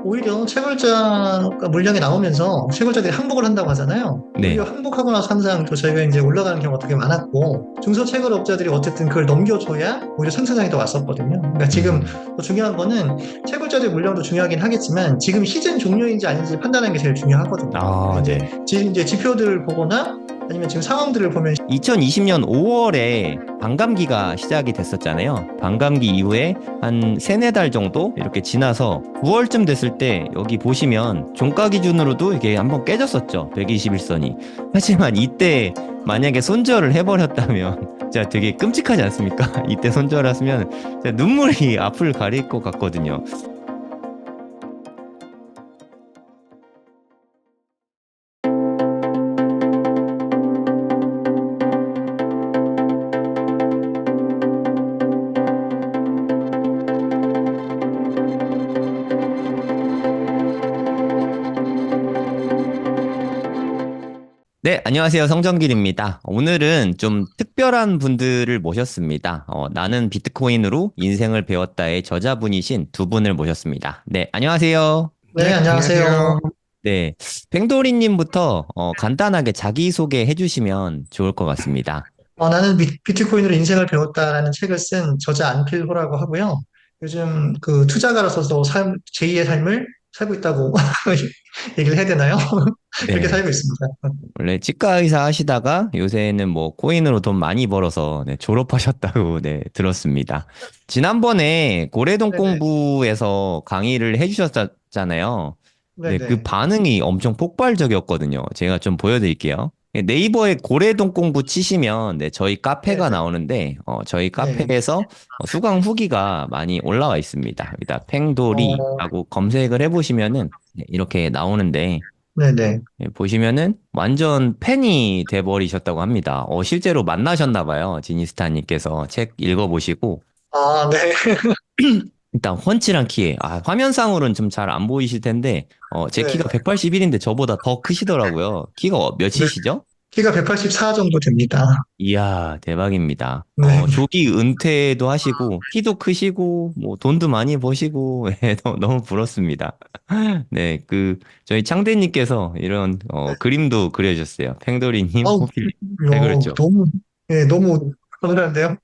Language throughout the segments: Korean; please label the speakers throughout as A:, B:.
A: 오히려 채굴자가 물량이 나오면서 채굴자들이 항복을 한다고 하잖아요. 오히려
B: 네.
A: 항복하고 나서 항상 또 저희가 이제 올라가는 경우가 되게 많았고, 중소채굴업자들이 어쨌든 그걸 넘겨줘야 오히려 상승장이 더 왔었거든요. 그러니까 지금
B: 음.
A: 더 중요한 거는 채굴자들 물량도 중요하긴 하겠지만, 지금 시즌 종료인지 아닌지 판단하는 게 제일 중요하거든요.
B: 아,
A: 그래서 이제,
B: 네.
A: 이제 지표들을 보거나 아니면 지금 상황들을 보면
B: 2020년 5월에 반감기가 시작이 됐었잖아요. 반감기 이후에 한 세네 달 정도 이렇게 지나서 9월쯤 됐을 때 여기 보시면 종가 기준으로도 이게 한번 깨졌었죠. 121선이. 하지만 이때 만약에 손절을 해버렸다면 진짜 되게 끔찍하지 않습니까? 이때 손절했으면 진짜 눈물이 앞을 가릴 것 같거든요. 네, 안녕하세요. 성정길입니다. 오늘은 좀 특별한 분들을 모셨습니다. 나는 비트코인으로 인생을 배웠다의 저자분이신 두 분을 모셨습니다. 네, 안녕하세요.
A: 네,
C: 네,
A: 안녕하세요.
C: 안녕하세요.
B: 네, 팽도리님부터 간단하게 자기소개 해주시면 좋을 것 같습니다.
A: 나는 비트코인으로 인생을 배웠다라는 책을 쓴 저자 안필호라고 하고요. 요즘 그 투자가로서도 제2의 삶을 살고 있다고 얘기를 해야 되나요? 이렇게
B: 네,
A: 살고 있습니다.
B: 원래 치과 의사 하시다가 요새는 뭐 코인으로 돈 많이 벌어서 네, 졸업하셨다고 네, 들었습니다. 지난번에 고래동
A: 네네.
B: 공부에서 강의를 해주셨잖아요. 네, 그
A: 네네.
B: 반응이 엄청 폭발적이었거든요. 제가 좀 보여드릴게요. 네이버에 고래동 공부 치시면 네, 저희 카페가
A: 네네.
B: 나오는데 저희
A: 네.
B: 카페에서 수강 후기가 많이 올라와 있습니다. 여기다
A: 어,
B: 팽도리라고 검색을 해보시면은 네, 이렇게 나오는데
A: 네네.
B: 예, 보시면은 완전 팬이 돼버리셨다고 합니다. 실제로 만나셨나 봐요. 지니스타님께서 책 읽어보시고
A: 아, 네.
B: 일단 훤칠한 키에 화면상으로는 좀 잘 안 보이실 텐데 제
A: 네.
B: 키가 181인데 저보다 더 크시더라고요. 키가
A: 네.
B: 몇이시죠?
A: 키가 184 정도 됩니다.
B: 이야, 대박입니다.
A: 네.
B: 조기 은퇴도 하시고, 키도 크시고, 뭐, 돈도 많이 버시고, 예, 너무 부럽습니다. 네, 저희 창대님께서 이런, 그림도 그려주셨어요. 팽돌이님
A: 아우,
B: 호필 잘 그렸죠?
A: 너무, 네, 너무 서늘한데요?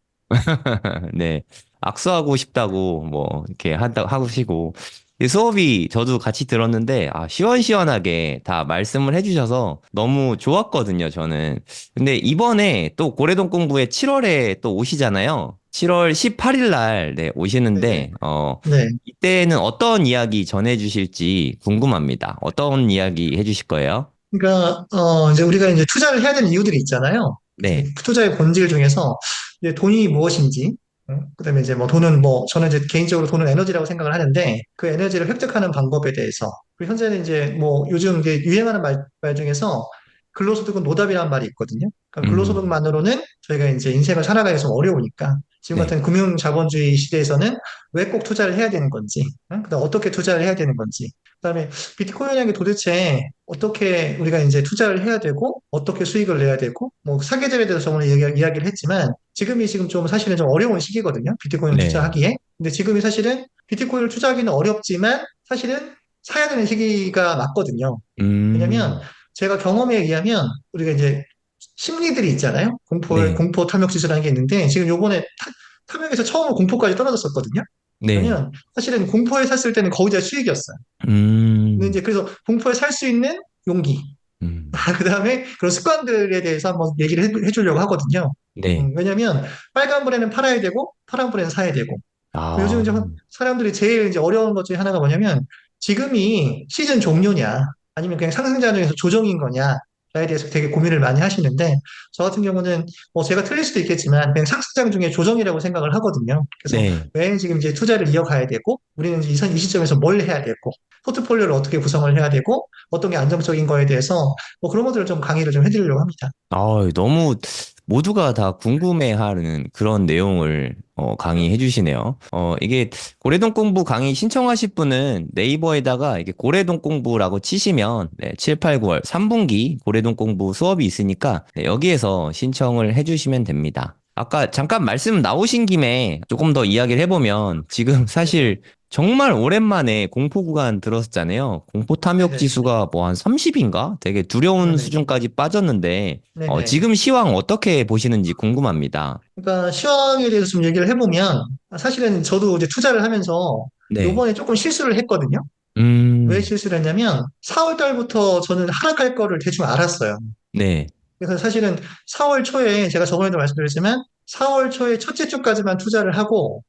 B: 네. 악수하고 싶다고, 뭐, 이렇게 하시고, 이 수업이 저도 같이 들었는데, 시원시원하게 다 말씀을 해주셔서 너무 좋았거든요, 저는. 근데 이번에 또 고래동 공부에 7월에 또 오시잖아요. 7월 18일 날, 네,
A: 네네.
B: 오시는데,
A: 네.
B: 이때는 어떤 이야기 전해주실지 궁금합니다. 어떤 이야기 해주실 거예요?
A: 그러니까 이제 우리가 이제 투자를 해야 되는 이유들이 있잖아요. 이제
B: 네.
A: 투자의 본질 중에서 이제 돈이 무엇인지, 그다음에 이제 뭐 돈은 뭐 저는 이제 개인적으로 돈은 에너지라고 생각을 하는데 그 에너지를 획득하는 방법에 대해서 그리고 현재는 이제 뭐 요즘 이제 유행하는 말 중에서 근로소득은 노답이라는 말이 있거든요. 그러니까
B: 음,
A: 근로소득만으로는 저희가 이제 인생을 살아가기 좀 어려우니까 지금
B: 네.
A: 같은 금융 자본주의 시대에서는 왜 꼭 투자를 해야 되는 건지, 그다음 어떻게 투자를 해야 되는 건지, 그다음에 비트코인이라는 게 도대체 어떻게 우리가 이제 투자를 해야 되고, 어떻게 수익을 내야 되고, 뭐 사계절에 대해서 저번에 이야기를 했지만, 지금 좀 사실은 좀 어려운 시기거든요. 비트코인을
B: 네.
A: 투자하기에. 근데 지금이 사실은 비트코인을 투자하기는 어렵지만, 사실은 사야 되는 시기가 맞거든요. 왜냐면
B: 음,
A: 제가 경험에 의하면 우리가 이제 심리들이 있잖아요.
B: 네.
A: 공포 탐욕 지수라는 게 있는데, 지금 요번에 탐욕에서 처음으로 공포까지 떨어졌었거든요.
B: 네.
A: 그러면 사실은 공포에 샀을 때는 거의 다 수익이었어요. 근데
B: 음,
A: 이제 그래서 공포에 살 수 있는 용기.
B: 음.
A: 그 다음에 그런 습관들에 대해서 한번 얘기를 해주려고 하거든요.
B: 네.
A: 왜냐면 빨간불에는 팔아야 되고 파란불에는 사야 되고. 요즘
B: 아,
A: 이제 사람들이 제일 이제 어려운 것 중에 하나가 뭐냐면 지금이 시즌 종료냐 아니면 그냥 상승자 중에서 조정인 거냐에 대해서 되게 고민을 많이 하시는데 저 같은 경우는 뭐 제가 틀릴 수도 있겠지만 그냥 상승장 중에 조정이라고 생각을 하거든요. 그래서
B: 네.
A: 왜 지금 이제 투자를 이어가야 되고 우리는 이제 이 시점에서 뭘 해야 되고 포트폴리오를 어떻게 구성을 해야 되고 어떤 게 안정적인 거에 대해서 뭐 그런 것들을 좀 강의를 좀 해드리려고 합니다.
B: 너무 모두가 다 궁금해하는 그런 내용을 강의해 주시네요. 이게 고래동 공부 강의 신청하실 분은 네이버에다가 이게 고래동 공부라고 치시면 네, 7, 8, 9월 3분기 고래동 공부 수업이 있으니까 네, 여기에서 신청을 해 주시면 됩니다. 아까 잠깐 말씀 나오신 김에 조금 더 이야기를 해보면 지금 사실 정말 오랜만에 공포 구간 들었었잖아요. 공포 탐욕
A: 네네.
B: 지수가 뭐 한 30인가? 되게 두려운
A: 네네.
B: 수준까지 빠졌는데
A: 네네.
B: 지금 시황 어떻게 보시는지 궁금합니다.
A: 그러니까 시황에 대해서 좀 얘기를 해보면 사실은 저도 이제 투자를 하면서
B: 네.
A: 요번에 조금 실수를 했거든요. 왜
B: 음,
A: 실수를 했냐면 4월 달부터 저는 하락할 거를 대충 알았어요.
B: 네.
A: 그래서 사실은 4월 초에 제가 저번에도 말씀드렸지만 4월 초에 첫째 주까지만 투자를 하고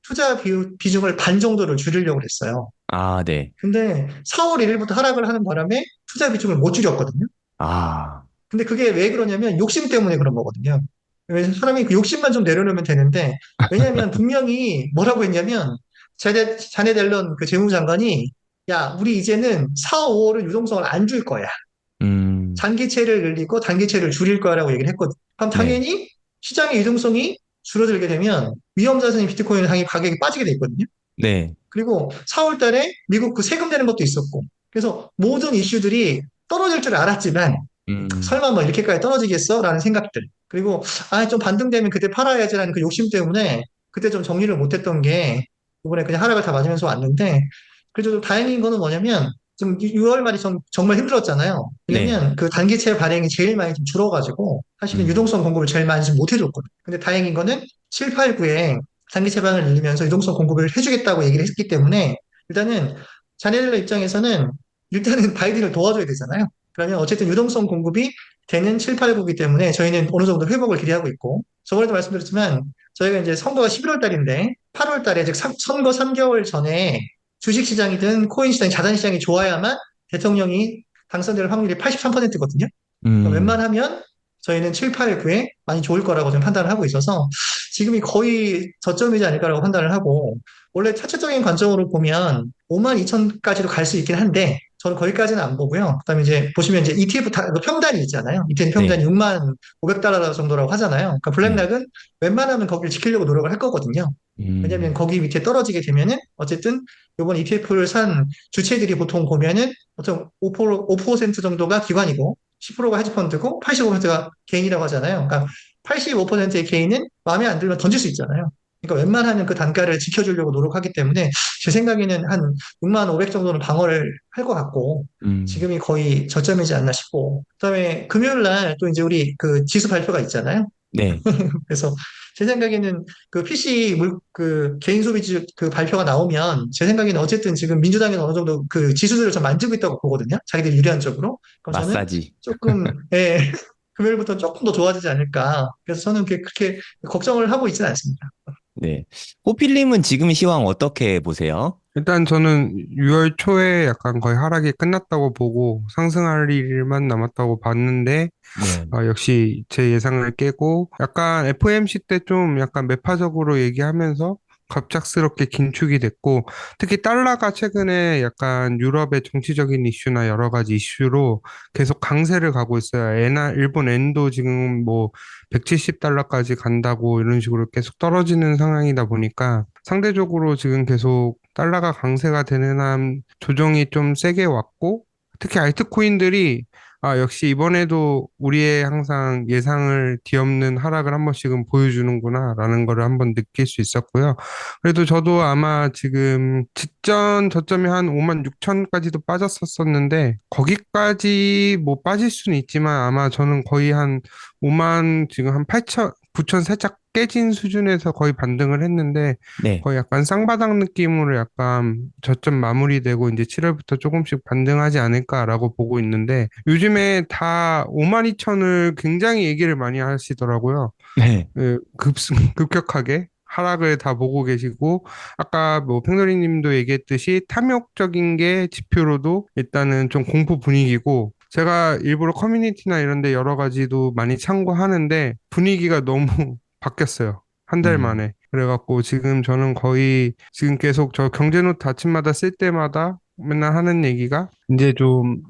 A: 비중을 반 정도를 줄이려고 그랬어요.
B: 아, 네.
A: 근데 4월 1일부터 하락을 하는 바람에 투자 비중을 못 줄였거든요.
B: 아,
A: 근데 그게 왜 그러냐면 욕심 때문에 그런 거거든요. 그래서 사람이 그 욕심만 좀 내려놓으면 되는데, 왜냐면 분명히 뭐라고 했냐면, 자네 델런 그 재무장관이, 야, 우리 이제는 4, 5월은 유동성을 안 줄 거야.
B: 음,
A: 장기채를 늘리고 단기채를 줄일 거라고 얘기를 했거든. 그럼
B: 네.
A: 당연히 시장의 유동성이 줄어들게 되면 위험자산인 비트코인 당연히 가격이 빠지게 돼 있거든요.
B: 네.
A: 그리고 4월 달에 미국 그 세금 내는 것도 있었고, 그래서 모든 이슈들이 떨어질 줄 알았지만,
B: 음,
A: 설마 뭐 이렇게까지 떨어지겠어? 라는 생각들. 그리고, 아, 좀 반등되면 그때 팔아야지라는 그 욕심 때문에 그때 좀 정리를 못했던 게 이번에 그냥 하락을 다 맞으면서 왔는데, 그래도 좀 다행인 거는 뭐냐면, 좀 6월 말이 정말 힘들었잖아요.
B: 네.
A: 왜냐면 그 단기채 발행이 제일 많이 좀 줄어가지고, 사실은
B: 음,
A: 유동성 공급을 제일 많이 좀 못 해줬거든요. 근데 다행인 거는 7, 8, 9에 단기채 방을 늘리면서 유동성 공급을 해주겠다고 얘기를 했기 때문에, 일단은 자네들 입장에서는 일단은 바이든을 도와줘야 되잖아요. 그러면 어쨌든 유동성 공급이 되는 7, 8구이기 때문에 저희는 어느 정도 회복을 기대하고 있고, 저번에도 말씀드렸지만, 저희가 이제 선거가 11월 달인데, 8월 달에, 즉 선거 3개월 전에 주식 시장이든 코인 시장이 자산 시장이 좋아야만 대통령이 당선될 확률이 83%거든요.
B: 음,
A: 웬만하면 저희는 7, 8, 9에 많이 좋을 거라고 좀 판단을 하고 있어서 지금이 거의 저점이지 않을까라고 판단을 하고 원래 차트적인 관점으로 보면 5만 2천까지도 갈 수 있긴 한데 저는 거기까지는 안 보고요. 그다음에 이제 보시면 이제 ETF 그 평단이 있잖아요. ETF 평단이
B: 네.
A: 6만 500달러 정도라고 하잖아요. 그러니까
B: 네.
A: 블랙락은 웬만하면 거기를 지키려고 노력을 할 거거든요. 왜냐면
B: 음,
A: 거기 밑에 떨어지게 되면은 어쨌든 이번 ETF를 산 주체들이 보통 보면은 보통 5% 정도가 기관이고 10%가 헤지펀드고 85%가 개인이라고 하잖아요. 그러니까 85%의 개인은 마음에 안 들면 던질 수 있잖아요. 그러니까 웬만하면 그 단가를 지켜주려고 노력하기 때문에 제 생각에는 한 6만 500 정도는 방어를 할 것 같고
B: 음,
A: 지금이 거의 저점이지 않나 싶고 그다음에 금요일 날 또 이제 우리 그 지수 발표가 있잖아요.
B: 네.
A: 그래서 제 생각에는 그 PC 그 개인 소비지 그 발표가 나오면 제 생각에는 어쨌든 지금 민주당에서 어느 정도 그 지수들을 좀 만지고 있다고 보거든요. 자기들 유리한 쪽으로. 그럼 저는
B: 마사지.
A: 조금 예, 금요일부터 조금 더 좋아지지 않을까. 그래서 저는 그렇게 걱정을 하고 있지는 않습니다.
B: 네. 호필님은 지금 시황 어떻게 보세요?
C: 일단 저는 6월 초에 약간 거의 하락이 끝났다고 보고 상승할 일만 남았다고 봤는데
B: 네.
C: 역시 제 예상을 깨고 약간 FOMC 때 좀 약간 매파적으로 얘기하면서 갑작스럽게 긴축이 됐고 특히 달러가 최근에 약간 유럽의 정치적인 이슈나 여러 가지 이슈로 계속 강세를 가고 있어요. 일본 엔도 지금 뭐 170달러까지 간다고 이런 식으로 계속 떨어지는 상황이다 보니까 상대적으로 지금 계속 달러가 강세가 되는 한 조정이 좀 세게 왔고 특히 알트코인들이 역시 이번에도 우리의 항상 예상을 뒤엎는 하락을 한 번씩은 보여주는구나, 라는 거를 한번 느낄 수 있었고요. 그래도 저도 아마 지금 직전 저점이 한 5만 6천까지도 빠졌었었는데, 거기까지 뭐 빠질 수는 있지만 아마 저는 거의 한 5만 지금 한 8천, 9천 살짝 깨진 수준에서 거의 반등을 했는데,
B: 네.
C: 거의 약간 쌍바닥 느낌으로 약간 저점 마무리되고 이제 7월부터 조금씩 반등하지 않을까라고 보고 있는데 요즘에 다 5만 2천을 굉장히 얘기를 많이 하시더라고요.
B: 네.
C: 급격하게 하락을 다 보고 계시고 아까 뭐 팽돌이 님도 얘기했듯이 탐욕적인 게 지표로도 일단은 좀 공포 분위기고 제가 일부러 커뮤니티나 이런 데 여러 가지도 많이 참고하는데 분위기가 너무 바뀌었어요. 한 달
B: 음,
C: 만에. 그래갖고 지금 저는 거의 지금 계속 저 경제노트 아침마다 쓸 때마다 맨날 하는 얘기가 이제 좀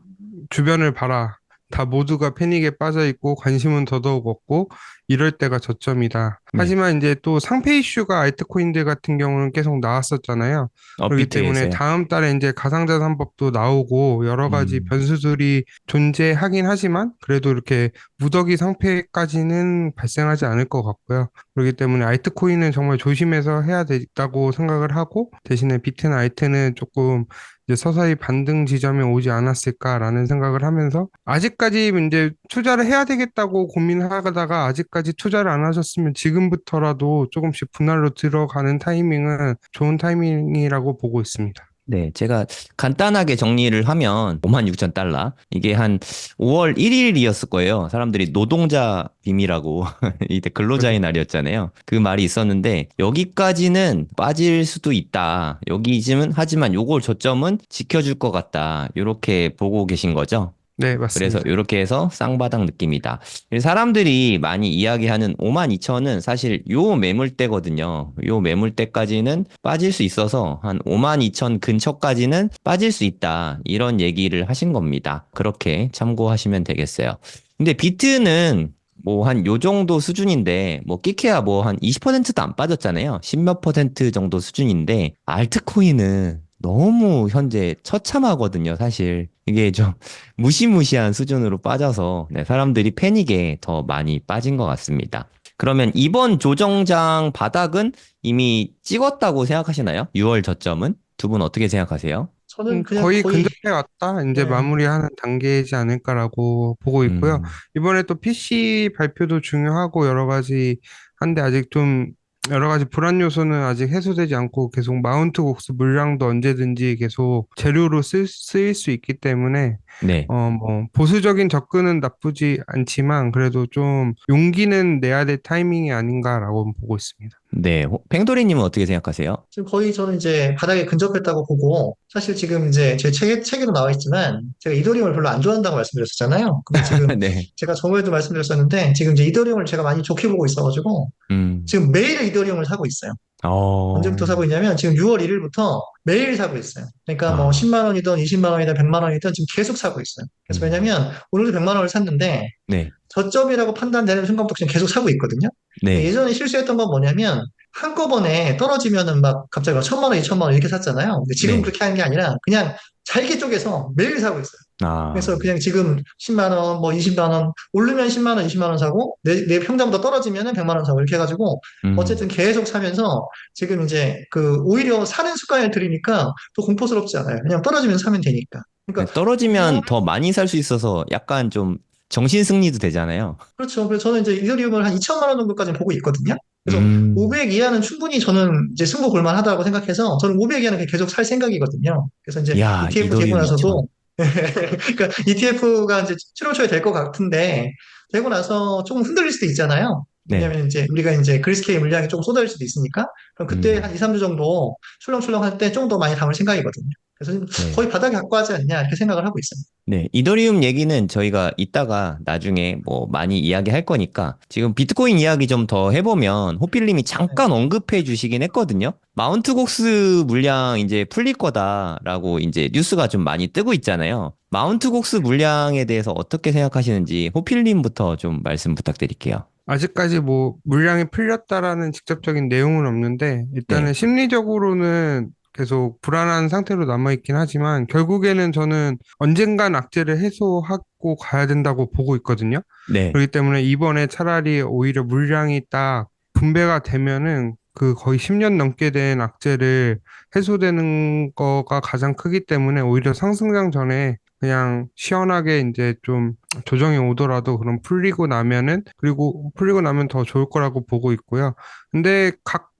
C: 주변을 봐라. 다 모두가 패닉에 빠져 있고 관심은 더더욱 없고 이럴 때가 저점이다.
B: 네.
C: 하지만 이제 또 상패 이슈가 알트코인들 같은 경우는 계속 나왔었잖아요. 그렇기 때문에
B: 업비트에서요.
C: 다음 달에 이제 가상자산법도 나오고 여러 가지
B: 음.
C: 변수들이 존재하긴 하지만 그래도 이렇게 무더기 상패까지는 발생하지 않을 것 같고요. 그렇기 때문에 알트코인은 정말 조심해서 해야 되겠다고 생각을 하고 대신에 비트나 알트는 조금 이제 서서히 반등 지점에 오지 않았을까라는 생각을 하면서 아직까지 이제 투자를 해야 되겠다고 고민하다가 아직까지 투자를 안 하셨으면 지금부터라도 조금씩 분할로 들어가는 타이밍은 좋은 타이밍이라고 보고 있습니다.
B: 네, 제가 간단하게 정리를 하면 56,000달러. 이게 한 5월 1일이었을 거예요. 사람들이 노동자 빔이라고 이때 근로자의 날이었잖아요. 그 말이 있었는데 여기까지는 빠질 수도 있다. 여기쯤은 하지만 요걸 저점은 지켜줄 것 같다. 이렇게 보고 계신 거죠.
C: 네,
B: 그래서
C: 맞습니다.
B: 이렇게 해서 쌍바닥 느낌이다. 그래서 사람들이 많이 이야기하는 52,000은 사실 요 매물대거든요. 요 매물대까지는 빠질 수 있어서 한 52,000 근처까지는 빠질 수 있다. 이런 얘기를 하신 겁니다. 그렇게 참고하시면 되겠어요. 근데 비트는 뭐 한 요 정도 수준인데 뭐 끼케야 뭐 한 20%도 안 빠졌잖아요. 10몇 퍼센트 정도 수준인데 알트코인은 너무 현재 처참하거든요, 사실. 이게 좀 무시무시한 수준으로 빠져서 네, 사람들이 패닉에 더 많이 빠진 것 같습니다. 그러면 이번 조정장 바닥은 이미 찍었다고 생각하시나요? 6월 저점은? 두 분 어떻게 생각하세요?
A: 저는 그냥
C: 거의
A: 거의,
C: 근접해 왔다. 이제
A: 네.
C: 마무리하는 단계이지 않을까라고 보고 있고요.
B: 음,
C: 이번에 또 PC 발표도 중요하고 여러 가지 한데 아직 좀 여러 가지 불안 요소는 아직 해소되지 않고 계속 마운트 곡수 물량도 언제든지 계속 재료로 쓰일 수 있기 때문에
B: 네.
C: 뭐 보수적인 접근은 나쁘지 않지만 그래도 좀 용기는 내야 될 타이밍이 아닌가라고 보고 있습니다.
B: 네. 팽도리님은 어떻게 생각하세요?
A: 지금 거의 저는 이제 바닥에 근접했다고 보고, 사실 지금 이제 제 책에도 나와 있지만, 제가 이더리움을 별로 안 좋아한다고 말씀드렸었잖아요. 근데 지금
B: 네.
A: 제가 저번에도 말씀드렸었는데, 지금 이제 이더리움을 제가 많이 좋게 보고 있어가지고,
B: 음,
A: 지금 매일 이더리움을 사고 있어요. 언제부터
B: 어,
A: 사고 있냐면, 지금 6월 1일부터 매일 사고 있어요. 그러니까 뭐
B: 아,
A: 10만 원이든 20만 원이든 100만 원이든 지금 계속 사고 있어요. 그래서
B: 음,
A: 왜냐면, 오늘도 100만 원을 샀는데,
B: 네.
A: 저점이라고 판단되는 순간부터 지금 계속 사고 있거든요. 근데
B: 네.
A: 예전에 실수했던 건 뭐냐면 한꺼번에 떨어지면은 막 갑자기 막 1,000만 원, 2,000만 원 이렇게 샀잖아요. 근데 지금
B: 네.
A: 그렇게 하는 게 아니라 그냥 잘게 쪼개서 매일 사고 있어요.
B: 아,
A: 그래서 그냥 지금 10만 원, 뭐 20만 원, 오르면 10만 원, 20만 원 사고, 내 평점보다 떨어지면은 100만 원 사고, 이렇게 해가지고,
B: 음.
A: 어쨌든 계속 사면서, 지금 이제, 오히려 사는 습관을 들이니까 더 공포스럽지 않아요. 그냥 떨어지면 사면 되니까.
B: 네,
A: 그러니까,
B: 떨어지면 더 많이 살 수 있어서 약간 좀 정신승리도 되잖아요.
A: 그렇죠. 그래서 저는 이제 이더리움을 한 2천만 원 정도까지 보고 있거든요. 그래서
B: 음,
A: 500 이하는 충분히 저는 이제 승부 볼만 하다고 생각해서 저는 500 이하는 계속 살 생각이거든요. 그래서 이제
B: 야,
A: ETF 되고
B: 이더리움 2천.
A: 나서도 그러니까 ETF가 이제 7월 초에 될 것 같은데 되고 나서 조금 흔들릴 수도 있잖아요.
B: 네.
A: 왜냐면 이제 우리가 이제 그리스케이 물량이 조금 쏟아질 수도 있으니까 그럼 그때
B: 음,
A: 한 2, 3주 정도 출렁출렁 할 때 좀 더 많이 담을 생각이거든요. 그래서
B: 네.
A: 거의 바닥에 갖고 하지 않냐 이렇게 생각을 하고 있어요.
B: 네. 이더리움 얘기는 저희가 이따가 나중에 뭐 많이 이야기할 거니까 지금 비트코인 이야기 좀 더 해보면 호필님이
A: 네.
B: 잠깐 언급해 주시긴 했거든요. 마운트 곡스 물량 이제 풀릴 거다라고 이제 뉴스가 좀 많이 뜨고 있잖아요. 마운트 곡스 물량에 대해서 어떻게 생각하시는지 호필님부터 좀 말씀 부탁드릴게요.
C: 아직까지 뭐 물량이 풀렸다라는 직접적인 내용은 없는데
B: 네.
C: 일단은 심리적으로는 계속 불안한 상태로 남아있긴 하지만 결국에는 저는 언젠간 악재를 해소하고 가야 된다고 보고 있거든요.
B: 네.
C: 그렇기 때문에 이번에 차라리 오히려 물량이 딱 분배가 되면은 그 거의 10년 넘게 된 악재를 해소되는 거가 가장 크기 때문에 오히려 상승장 전에 그냥 시원하게 이제 좀 조정이 오더라도 그럼 풀리고 나면은 그리고 풀리고 나면 더 좋을 거라고 보고 있고요. 근데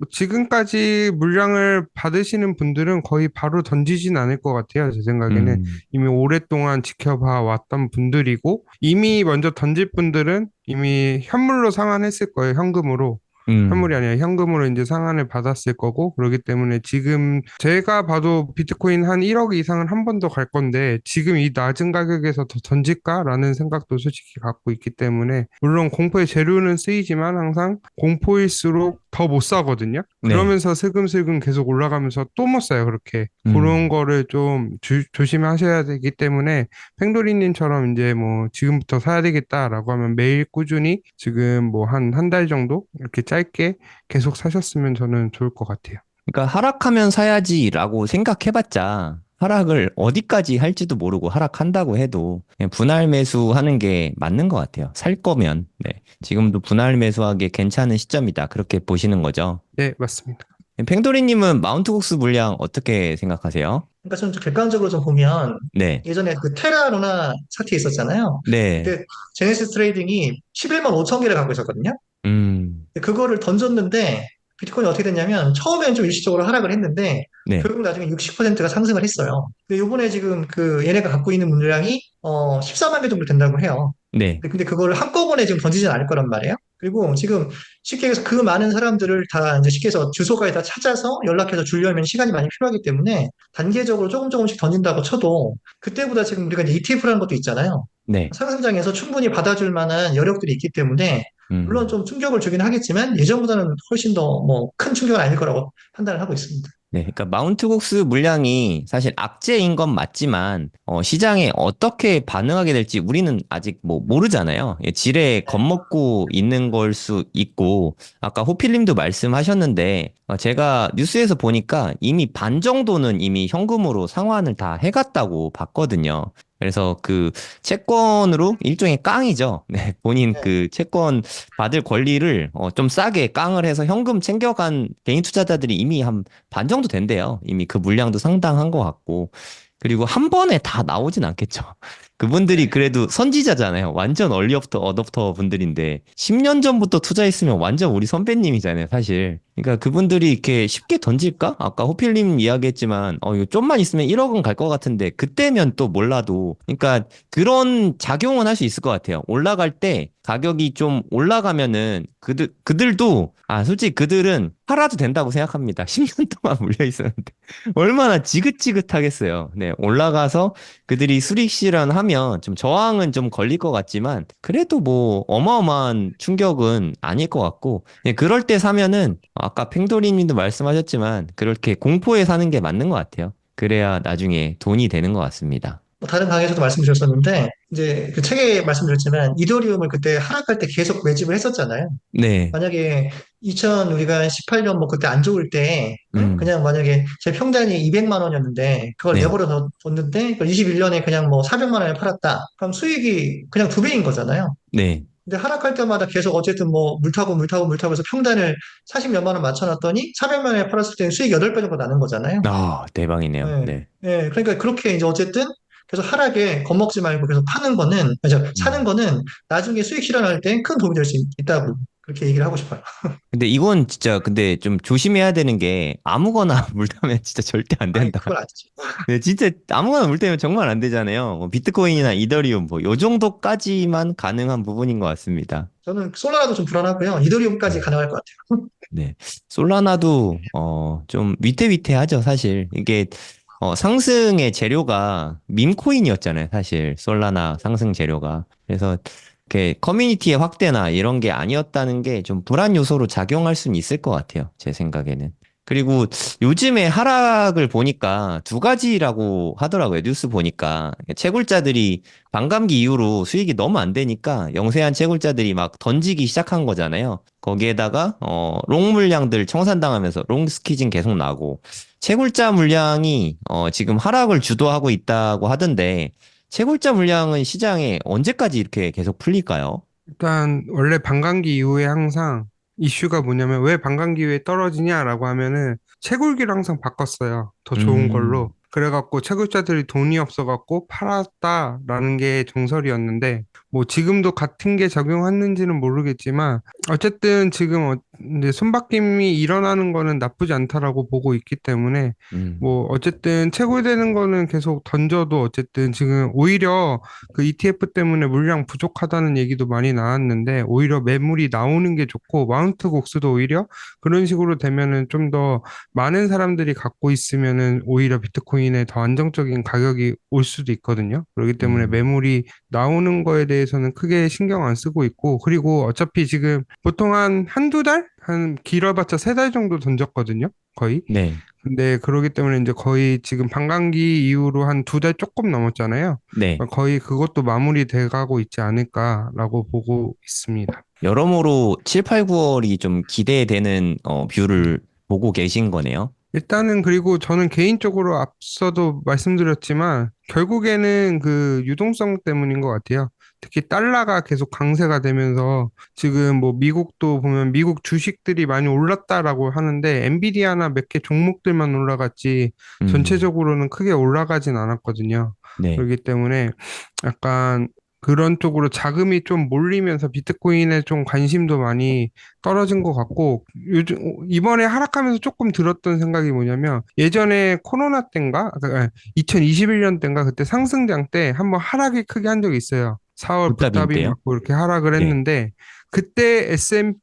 C: 지금까지 물량을 받으시는 분들은 거의 바로 던지진 않을 것 같아요. 제 생각에는
B: 음,
C: 이미 오랫동안 지켜봐 왔던 분들이고 이미 먼저 던질 분들은 이미 현물로 상환했을 거예요. 현금으로. 현물이
B: 음.
C: 아니라 현금으로 이제 상환을 받았을 거고, 그렇기 때문에 지금 제가 봐도 비트코인 한 1억 이상은 한 번 더 갈 건데, 지금 이 낮은 가격에서 더 던질까라는 생각도 솔직히 갖고 있기 때문에, 물론 공포의 재료는 쓰이지만 항상 공포일수록 더 못 사거든요.
B: 네.
C: 그러면서 슬금슬금 계속 올라가면서 또 못 사요, 그렇게. 그런
B: 음.
C: 거를 좀 조심하셔야 되기 때문에 팽돌이님처럼 이제 뭐 지금부터 사야 되겠다라고 하면 매일 꾸준히 지금 뭐 한 달 정도 이렇게 짧게 계속 사셨으면 저는 좋을 것 같아요.
B: 그러니까 하락하면 사야지라고 생각해봤자 하락을 어디까지 할지도 모르고 하락한다고 해도 그냥 분할 매수하는 게 맞는 것 같아요. 살 거면. 네. 지금도 분할 매수하기 괜찮은 시점이다. 그렇게 보시는 거죠.
C: 네, 맞습니다.
B: 팽도리님은 마운트곡스 물량 어떻게 생각하세요?
A: 그러니까 좀 객관적으로 좀 보면
B: 네.
A: 예전에 그 테라 루나 사태 있었잖아요.
B: 네.
A: 그때 제네시스 트레이딩이 11만 5천 개를 갖고 있었거든요.
B: 음.
A: 근데 그거를 던졌는데 비트코인이 어떻게 됐냐면 처음에는 좀 일시적으로 하락을 했는데
B: 네.
A: 결국 나중에 60%가 상승을 했어요. 근데 요번에 지금 그 얘네가 갖고 있는 물량이 14만 개 정도 된다고 해요.
B: 네.
A: 근데 그걸 한꺼번에 지금 던지진 않을 거란 말이에요. 그리고 지금 쉽게 해서 그 많은 사람들을 다 이제 쉽게 해서 주소까지 다 찾아서 연락해서 주려면 시간이 많이 필요하기 때문에 단계적으로 조금 조금씩 던진다고 쳐도 그때보다 지금 우리가 이제 ETF라는 것도 있잖아요.
B: 네.
A: 상승장에서 충분히 받아줄 만한 여력들이 있기 때문에 물론
B: 음.
A: 좀 충격을 주긴 하겠지만 예전보다는 훨씬 더 뭐 큰 충격은 아닐 거라고 판단을 하고 있습니다.
B: 네, 그러니까 마운트곡스 물량이 사실 악재인 건 맞지만 시장에 어떻게 반응하게 될지 우리는 아직 뭐 모르잖아요. 예, 지레 겁먹고 있는 걸 수 있고 아까 호필님도 말씀하셨는데 제가 뉴스에서 보니까 이미 반 정도는 이미 현금으로 상환을 다 해갔다고 봤거든요. 그래서 그 채권으로 일종의 깡이죠. 네, 본인
A: 네.
B: 그 채권 받을 권리를 좀 싸게 깡을 해서 현금 챙겨간 개인 투자자들이 이미 한 반 정도 된대요. 이미 그 물량도 상당한 것 같고. 그리고 한 번에 다 나오진 않겠죠. 그분들이
A: 네.
B: 그래도 선지자잖아요. 완전 얼리어부터 어댑터 분들인데 10년 전부터 투자했으면 완전 우리 선배님이잖아요, 사실. 그러니까 그분들이 이렇게 쉽게 던질까? 아까 호필님 이야기했지만 이거 좀만 있으면 1억은 갈 것 같은데 그때면 또 몰라도 그러니까 그런 작용은 할 수 있을 것 같아요. 올라갈 때 가격이 좀 올라가면은 그들도 솔직히 그들은 팔아도 된다고 생각합니다. 10년 동안 물려 있었는데 얼마나 지긋지긋하겠어요. 네, 올라가서 그들이 수익 실현하면 좀 저항은 좀 걸릴 것 같지만 그래도 뭐 어마어마한 충격은 아닐 것 같고 그럴 때 사면은 아까 팽도리님도 말씀하셨지만 그렇게 공포에 사는 게 맞는 것 같아요. 그래야 나중에 돈이 되는 것 같습니다.
A: 뭐 다른 강의에서도 말씀드렸었는데 이제 그 책에 말씀드렸지만 이더리움을 그때 하락할 때 계속 매집을 했었잖아요.
B: 네,
A: 만약에 2000 우리가 18년 뭐 그때 안 좋을 때 응?
B: 음,
A: 그냥 만약에 제 평단이 200만 원이었는데 그걸
B: 네,
A: 내버려 뒀는데 21년에 그냥 뭐 400만 원에 팔았다. 그럼 수익이 그냥 두 배인 거잖아요.
B: 네.
A: 근데 하락할 때마다 계속 어쨌든 뭐 물타고 해서 평단을 40 몇만 원 맞춰놨더니 400만 원에 팔았을 때는 수익 8배 정도 나는 거잖아요.
B: 대박이네요.
A: 예,
B: 네.
A: 예, 그러니까 그렇게 이제 어쨌든 계속 하락에 겁먹지 말고 계속 파는 거는, 맞아, 사는
B: 음.
A: 거는 나중에 수익 실현할 때 큰 도움이 될 수 있다고 그렇게 얘기를 하고 싶어요.
B: 근데 이건 진짜 근데 좀 조심해야 되는 게 아무거나 물타면 진짜 절대 안
A: 아니,
B: 된다.
A: 그건 아니지.
B: 네, 진짜 아무거나 물때면 정말 안 되잖아요. 뭐 비트코인이나 이더리움 뭐 요 정도까지만 가능한 부분인 것 같습니다.
A: 저는 솔라나도 좀 불안하고요. 이더리움까지
B: 음.
A: 가능할 것 같아요.
B: 네. 솔라나도 좀 위태위태하죠, 사실. 이게 상승의 재료가 밈코인이었잖아요, 사실. 솔라나 상승 재료가. 그래서 이렇게 커뮤니티의 확대나 이런 게 아니었다는 게 좀 불안 요소로 작용할 수는 있을 것 같아요, 제 생각에는. 그리고 요즘에 하락을 보니까 두 가지라고 하더라고요. 뉴스 보니까. 채굴자들이 반감기 이후로 수익이 너무 안 되니까 영세한 채굴자들이 막 던지기 시작한 거잖아요. 거기에다가 롱 물량들 청산당하면서 롱 스퀴징 계속 나고 채굴자 물량이 지금 하락을 주도하고 있다고 하던데 채굴자 물량은 시장에 언제까지 이렇게 계속 풀릴까요?
C: 일단 원래 반감기 이후에 항상 이슈가 뭐냐면 왜 반감기 이후에 떨어지냐라고 하면은 채굴기를 항상 바꿨어요. 더 좋은
B: 음,
C: 걸로. 그래갖고 채굴자들이 돈이 없어갖고 팔았다라는 게 정설이었는데 뭐 지금도 같은 게 작용했는지는 모르겠지만 어쨌든 지금 이제 손바뀜이 일어나는 거는 나쁘지 않다라고 보고 있기 때문에
B: 음,
C: 뭐 어쨌든 채굴되는 거는 계속 던져도 어쨌든 지금 오히려 그 ETF 때문에 물량 부족하다는 얘기도 많이 나왔는데 오히려 매물이 나오는 게 좋고 마운트 곡수도 오히려 그런 식으로 되면은 좀 더 많은 사람들이 갖고 있으면은 오히려 비트코인에 더 안정적인 가격이 올 수도 있거든요. 그렇기 때문에
B: 음.
C: 매물이 나오는 거에 대해 대해서는 크게 신경 안 쓰고 있고, 그리고 어차피 지금 보통 한 한두 달? 한 길어봤자 3달 정도 던졌거든요. 거의.
B: 네.
C: 근데 그러기 때문에 이제 거의 지금 반감기 이후로 한 2달 조금 넘었잖아요.
B: 네.
C: 거의 그것도 마무리돼 가고 있지 않을까라고 보고 있습니다.
B: 여러모로 7, 8, 9월이 좀 기대되는 뷰를 보고 계신 거네요.
C: 일단은 그리고 저는 개인적으로 앞서도 말씀드렸지만 결국에는 그 유동성 때문인 것 같아요. 특히 달러가 계속 강세가 되면서 지금 뭐 미국도 보면 미국 주식들이 많이 올랐다라고 하는데 엔비디아나 몇 개 종목들만 올라갔지
B: 음,
C: 전체적으로는 크게 올라가진 않았거든요.
B: 네.
C: 그렇기 때문에 약간 그런 쪽으로 자금이 좀 몰리면서 비트코인에 좀 관심도 많이 떨어진 것 같고, 요즘, 이번에 하락하면서 조금 들었던 생각이 뭐냐면, 예전에 코로나 때인가? 2021년 때인가? 그때 상승장 때 한번 하락이 크게 한 적이 있어요. 4월
B: 붓잡임
C: 붓잡임
B: 때요?
C: 맞고 이렇게 하락을
B: 네.
C: 했는데, 그때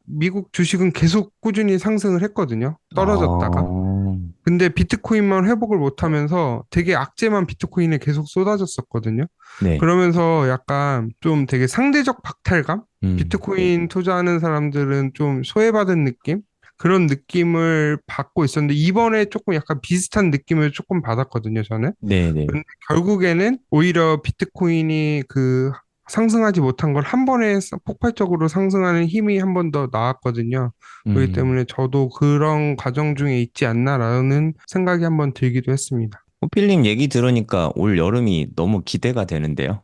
C: 미국 주식은 계속 꾸준히 상승을 했거든요. 떨어졌다가.
B: 어,
C: 근데 비트코인만 회복을 못하면서 되게 악재만 비트코인에 계속 쏟아졌었거든요.
B: 네.
C: 그러면서 약간 좀 되게 상대적 박탈감?
B: 음,
C: 비트코인 투자하는 사람들은 좀 소외받은 느낌? 그런 느낌을 받고 있었는데 이번에 조금 약간 비슷한 느낌을 조금 받았거든요, 저는.
B: 네네.
C: 근데 결국에는 오히려 비트코인이 그 상승하지 못한 걸 한 번에 폭발적으로 상승하는 힘이 한 번 더 나왔거든요. 그렇기
B: 음,
C: 때문에 저도 그런 과정 중에 있지 않나라는 생각이 한 번 들기도 했습니다.
B: 호필님 얘기 들으니까 올 여름이 너무 기대가 되는데요.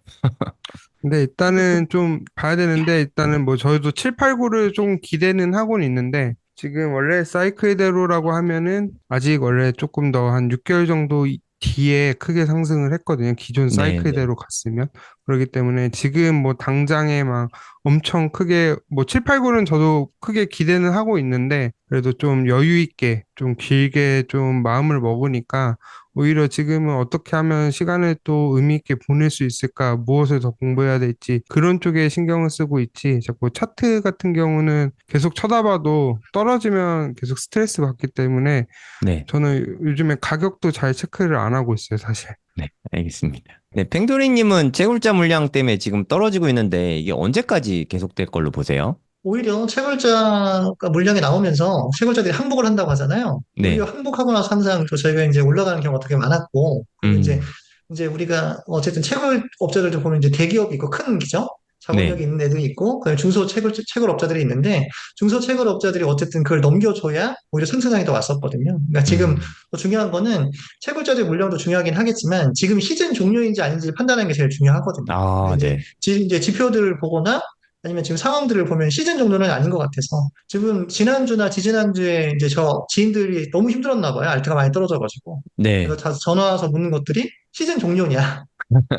C: 근데 일단은 좀 봐야 되는데 일단은 뭐 저희도 7, 8, 9를 좀 기대는 하고는 있는데 지금 원래 사이클대로라고 하면은 아직 원래 조금 더 한 6개월 정도 뒤에 크게 상승을 했거든요. 기존
B: 네네.
C: 사이클대로 갔으면. 그렇기 때문에 지금 뭐 당장에 막 엄청 크게 뭐 7, 8, 9는 저도 크게 기대는 하고 있는데 그래도 좀 여유 있게 좀 길게 좀 마음을 먹으니까 오히려 지금은 어떻게 하면 시간을 또 의미 있게 보낼 수 있을까, 무엇을 더 공부해야 될지 그런 쪽에 신경을 쓰고 있지. 자꾸 차트 같은 경우는 계속 쳐다봐도 떨어지면 계속 스트레스 받기 때문에
B: 네.
C: 저는 요즘에 가격도 잘 체크를 안 하고 있어요, 사실.
B: 네. 알겠습니다. 네. 팽토리님은 채굴자 물량 때문에 지금 떨어지고 있는데 이게 언제까지 계속될 걸로 보세요?
A: 오히려 채굴자가 물량이 나오면서 채굴자들이 항복을 한다고 하잖아요. 오히려
B: 네.
A: 항복하고 나서 항상 또 저희가 이제 올라가는 경우가 되게 많았고, 그리고
B: 음,
A: 이제 우리가 어쨌든 채굴 업자들도 보면 이제 대기업이 있고 큰 기죠?
B: 네.
A: 자본력이 있는 애들이 있고, 그다음에 중소 채굴 업자들이 있는데, 중소 채굴 업자들이 어쨌든 그걸 넘겨줘야 오히려 상승장이 더 왔었거든요. 그러니까 지금
B: 음,
A: 더 중요한 거는 채굴자들 물량도 중요하긴 하겠지만, 지금 시즌 종료인지 아닌지 판단하는 게 제일 중요하거든요.
B: 아,
A: 그래서
B: 네.
A: 이제 지표들을 보거나 아니면 지금 상황들을 보면 시즌 정도는 아닌 것 같아서 지금 지난주나 지지난주에 이제 저 지인들이 너무 힘들었나 봐요. 알트가 많이 떨어져가지고. 그래서
B: 네.
A: 다 전화 와서 묻는 것들이 시즌 종료냐,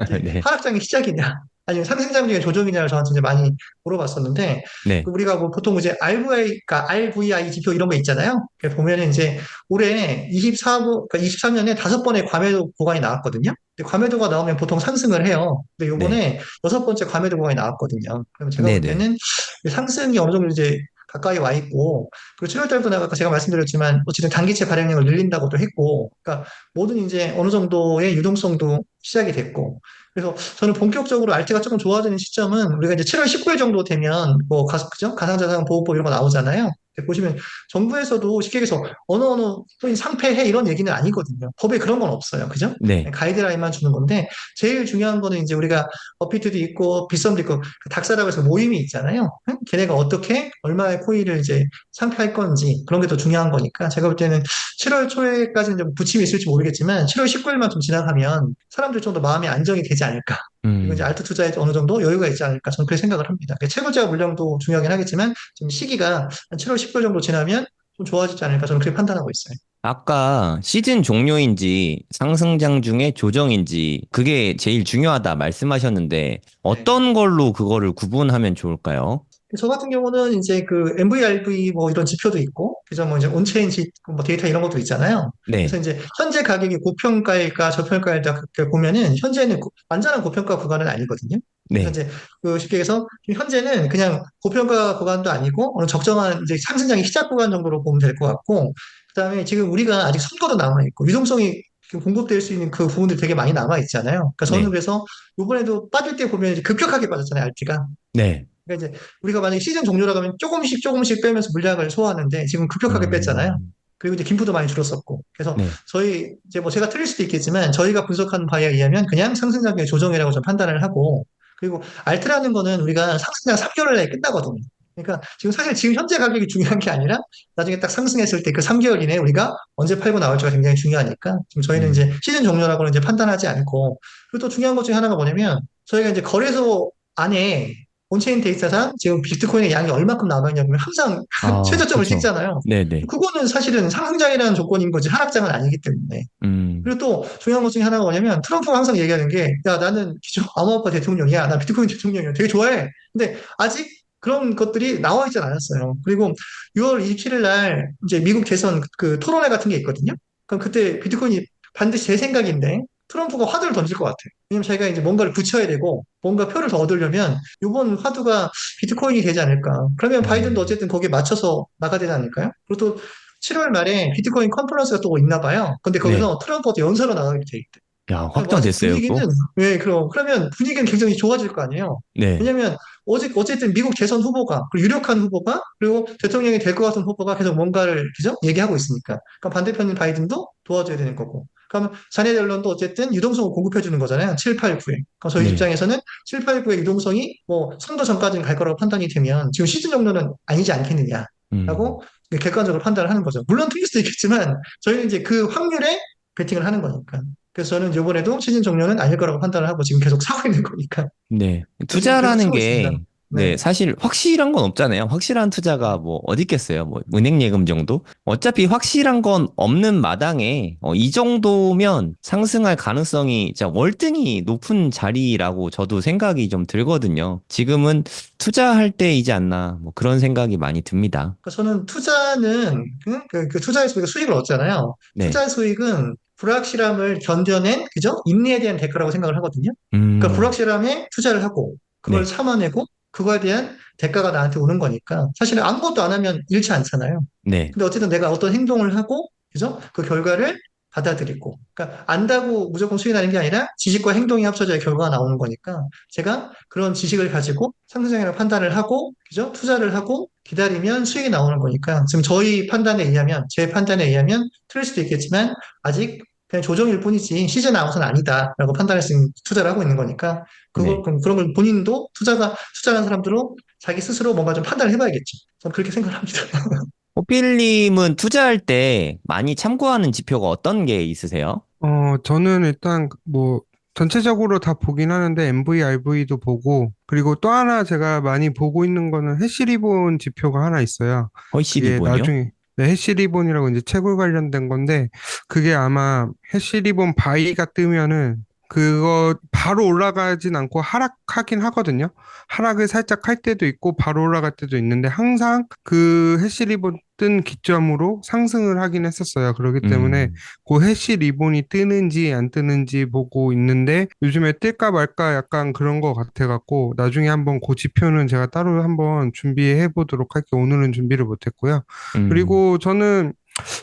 A: 이제
B: 네.
A: 하락장의 시작이냐, 아니면 상승장 중에 조정이냐를 저한테 이제 많이 물어봤었는데, 그
B: 네.
A: 우리가 뭐 보통 이제 그러니까 RVI 지표 이런 거 있잖아요. 보면은 이제 올해 24부, 그러니까 23년에 5번의 과매도 구간이 나왔거든요. 근데 과매도가 나오면 보통 상승을 해요. 근데
B: 네.
A: 요번에 6번째 과매도 구간이 나왔거든요. 그러면 제가 볼
B: 네네.
A: 때는 상승이 어느 정도 이제 가까이 와 있고, 그리고 7월 달부터 아까 제가 말씀드렸지만, 어쨌든 단기채 발행량을 늘린다고도 했고, 그러니까 모든 이제 어느 정도의 유동성도 시작이 됐고, 그래서 저는 본격적으로 알트가 조금 좋아지는 시점은 우리가 이제 7월 19일 정도 되면 뭐 그죠? 가상자산보호법 이런 거 나오잖아요. 보시면 정부에서도 쉽게 얘기해서 어느 코인 상폐해 이런 얘기는 아니거든요. 법에 그런 건 없어요. 그죠?
B: 네.
A: 가이드라인만 주는 건데 제일 중요한 거는 이제 우리가 버피트도 있고 빗썸도 있고 그 닥사라고 해서 모임이 있잖아요. 응? 걔네가 어떻게 얼마의 코인을 이제 상폐할 건지 그런 게 더 중요한 거니까 제가 볼 때는 7월 초에까지는 좀 부침이 있을지 모르겠지만 7월 19일만 좀 지나가면 사람들 좀 더 마음이 안정이 되지 않을까. 그리고 이제
B: 음.
A: 알트 투자에 어느 정도 여유가 있지 않을까. 저는 그렇게 생각을 합니다. 채굴자 물량도 중요하긴 하겠지만 지금 시기가 한 7월 10일 정도 지나면 좀 좋아지지 않을까. 저는 그렇게 판단하고 있어요.
B: 아까 시즌 종료인지 상승장 중에 조정인지 그게 제일 중요하다 말씀하셨는데
A: 네.
B: 어떤 걸로 그거를 구분하면 좋을까요?
A: 저 같은 경우는 이제 그 MVRV 뭐 이런 지표도 있고, 그죠? 뭐 이제 온체인 뭐 데이터 이런 것도 있잖아요. 그래서
B: 네.
A: 이제 현재 가격이 고평가일까 저평가일까 그렇게 보면은 현재는 완전한 고평가 구간은 아니거든요. 그래서
B: 네.
A: 이제 그 쉽게 해서 현재는 그냥 고평가 구간도 아니고 어느 적정한 이제 상승장의 시작 구간 정도로 보면 될 것 같고, 그다음에 지금 우리가 아직 선거도 남아 있고 유동성이 공급될 수 있는 그 부분들이 되게 많이 남아 있잖아요. 그러니까 저는
B: 네.
A: 그래서 이번에도 빠질 때 보면 이제 급격하게 빠졌잖아요, RT가.
B: 네.
A: 그러니까 이제 우리가 만약에 시즌 종료라고 하면 조금씩 조금씩 빼면서 물량을 소화하는데 지금 급격하게 뺐잖아요.
B: 음,
A: 그리고 이제 김프도 많이 줄었었고. 그래서
B: 네.
A: 저희 이제 뭐 제가 틀릴 수도 있겠지만 저희가 분석한 바에 의하면 그냥 상승장의 조정이라고 좀 판단을 하고, 그리고 알트라는 거는 우리가 상승장 3개월 내에 끝나거든요. 그러니까 지금 현재 가격이 중요한 게 아니라 나중에 딱 상승했을 때 그 3개월 이내에 우리가 언제 팔고 나올지가 굉장히 중요하니까 지금 저희는
B: 음.
A: 이제 시즌 종료라고는 이제 판단하지 않고, 그리고 또 중요한 것 중에 하나가 뭐냐면 저희가 이제 거래소 안에 온체인 데이터상 지금 비트코인의 양이 얼마큼 남아있냐면 항상
B: 아,
A: 최저점을
B: 그쵸.
A: 찍잖아요.
B: 네네.
A: 그거는 사실은 상승장이라는 조건인 거지 하락장은 아니기 때문에.
B: 음,
A: 그리고 또 중요한 것 중에 하나가 뭐냐면 트럼프가 항상 얘기하는 게, 야, 나는 기존 암호화폐 대통령이야. 나 비트코인 대통령이야. 되게 좋아해. 근데 아직 그런 것들이 나와 있지 않았어요. 그리고 6월 27일 날 이제 미국 대선 그 토론회 같은 게 있거든요. 그럼 그때 비트코인이 반드시 제 생각인데 트럼프가 화두를 던질 것 같아요. 왜냐면 자기가 이제 뭔가를 붙여야 되고 뭔가 표를 더 얻으려면 이번 화두가 비트코인이 되지 않을까. 그러면 바이든도
B: 음,
A: 어쨌든 거기에 맞춰서 나가야 되지 않을까요? 그리고 또 7월 말에 비트코인 컨퍼런스가 또 있나 봐요. 근데
B: 네.
A: 거기서 트럼프가 연설을 나가게 돼 있대.
B: 야,
A: 그러니까 뭐 아직
B: 확정됐어요,
A: 분위기는,
B: 그거?
A: 왜, 그러면 분위기는 굉장히 좋아질 거 아니에요.
B: 네.
A: 왜냐면, 어쨌든 미국 대선 후보가, 그리고 유력한 후보가, 그리고 대통령이 될 것 같은 후보가 계속 뭔가를, 그죠? 얘기하고 있으니까. 그럼 반대편인 바이든도 도와줘야 되는 거고. 그러면 자네드 언론도 어쨌든 유동성을 공급해 주는 거잖아요. 7, 8, 9에. 그럼 저희
B: 네.
A: 입장에서는 7, 8, 9의 유동성이 뭐, 선거 전까지는 갈 거라고 판단이 되면, 지금 시즌 정도는 아니지
B: 음,
A: 않겠느냐라고 객관적으로 판단을 하는 거죠. 물론 틀릴 수도 있겠지만, 저희는 이제 그 확률에 베팅을 하는 거니까. 그래서 저는 이번에도 시즌 종료는 아닐 거라고 판단을 하고 지금 계속 사고 있는 거니까.
B: 네.
A: 지금 계속
B: 투자라는
A: 사고 있습니다.
B: 게, 네,
A: 네.
B: 사실 확실한 건 없잖아요. 확실한 투자가 뭐 어디 있겠어요. 뭐 은행 예금 정도? 어차피 확실한 건 없는 마당에 이 정도면 상승할 가능성이 진짜 월등히 높은 자리라고 저도 생각이 좀 들거든요. 지금은 투자할 때이지 않나 뭐 그런 생각이 많이 듭니다.
A: 그러니까 저는 투자는 그 투자에서 우리가 수익을 얻잖아요.
B: 네.
A: 투자의 수익은 불확실함을 견뎌낸 그죠? 인내에 대한 대가라고 생각을 하거든요. 그러니까
B: 음,
A: 불확실함에 투자를 하고 그걸
B: 네.
A: 참아내고 그거에 대한 대가가 나한테 오는 거니까 사실은 아무것도 안 하면 잃지 않잖아요.
B: 네.
A: 근데 어쨌든 내가 어떤 행동을 하고, 그죠? 그 결과를 받아들이고. 그러니까 안다고 무조건 수익이 나는 게 아니라 지식과 행동이 합쳐져야 결과가 나오는 거니까 제가 그런 지식을 가지고 상승장이라고 판단을 하고, 그죠? 투자를 하고 기다리면 수익이 나오는 거니까 지금 저희 판단에 의하면, 제 판단에 의하면 틀릴 수도 있겠지만 아직 그냥 조정일 뿐이지 시즌 아웃은 아니다라고 판단해서 지금 투자를 하고 있는 거니까
B: 네.
A: 그런 걸 본인도 투자하는 사람들은 자기 스스로 뭔가 좀 판단을 해봐야겠죠. 저는 그렇게 생각을 합니다.
B: 호필님은 투자할 때 많이 참고하는 지표가 어떤 게 있으세요?
C: 저는 일단 뭐 전체적으로 다 보긴 하는데 MV, RV도 보고 그리고 또 하나 제가 많이 보고 있는 거는 해시리본 지표가 하나 있어요.
B: 허이시
C: 그게
B: 리본이요?
C: 나중에 네, 해시리본이라고 이제 채굴 관련된 건데 그게 아마 해시리본 바이가 뜨면은 그거 바로 올라가진 않고 하락하긴 하거든요. 하락을 살짝 할 때도 있고 바로 올라갈 때도 있는데 항상 그 해시리본 뜬 기점으로 상승을 하긴 했었어요. 그렇기 때문에
B: 음,
C: 그 해시 리본이 뜨는지 안 뜨는지 보고 있는데 요즘에 뜰까 말까 약간 그런 거 같아갖고 나중에 한번 그 지표는 제가 따로 한번 준비해 보도록 할게요. 오늘은 준비를 못했고요.
B: 음,
C: 그리고 저는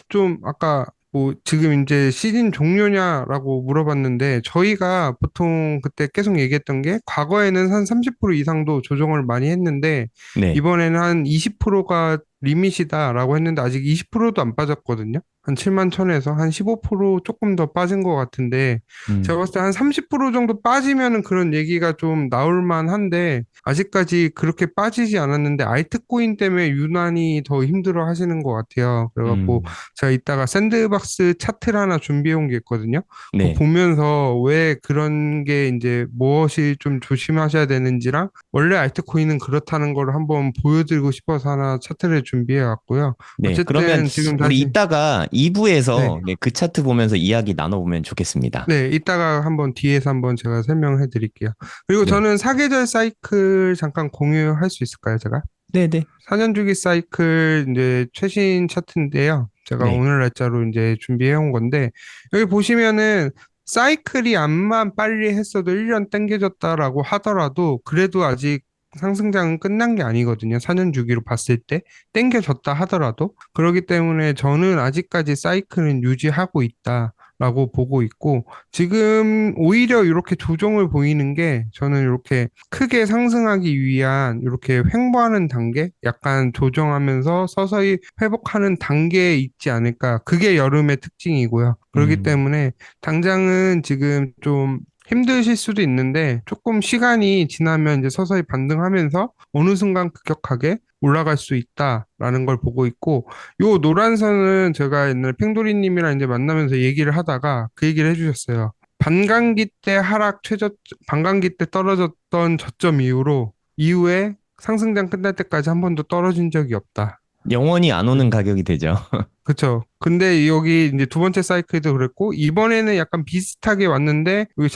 C: 좀 아까 뭐 지금 이제 시즌 종료냐라고 물어봤는데 저희가 보통 그때 계속 얘기했던 게 과거에는 한 30% 이상도 조정을 많이 했는데
B: 네.
C: 이번에는 한 20%가 리밋이다라고 했는데 아직 20%도 안 빠졌거든요. 한 7만 천에서 한 15% 조금 더 빠진 것 같은데 제가
B: 음,
C: 봤을 때 한 30% 정도 빠지면은 그런 얘기가 좀 나올 만한데 아직까지 그렇게 빠지지 않았는데 알트코인 때문에 유난히 더 힘들어 하시는 것 같아요. 그래갖고
B: 음,
C: 제가 이따가 샌드박스 차트를 하나 준비해 온 게 있거든요. 그거
B: 네.
C: 보면서 왜 그런 게 이제 무엇이 좀 조심하셔야 되는지랑 원래 알트코인은 그렇다는 걸 한번 보여드리고 싶어서 하나 차트를 준비해 왔고요.
B: 네. 그러면
C: 어쨌든 지금
B: 우리
C: 다시
B: 이따가 2부에서
C: 네.
B: 그 차트 보면서 이야기 나눠보면 좋겠습니다.
C: 네, 이따가 한번 뒤에서 한번 제가 설명해 드릴게요. 그리고
B: 네.
C: 저는 사계절 사이클 잠깐 공유할 수 있을까요, 제가?
B: 네네.
C: 4년 주기 사이클 이제 최신 차트인데요. 제가
B: 네.
C: 오늘 날짜로 이제 준비해 온 건데 여기 보시면은 사이클이 암만 빨리 했어도 1년 땡겨졌다라고 하더라도 그래도 아직 상승장은 끝난 게 아니거든요. 4년 주기로 봤을 때 땡겨졌다 하더라도 그렇기 때문에 저는 아직까지 사이클은 유지하고 있다. 라고 보고 있고, 지금 오히려 이렇게 조정을 보이는 게 저는 이렇게 크게 상승하기 위한 이렇게 횡보하는 단계? 약간 조정하면서 서서히 회복하는 단계에 있지 않을까. 그게 여름의 특징이고요. 그렇기
B: 음,
C: 때문에 당장은 지금 좀 힘드실 수도 있는데 조금 시간이 지나면 이제 서서히 반등하면서 어느 순간 급격하게 올라갈 수 있다라는 걸 보고 있고, 요 노란 선은 제가 옛날 팽돌이님이랑 이제 만나면서 얘기를 하다가 그 얘기를 해주셨어요. 반감기 때 떨어졌던 저점 이후에 상승장 끝날 때까지 한 번도 떨어진 적이 없다.
B: 영원히 안 오는
C: 음.
B: 가격이 되죠.
C: 그쵸. 근데 여기 이제 두 번째 사이클도 그랬고, 이번에는 약간 비슷하게 왔는데, 여기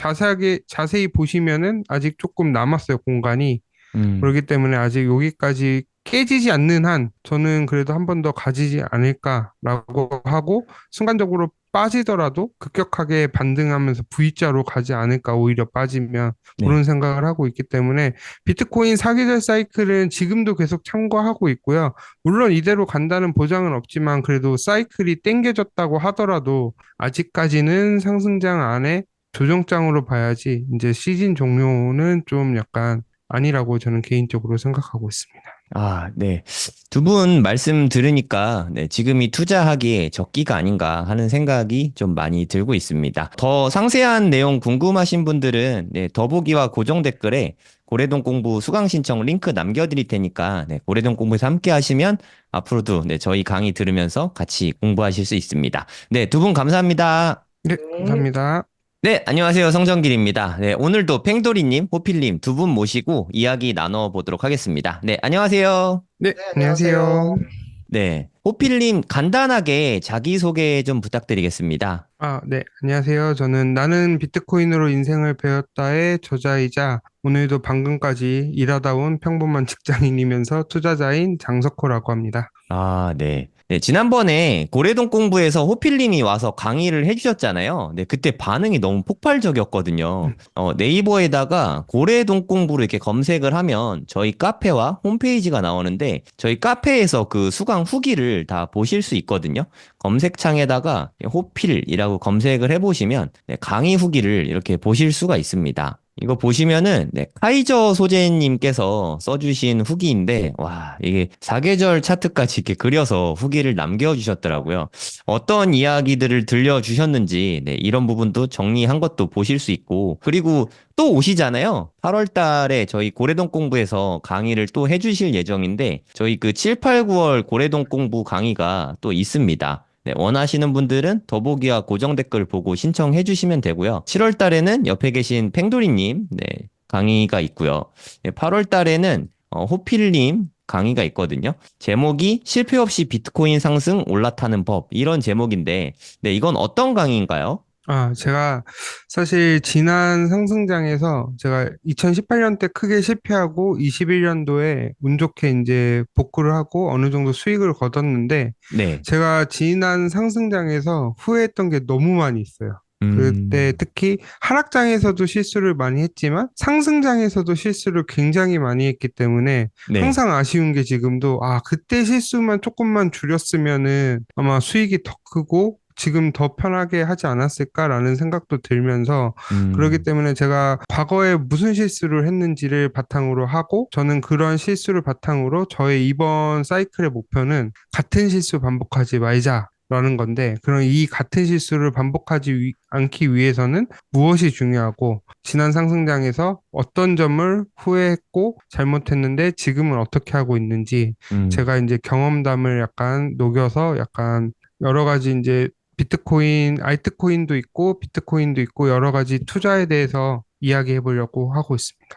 C: 자세히 보시면은 아직 조금 남았어요, 공간이.
B: 음,
C: 그렇기 때문에 아직 여기까지 깨지지 않는 한 저는 그래도 한 번 더 가지지 않을까라고 하고 순간적으로 빠지더라도 급격하게 반등하면서 V자로 가지 않을까 오히려 빠지면
B: 네.
C: 그런 생각을 하고 있기 때문에 비트코인 사계절 사이클은 지금도 계속 참고하고 있고요. 물론 이대로 간다는 보장은 없지만 그래도 사이클이 땡겨졌다고 하더라도 아직까지는 상승장 안에 조정장으로 봐야지 이제 시즌 종료는 좀 약간 아니라고 저는 개인적으로 생각하고 있습니다.
B: 아, 네. 두 분 말씀 들으니까 네, 지금이 투자하기에 적기가 아닌가 하는 생각이 좀 많이 들고 있습니다. 더 상세한 내용 궁금하신 분들은 네, 더보기와 고정 댓글에 고래동 공부 수강 신청 링크 남겨드릴 테니까 네, 고래동 공부에서 함께 하시면 앞으로도 네, 저희 강의 들으면서 같이 공부하실 수 있습니다. 네, 두 분 감사합니다.
C: 네,
A: 네.
C: 감사합니다.
B: 네, 안녕하세요. 성정길입니다. 네, 오늘도 팽돌이님, 호필님 두 분 모시고 이야기 나눠보도록 하겠습니다. 네, 안녕하세요.
C: 네,
A: 네,
C: 안녕하세요.
A: 안녕하세요.
B: 네. 호필님, 간단하게 자기소개 좀 부탁드리겠습니다.
C: 네, 안녕하세요. 저는 나는 비트코인으로 인생을 배웠다의 저자이자 오늘도 방금까지 일하다 온 평범한 직장인이면서 투자자인 장석호라고 합니다.
B: 아, 네. 네, 지난번에 고래동 공부에서 호필님이 와서 강의를 해주셨잖아요. 네, 그때 반응이 너무 폭발적이었거든요. 네이버에다가 고래동 공부를 이렇게 검색을 하면 저희 카페와 홈페이지가 나오는데 저희 카페에서 그 수강 후기를 다 보실 수 있거든요. 검색창에다가 호필이라고 검색을 해보시면 네, 강의 후기를 이렇게 보실 수가 있습니다. 이거 보시면은 네, 카이저 소재님께서 써주신 후기인데 와 이게 사계절 차트까지 이렇게 그려서 후기를 남겨주셨더라고요. 어떤 이야기들을 들려주셨는지 네, 이런 부분도 정리한 것도 보실 수 있고 그리고 또 오시잖아요. 8월 달에 저희 고래동 공부에서 강의를 또 해주실 예정인데 저희 그 7, 8, 9월 고래동 공부 강의가 또 있습니다. 네, 원하시는 분들은 더보기와 고정 댓글 보고 신청해 주시면 되고요. 7월 달에는 옆에 계신 팽돌이님, 네, 강의가 있고요. 네, 8월 달에는 호필님 강의가 있거든요. 제목이 실패 없이 비트코인 상승 올라타는 법, 이런 제목인데, 네, 이건 어떤 강의인가요?
C: 제가 사실 지난 상승장에서 제가 2018년 때 크게 실패하고 21년도에 운 좋게 이제 복구를 하고 어느 정도 수익을 거뒀는데
B: 네,
C: 제가 지난 상승장에서 후회했던 게 너무 많이 있어요. 그때
B: 음,
C: 특히 하락장에서도 실수를 많이 했지만 상승장에서도 실수를 굉장히 많이 했기 때문에
B: 네,
C: 항상 아쉬운 게 지금도 그때 실수만 조금만 줄였으면은 아마 수익이 더 크고 지금 더 편하게 하지 않았을까라는 생각도 들면서 그렇기
B: 음,
C: 때문에 제가 과거에 무슨 실수를 했는지를 바탕으로 하고 저는 그런 실수를 바탕으로 저의 이번 사이클의 목표는 같은 실수 반복하지 말자라는 건데 그런 이 같은 실수를 반복하지 않기 위해서는 무엇이 중요하고 지난 상승장에서 어떤 점을 후회했고 잘못했는데 지금은 어떻게 하고 있는지
B: 음.
C: 제가 이제 경험담을 약간 녹여서 약간 여러 가지 이제 비트코인, 알트코인도 있고 비트코인도 있고 여러 가지 투자에 대해서 이야기해 보려고 하고 있습니다.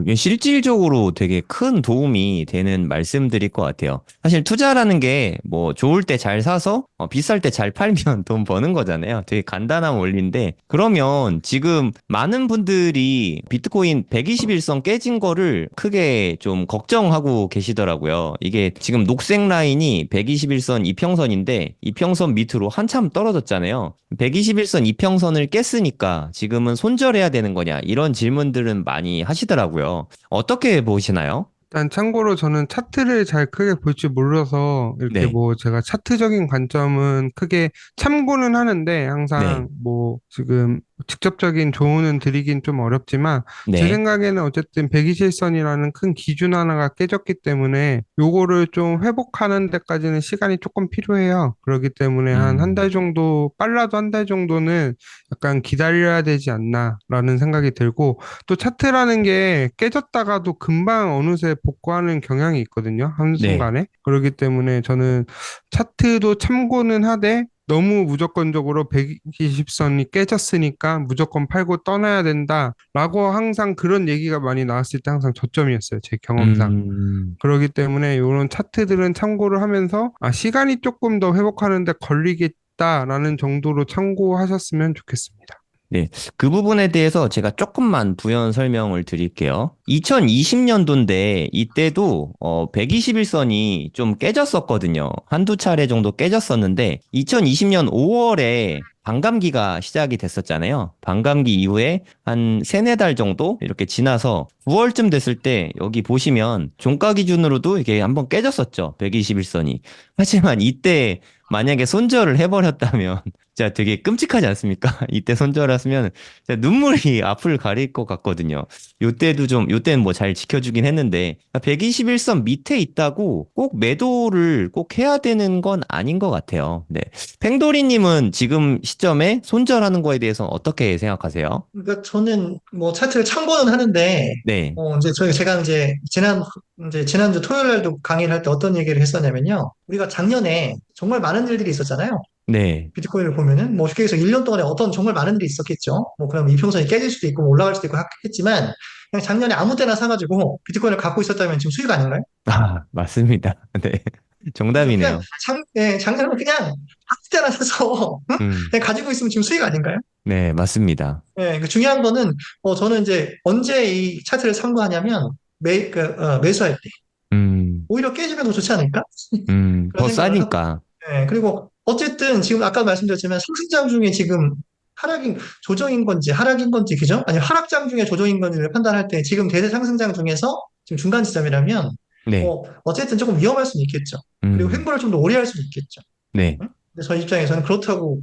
B: 이게 실질적으로 되게 큰 도움이 되는 말씀들일 것 같아요. 사실 투자라는 게 뭐 좋을 때 잘 사서 비쌀 때 잘 팔면 돈 버는 거잖아요. 되게 간단한 원리인데 그러면 지금 많은 분들이 비트코인 121선 깨진 거를 크게 좀 걱정하고 계시더라고요. 이게 지금 녹색 라인이 121선 이평선인데 이평선 밑으로 한참 떨어졌잖아요. 121선 이평선을 깼으니까 지금은 손절해야 되는 거냐 이런 질문들은 많이 하시더라고요. 어떻게 보시나요?
C: 일단 참고로 저는 차트를 잘 크게 볼 줄 몰라서 이렇게
B: 네,
C: 뭐 제가 차트적인 관점은 크게 참고는 하는데
B: 네,
C: 항상 뭐 지금 직접적인 조언은 드리긴 좀 어렵지만 제
B: 네.
C: 생각에는 어쨌든 121선이라는 큰 기준 하나가 깨졌기 때문에 요거를 좀 회복하는 데까지는 시간이 조금 필요해요. 그렇기 때문에 한 달
B: 음,
C: 정도 빨라도 한 달 정도는 약간 기다려야 되지 않나라는 생각이 들고 또 차트라는 게 깨졌다가도 금방 어느새 복구하는 경향이 있거든요.
B: 네.
C: 한순간에. 그렇기 때문에 저는 차트도 참고는 하되 너무 무조건적으로 120선이 깨졌으니까 무조건 팔고 떠나야 된다라고 항상 그런 얘기가 많이 나왔을 때 항상 저점이었어요. 제 경험상.
B: 음,
C: 그렇기 때문에 이런 차트들은 참고를 하면서 시간이 조금 더 회복하는데 걸리겠다라는 정도로 참고하셨으면 좋겠습니다.
B: 네. 그 부분에 대해서 제가 조금만 부연 설명을 드릴게요. 2020년도인데 이때도 121선이 좀 깨졌었거든요. 한두 차례 정도 깨졌었는데 2020년 5월에 반감기가 시작이 됐었잖아요. 반감기 이후에 한 세네 달 정도 이렇게 지나서 9월쯤 됐을 때 여기 보시면 종가 기준으로도 이게 한번 깨졌었죠. 121선이. 하지만 이때 만약에 손절을 해버렸다면 진짜 되게 끔찍하지 않습니까? 이때 손절했으면 진짜 눈물이 앞을 가릴 것 같거든요. 요때는 뭐 잘 지켜주긴 했는데, 121선 밑에 있다고 꼭 매도를 꼭 해야 되는 건 아닌 것 같아요. 네. 팽도리님은 지금 시점에 손절하는 거에 대해서 어떻게 생각하세요?
A: 그러니까 저는 뭐 차트를 참고는 하는데,
B: 네,
A: 이제 제가 이제 지난주 토요일 날도 강의를 할 때 어떤 얘기를 했었냐면요. 우리가 작년에 정말 많은 일들이 있었잖아요.
B: 네,
A: 비트코인을 보면은 뭐 쉽게 해서 1년 동안에 어떤 정말 많은 일이 있었겠죠. 뭐 그럼 이평선이 깨질 수도 있고 뭐 올라갈 수도 있고 했지만 그냥 작년에 아무 때나 사가지고 비트코인을 갖고 있었다면 지금 수익 아닌가요?
B: 아, 맞습니다. 네.
A: 그죠? 그냥
B: 정답이네요.
A: 작년에 그냥 아무 때나 사서 응?
B: 음,
A: 그냥 가지고 있으면 지금 수익 아닌가요?
B: 네, 맞습니다.
A: 그 중요한 거는 저는 이제 언제 이 차트를 참고하냐면 매수할 때 오히려 깨지면 더 좋지 않을까? 그런
B: 더
A: 생각을 하고
B: 싸니까.
A: 그리고 어쨌든 지금 아까 말씀드렸지만 상승장 중에 지금 조정인 건지 하락인 건지 그죠? 아니 하락장 중에 조정인 건지를 판단할 때 지금 대세 상승장 중에서 지금 중간 지점이라면
B: 네,
A: 어쨌든 조금 위험할 수는 있겠죠. 그리고
B: 음,
A: 횡보를 좀 더 오래 할 수는 있겠죠.
B: 네,
A: 응? 근데 저 입장에서는 그렇다고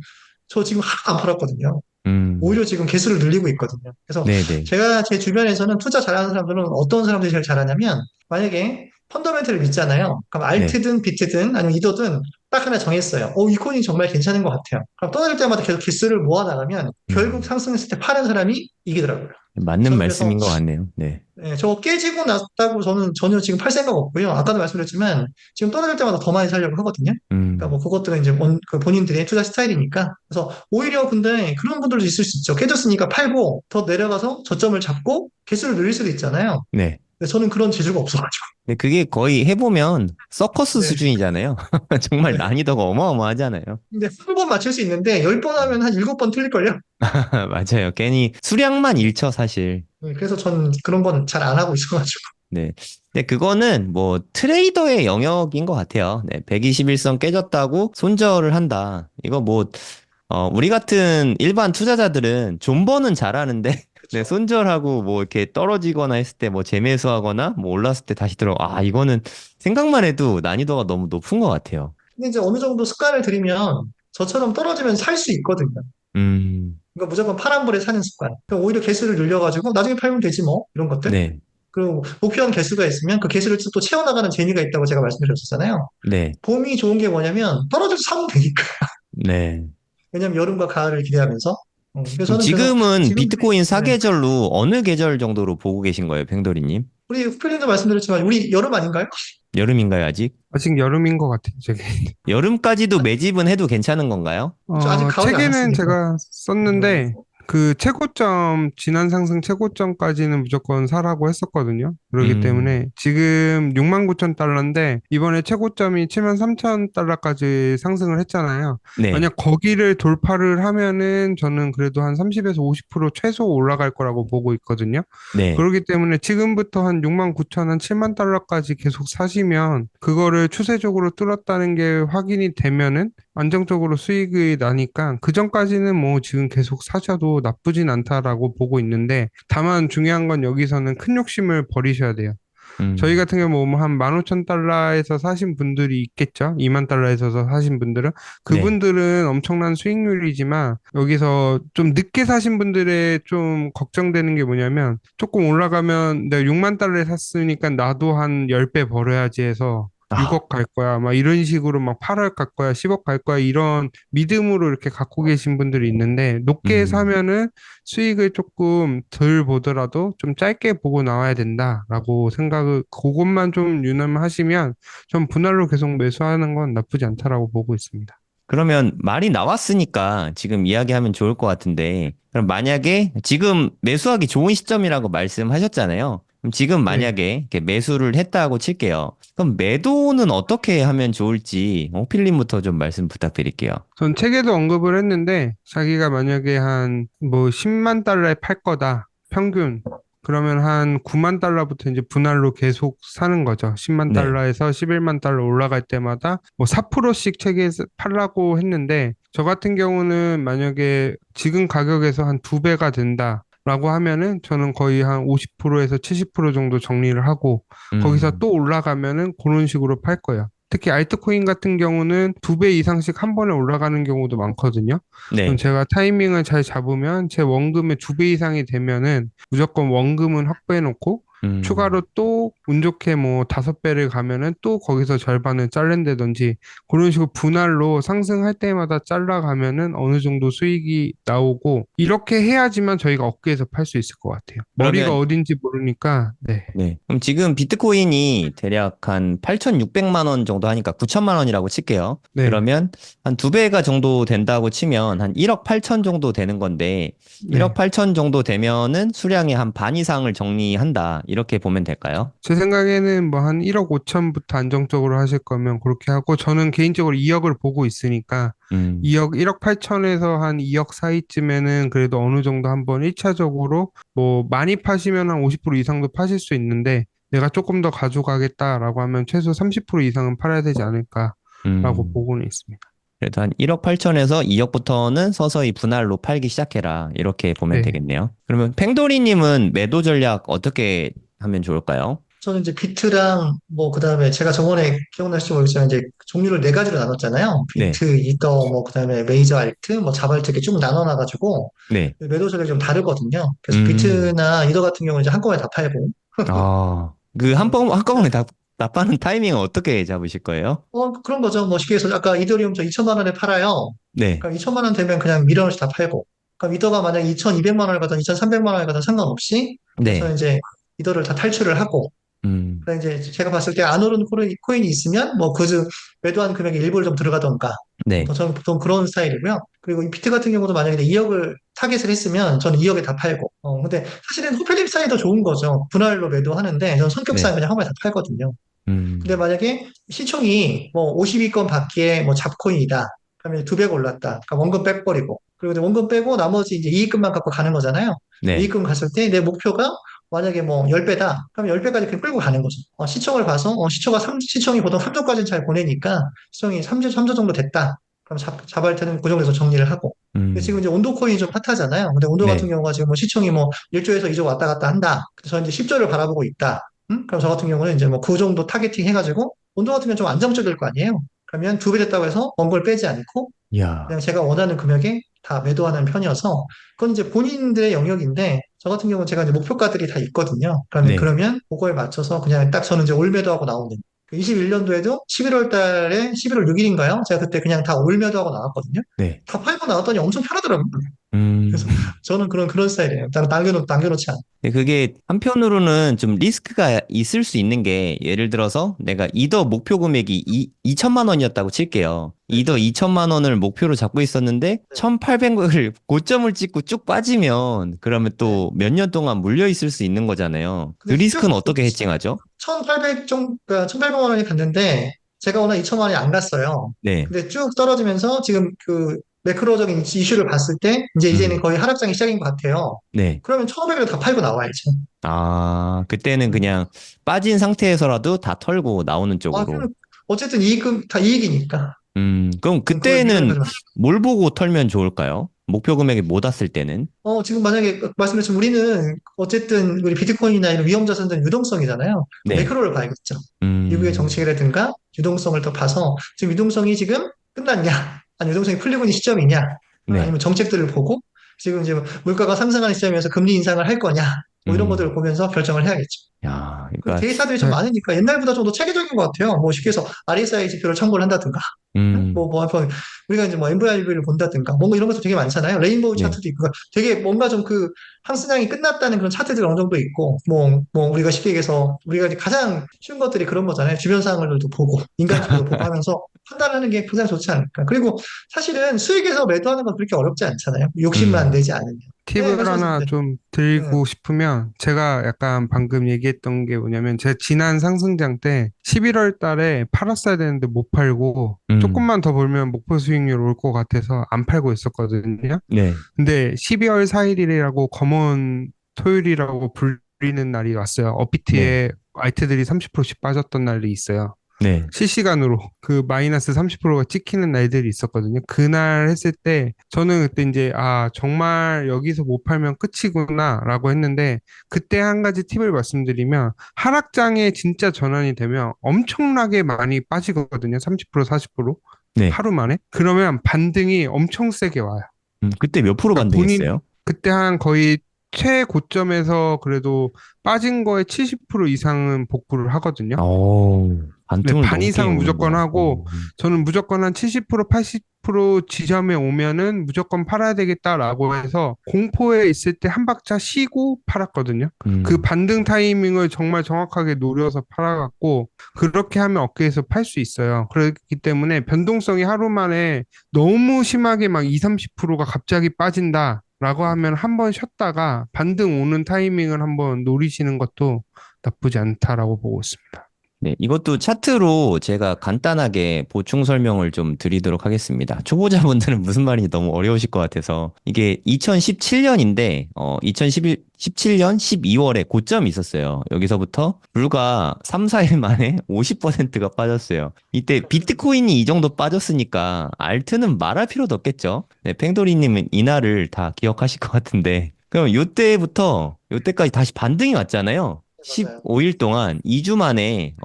A: 저 지금 하나도 안 팔았거든요.
B: 음,
A: 오히려 지금 개수를 늘리고 있거든요. 그래서
B: 네, 네,
A: 제가 제 주변에서는 투자 잘하는 사람들은 어떤 사람들이 제일 잘하냐면 만약에 펀더멘털을 믿잖아요. 그럼
B: 네.
A: 알트든 비트든 아니면 이더든 딱 하나 정했어요. 이 코인이 정말 괜찮은 것 같아요. 그럼 떠날 때마다 계속 개수를 모아 나가면 결국
B: 음.
A: 상승했을 때 파는 사람이 이기더라고요.
B: 맞는
A: 저는 그래서
B: 말씀인 것 같네요. 네.
A: 저거 깨지고 났다고 저는 전혀 지금 팔 생각 없고요. 아까도 말씀드렸지만 지금 떨어질 때마다 더 많이 살려고 하거든요. 그러니까 뭐
B: 음,
A: 그것들은 이제 그 본인들의 투자 스타일이니까. 그래서 오히려 근데 그런 분들도 있을 수 있죠. 깨졌으니까 팔고 더 내려가서 저점을 잡고 개수를 늘릴 수도 있잖아요.
B: 네.
A: 근데 저는 그런 재주가 없어가지고.
B: 근데 그게 거의 해보면 서커스
A: 네.
B: 수준이잖아요. 정말
A: 네.
B: 난이도가 어마어마하잖아요.
A: 근데 한 번 맞출 수 있는데 10번 하면 한 7번 틀릴걸요?
B: 맞아요. 괜히 수량만 잃죠, 사실.
A: 그래서 저는 그런 건 잘 안 하고 있어가지고.
B: 네. 근데 그거는 뭐 트레이더의 영역인 것 같아요. 네. 121선 깨졌다고 손절을 한다. 이거 뭐, 우리 같은 일반 투자자들은 존버는 잘하는데, 네,
A: 그렇죠.
B: 손절하고 뭐 이렇게 떨어지거나 했을 때 뭐 재매수하거나 뭐 올랐을 때 다시 들어, 이거는 생각만 해도 난이도가 너무 높은 것 같아요.
A: 근데 이제 어느 정도 습관을 들이면 저처럼 떨어지면 살 수 있거든요.
B: 음,
A: 그러니까 무조건 파란불에 사는 습관. 그러니까 오히려 개수를 늘려가지고 나중에 팔면 되지 뭐 이런 것들.
B: 네,
A: 그리고 목표한 개수가 있으면 그 개수를 또 채워나가는 재미가 있다고 제가 말씀드렸었잖아요.
B: 네,
A: 봄이 좋은 게 뭐냐면 떨어져서 사면 되니까.
B: 네.
A: 왜냐면 여름과 가을을 기대하면서. 그래서
B: 그럼
A: 저는 그래서
B: 지금은
A: 지금
B: 비트코인
A: 네.
B: 사계절로 어느 계절 정도로 보고 계신 거예요, 팽돌이님?
A: 우리 후필님도 말씀드렸지만 우리 여름 아닌가요?
B: 여름인가요, 아직?
C: 아직 여름인 것 같아요, 저게.
B: 여름까지도 매집은 해도 괜찮은 건가요?
A: 저 아직 가오지
C: 책에는
A: 않았으니까.
C: 제가 썼는데, 그 최고점, 지난 상승 최고점까지는 무조건 사라고 했었거든요. 그렇기
B: 음,
C: 때문에 지금 69,000달러인데, 이번에 최고점이 73,000달러까지 상승을 했잖아요.
B: 네,
C: 만약 거기를 돌파를 하면은 저는 그래도 한 30에서 50% 최소 올라갈 거라고 보고 있거든요.
B: 네.
C: 그렇기 때문에 지금부터 한 69,000, 한 7만 달러까지 계속 사시면, 그거를 추세적으로 뚫었다는 게 확인이 되면은, 안정적으로 수익이 나니까 그 전까지는 뭐 지금 계속 사셔도 나쁘진 않다라고 보고 있는데 다만 중요한 건 여기서는 큰 욕심을 버리셔야 돼요. 저희
B: 음,
C: 같은 경우 뭐한 15,000달러에서 사신 분들이 있겠죠. 2만 달러에서 사신 분들은.
B: 네.
C: 그분들은 엄청난 수익률이지만 여기서 좀 늦게 사신 분들의 좀 걱정되는 게 뭐냐면 조금 올라가면 내가 6만 달러에 샀으니까 나도 한 10배 벌어야지 해서
B: 아,
C: 6억 갈 거야. 막 이런 식으로 막 8억 갈 거야. 10억 갈 거야. 이런 믿음으로 이렇게 갖고 계신 분들이 있는데 높게
B: 음.
C: 사면은 수익을 조금 덜 보더라도 좀 짧게 보고 나와야 된다라고 생각을 그것만 좀 유념하시면 전 분할로 계속 매수하는 건 나쁘지 않다라고 보고 있습니다.
B: 그러면 말이 나왔으니까 지금 이야기하면 좋을 것 같은데, 그럼 만약에 지금 매수하기 좋은 시점이라고 말씀하셨잖아요. 그럼 지금
C: 네.
B: 만약에 이렇게 매수를 했다고 칠게요. 그럼 매도는 어떻게 하면 좋을지, 필님부터 좀 말씀 부탁드릴게요.
C: 전 책에도 언급을 했는데 자기가 만약에 한 뭐 10만 달러에 팔 거다. 평균. 그러면 한 9만 달러부터 이제 분할로 계속 사는 거죠. 10만
B: 네.
C: 달러에서 11만 달러 올라갈 때마다 뭐 4%씩 책에 팔라고 했는데 저 같은 경우는 만약에 지금 가격에서 한 두 배가 된다. 라고 하면은 저는 거의 한 50%에서 70% 정도 정리를 하고 거기서
B: 음,
C: 또 올라가면은 그런 식으로 팔 거예요. 특히 알트코인 같은 경우는 두 배 이상씩 한 번에 올라가는 경우도 많거든요. 그럼
B: 네.
C: 제가 타이밍을 잘 잡으면 제 원금의 두 배 이상이 되면은 무조건 원금은 확보해 놓고 추가로
B: 음.
C: 또 운 좋게 뭐 다섯 배를 가면은 또 거기서 절반을 자른다든지 그런 식으로 분할로 상승할 때마다 잘라가면은 어느 정도 수익이 나오고 이렇게 해야지만 저희가 업계에서 팔 수 있을 것 같아요. 머리가
B: 그러면
C: 어딘지 모르니까 네.
B: 네. 그럼 지금 비트코인이 대략 한 8,600만 원 정도 하니까 9천만 원이라고 칠게요.
C: 네.
B: 그러면 한 두 배가 정도 된다고 치면 한 1억 8천 정도 되는 건데 1억
C: 네.
B: 8천 정도 되면은 수량의 한 반 이상을 정리한다. 이렇게 보면 될까요?
C: 제 생각에는 뭐 한 1억 5천부터 안정적으로 하실 거면 그렇게 하고 저는 개인적으로 2억을 보고 있으니까
B: 음.
C: 2억, 1억 8천에서 한 2억 사이쯤에는 그래도 어느 정도 한번 1차적으로 뭐 많이 파시면 한 50% 이상도 파실 수 있는데 내가 조금 더 가져가겠다라고 하면 최소 30% 이상은 팔아야 되지 않을까라고
B: 음.
C: 보고는 있습니다.
B: 그래도 한 1억 8천에서 2억부터는 서서히 분할로 팔기 시작해라. 이렇게 보면
C: 네.
B: 되겠네요. 그러면 팽돌이님은 매도 전략 어떻게 하면 좋을까요?
A: 저는 이제 비트랑 뭐 그다음에 제가 저번에 기억나실지 모르겠지만 이제 종류를 네 가지로 나눴잖아요.
B: 네.
A: 비트, 이더, 뭐 그다음에 메이저 알트, 뭐 자발트 이렇게 쭉 나눠놔가지고
B: 네.
A: 매도 전략이 좀 다르거든요. 그래서
B: 음.
A: 비트나 이더 같은 경우는 이제 한꺼번에 다 팔고
B: 아, 그 한꺼번에 다 파는 타이밍은 어떻게 잡으실 거예요?
A: 그런 거죠. 뭐 쉽게 해서 아까 이더리움 저 2천만 원에 팔아요.
B: 네,
A: 그럼 2천만 원 되면 그냥 밀어넣어서 다 팔고. 그럼 이더가 만약 2,200만 원을 가든 2,300만 원을 가든 상관없이 그래서
B: 네,
A: 이제 이더를 다 탈출을 하고
B: 음,
A: 그래 이제 제가 봤을 때 안 오른 코인이 있으면 뭐 그저 매도한 금액의 일부를 좀 들어가던가
B: 네,
A: 저는 보통 그런 스타일이고요. 그리고 이 비트 같은 경우도 만약에 2억을 타겟을 했으면 저는 2억에 다 팔고. 근데 사실은 호펠립 사이 더 좋은 거죠. 분할로 매도하는데 저는 성격상
B: 네,
A: 그냥 한 번에 다 팔거든요. 근데
B: 음,
A: 만약에 시총이 뭐 50위권 밖에 뭐 잡코인이다. 그러면 두 배가 올랐다. 그러니까 원금 빼버리고. 그리고 이제 원금 빼고 나머지 이제 이익금만 갖고 가는 거잖아요.
B: 네,
A: 이익금 갔을 때 내 목표가 만약에 뭐 10배다. 그럼 10배까지 그냥 끌고 가는 거죠. 시총을 봐서 시총이 보통 3조까지는 잘 보내니까 시총이 3조 정도 됐다. 그럼 잡을 때는 그 정도에서 정리를 하고. 근데 지금
B: 음,
A: 이제 온도 코인이 좀 핫하잖아요. 근데 온도 같은
B: 네,
A: 경우가 지금 뭐 시총이 뭐 1조에서 2조 왔다 갔다 한다. 그래서 이제 10조를 바라보고 있다. 그럼 저 같은 경우는 이제 뭐 그 정도 타겟팅 해가지고 온도 같은 경우는 좀 안정적일 거 아니에요. 그러면 두 배 됐다고 해서 원 걸 빼지 않고
B: 야,
A: 그냥 제가 원하는 금액에 다 매도하는 편이어서 그건 이제 본인들의 영역인데 저 같은 경우는 제가 이제 목표가들이 다 있거든요.
B: 네,
A: 그러면 그거에 맞춰서 그냥 딱 저는 이제 올 매도하고 나오는 21년도에도 11월 달에 11월 6일인가요? 제가 그때 그냥 다 올 매도하고 나왔거든요.
B: 네,
A: 다 팔고 나왔더니 엄청 편하더라고요. 그래서
B: 음.
A: 저는 그런 스타일이에요. 남겨놓지 않아요.
B: 근데 그게 한편으로는 좀 리스크가 있을 수 있는 게 예를 들어서 내가 이더 목표 금액이 2천만 원이었다고 칠게요.
A: 네,
B: 이더 2천만 원을 목표로 잡고 있었는데
A: 네,
B: 1,800을 고점을 찍고 쭉 빠지면 그러면
A: 네.
B: 또 몇 년 동안 물려 있을 수 있는 거잖아요. 그
A: 근데
B: 리스크는 어떻게 해칭하죠?
A: 1,800만 원이 갔는데, 제가 워낙 2천만 원이 안 갔어요.
B: 네.
A: 근데 쭉 떨어지면서 지금 그 매크로적인 이슈를 봤을 때, 이제는
B: 음.
A: 거의 하락장이 시작인 것 같아요.
B: 네.
A: 그러면 1,500을 다 팔고 나와야죠.
B: 아, 그때는
A: 음.
B: 그냥 빠진 상태에서라도 다 털고 나오는 쪽으로.
A: 그러면 어쨌든 다 이익이니까.
B: 그럼
A: 그걸 미련을
B: 그때는
A: 가지고.
B: 뭘 보고 털면 좋을까요? 목표 금액에 못 왔을 때는.
A: 지금 만약에 말씀하신 우리는 어쨌든 우리 비트코인이나 이런 위험 자산들은 유동성이잖아요.
B: 네.
A: 매크로를 봐야겠죠. 미국의
B: 음,
A: 정책이라든가 유동성을 더 봐서 지금 유동성이 지금 끝났냐, 아니 유동성이 풀리고 있는 시점이냐,
B: 네.
A: 아니면 정책들을 보고 지금 이제 물가가 상승하는 시점에서 금리 인상을 할 거냐, 뭐 이런 것들을
B: 음,
A: 보면서 결정을 해야겠죠.
B: 야,
A: 그
B: 그러니까,
A: 데이터들이 좀
C: 네.
A: 많으니까 옛날보다 좀 더 체계적인 것 같아요. 뭐 쉽게 해서 RSI 지표를 참고를 한다든가,
B: 음,
A: 우리가 이제 뭐 MVRV를 본다든가, 뭔가 이런 것도 되게 많잖아요. 레인보우
B: 네.
A: 차트도 있고, 그러니까 되게 뭔가 좀 그 상승장이 끝났다는 그런 차트들이 어느 정도 있고, 우리가 쉽게 얘기해서 우리가 이제 가장 쉬운 것들이 그런 거잖아요. 주변 상황들도 보고, 인간 지표도 보고 하면서 판단하는 게 가장 좋지 않을까. 그리고 사실은 수익에서 매도하는 건 그렇게 어렵지 않잖아요. 욕심만
B: 음,
A: 내지 않으면. 네,
C: 팁을
A: 말씀하세요.
C: 하나
A: 네.
C: 좀
A: 네.
C: 드리고 싶으면 제가 약간 방금 얘기했던 게 뭐냐면 제 지난 상승장 때 11월 달에 팔았어야 되는데 못 팔고
B: 음,
C: 조금만 더 벌면 목표 수익률 올 것 같아서 안 팔고 있었거든요.
B: 네,
C: 근데 12월 4일이라고 검은 토요일이라고 불리는 날이 왔어요.
B: 네,
C: 업비트에 화이트들이 30%씩 빠졌던 날이 있어요.
B: 네.
C: 실시간으로 그 마이너스 30%가 찍히는 날들이 있었거든요. 그날 했을 때 저는 그때 이제 아 정말 여기서 못 팔면 끝이구나라고 했는데 그때 한 가지 팁을 말씀드리면 하락장에 진짜 전환이 되면 엄청나게 많이 빠지거든요. 30% 40%
B: 네.
C: 하루 만에. 그러면 반등이 엄청 세게 와요.
B: 그때 몇 프로
C: 그러니까 본인
B: 반등했어요?
C: 그때 한 거의 최고점에서 그래도 빠진 거에 70% 이상은 복구를 하거든요. 네,
B: 반등을
C: 반
B: 넘게
C: 이상은 무조건
B: 오는구나.
C: 하고, 저는 무조건 한 70%, 80% 지점에 오면은 무조건 팔아야 되겠다라고 해서 공포에 있을 때 한 박자 쉬고 팔았거든요. 그
B: 음,
C: 반등 타이밍을 정말 정확하게 노려서 팔아갖고, 그렇게 하면 어깨에서 팔 수 있어요. 그렇기 때문에 변동성이 하루 만에 너무 심하게 막 2, 30%가 갑자기 빠진다. 라고 하면 한번 쉬었다가 반등 오는 타이밍을 한번 노리시는 것도 나쁘지 않다라고 보고 있습니다.
B: 네, 이것도 차트로 제가 간단하게 보충 설명을 좀 드리도록 하겠습니다. 초보자분들은 무슨 말인지 너무 어려우실 것 같아서 이게 2017년인데 2017년 12월에 고점이 있었어요. 여기서부터 불과 3, 4일 만에 50%가 빠졌어요. 이때 비트코인이 이 정도 빠졌으니까 알트는 말할 필요도 없겠죠. 네, 팽돌이님은 이날을 다 기억하실 것 같은데 그럼 요때까지 다시 반등이 왔잖아요.
A: 맞아요.
B: 15일 동안 2주 만에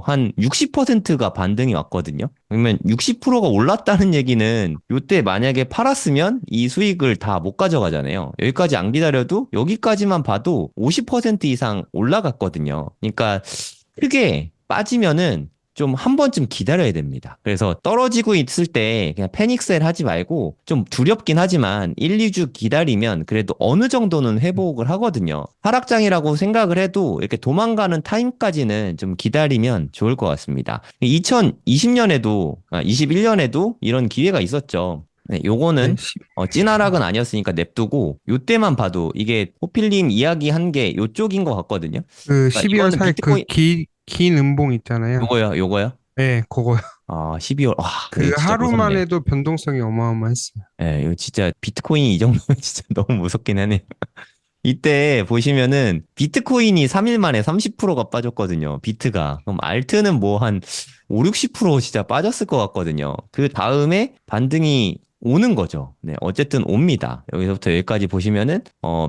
B: 한 60%가 반등이 왔거든요. 그러면 60%가 올랐다는 얘기는 요때 만약에 팔았으면 이 수익을 다 못 가져가잖아요. 여기까지 안 기다려도 여기까지만 봐도 50% 이상 올라갔거든요. 그러니까 크게 빠지면은 좀 한 번쯤 기다려야 됩니다. 그래서 떨어지고 있을 때 그냥 패닉셀 하지 말고 좀 두렵긴 하지만 1, 2주 기다리면 그래도 어느 정도는 회복을 하거든요. 하락장이라고 생각을 해도 이렇게 도망가는 타임까지는 좀 기다리면 좋을 것 같습니다. 2020년에도, 21년에도 이런 기회가 있었죠. 네,
C: 네,
B: 요거는 찐 하락은 아니었으니까 냅두고 요때만 봐도 이게 호필님 이야기한 게 요쪽인 것 같거든요.
C: 그
B: 그러니까
C: 12월
B: 이거는
C: 4일 그
B: 비트코인
C: 긴 음봉 있잖아요.
B: 요거요?
C: 네, 그거.
B: 12월. 와,
C: 그
B: 이거 진짜
C: 하루만
B: 무섭네.
C: 해도 변동성이 어마어마했어요.
B: 예, 이거 진짜 비트코인이 이 정도면 진짜 너무 무섭긴 하네. 이때 보시면은 비트코인이 3일 만에 30%가 빠졌거든요. 비트가. 그럼 알트는 뭐 한 5, 60% 진짜 빠졌을 것 같거든요. 그 다음에 반등이 오는 거죠. 네, 어쨌든 옵니다. 여기서부터 여기까지 보시면은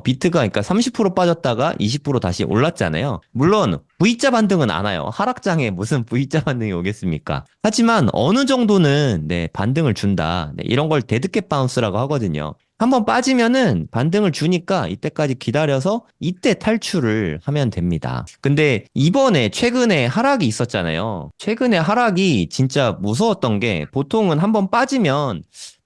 B: 비트가 그러니까 30% 빠졌다가 20% 다시 올랐잖아요. 물론 V자 반등은 안 와요. 하락장에 무슨 V자 반등이 오겠습니까? 하지만 어느 정도는 네, 반등을 준다. 네, 이런 걸 데드캣 바운스라고 하거든요. 한번 빠지면은 반등을 주니까 이때까지 기다려서 이때 탈출을 하면 됩니다. 근데 이번에 최근에 하락이 있었잖아요. 최근에 하락이 진짜 무서웠던 게 보통은 한번 빠지면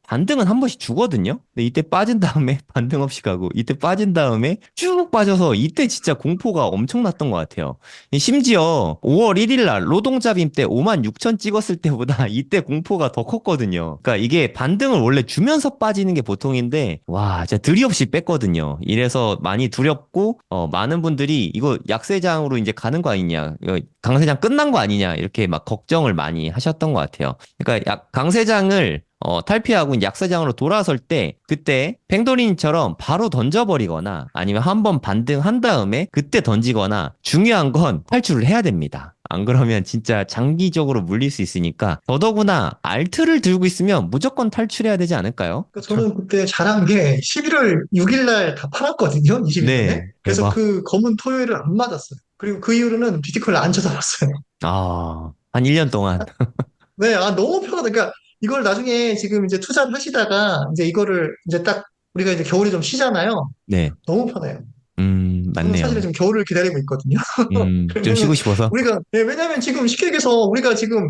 B: 반등은 한 번씩 주거든요. 근데 이때 빠진 다음에 반등 없이 가고 이때 빠진 다음에 쭉 빠져서 이때 진짜 공포가 엄청났던 것 같아요. 심지어 5월 1일 날 노동자빔 때 5만 6천 찍었을 때보다 이때 공포가 더 컸거든요. 그러니까 이게 반등을 원래 주면서 빠지는 게 보통인데 와 진짜 들이 없이 뺐거든요. 이래서 많이 두렵고 많은 분들이 이거 약세장으로 이제 가는 거 아니냐, 이거 강세장 끝난 거 아니냐 이렇게 막 걱정을 많이 하셨던 것 같아요. 그러니까 강세장을 탈피하고 이제 약세장으로 돌아설 때 그때 팽도린처럼 바로 던져버리거나 아니면 한번 반등한 다음에 그때 던지거나 중요한 건 탈출을 해야 됩니다. 안 그러면 진짜 장기적으로 물릴 수 있으니까 더더구나 알트를 들고 있으면 무조건 탈출해야 되지 않을까요?
A: 그러니까
C: 그쵸.
A: 저는 그때 잘한 게 11월 6일 날 다 팔았거든요. 21분에.
B: 네,
A: 그래서
B: 대박.
A: 그 검은 토요일을 안 맞았어요. 그리고 그 이후로는 비트코인을 안 쳐다봤어요.
B: 아, 한 1년 동안.
A: 네, 아, 너무 편하다. 그러니까 이걸 나중에 지금 이제 투자를 하시다가 이제 이거를 이제 딱 우리가 이제 겨울에 좀 쉬잖아요.
B: 네,
A: 너무 편해요. 저는 사실은
B: 맞네요.
A: 지금 겨울을 기다리고 있거든요.
B: 좀
A: 그러면은
B: 쉬고 싶어서.
A: 우리가 네, 왜냐하면 지금 쉽게 얘기해서 우리가 지금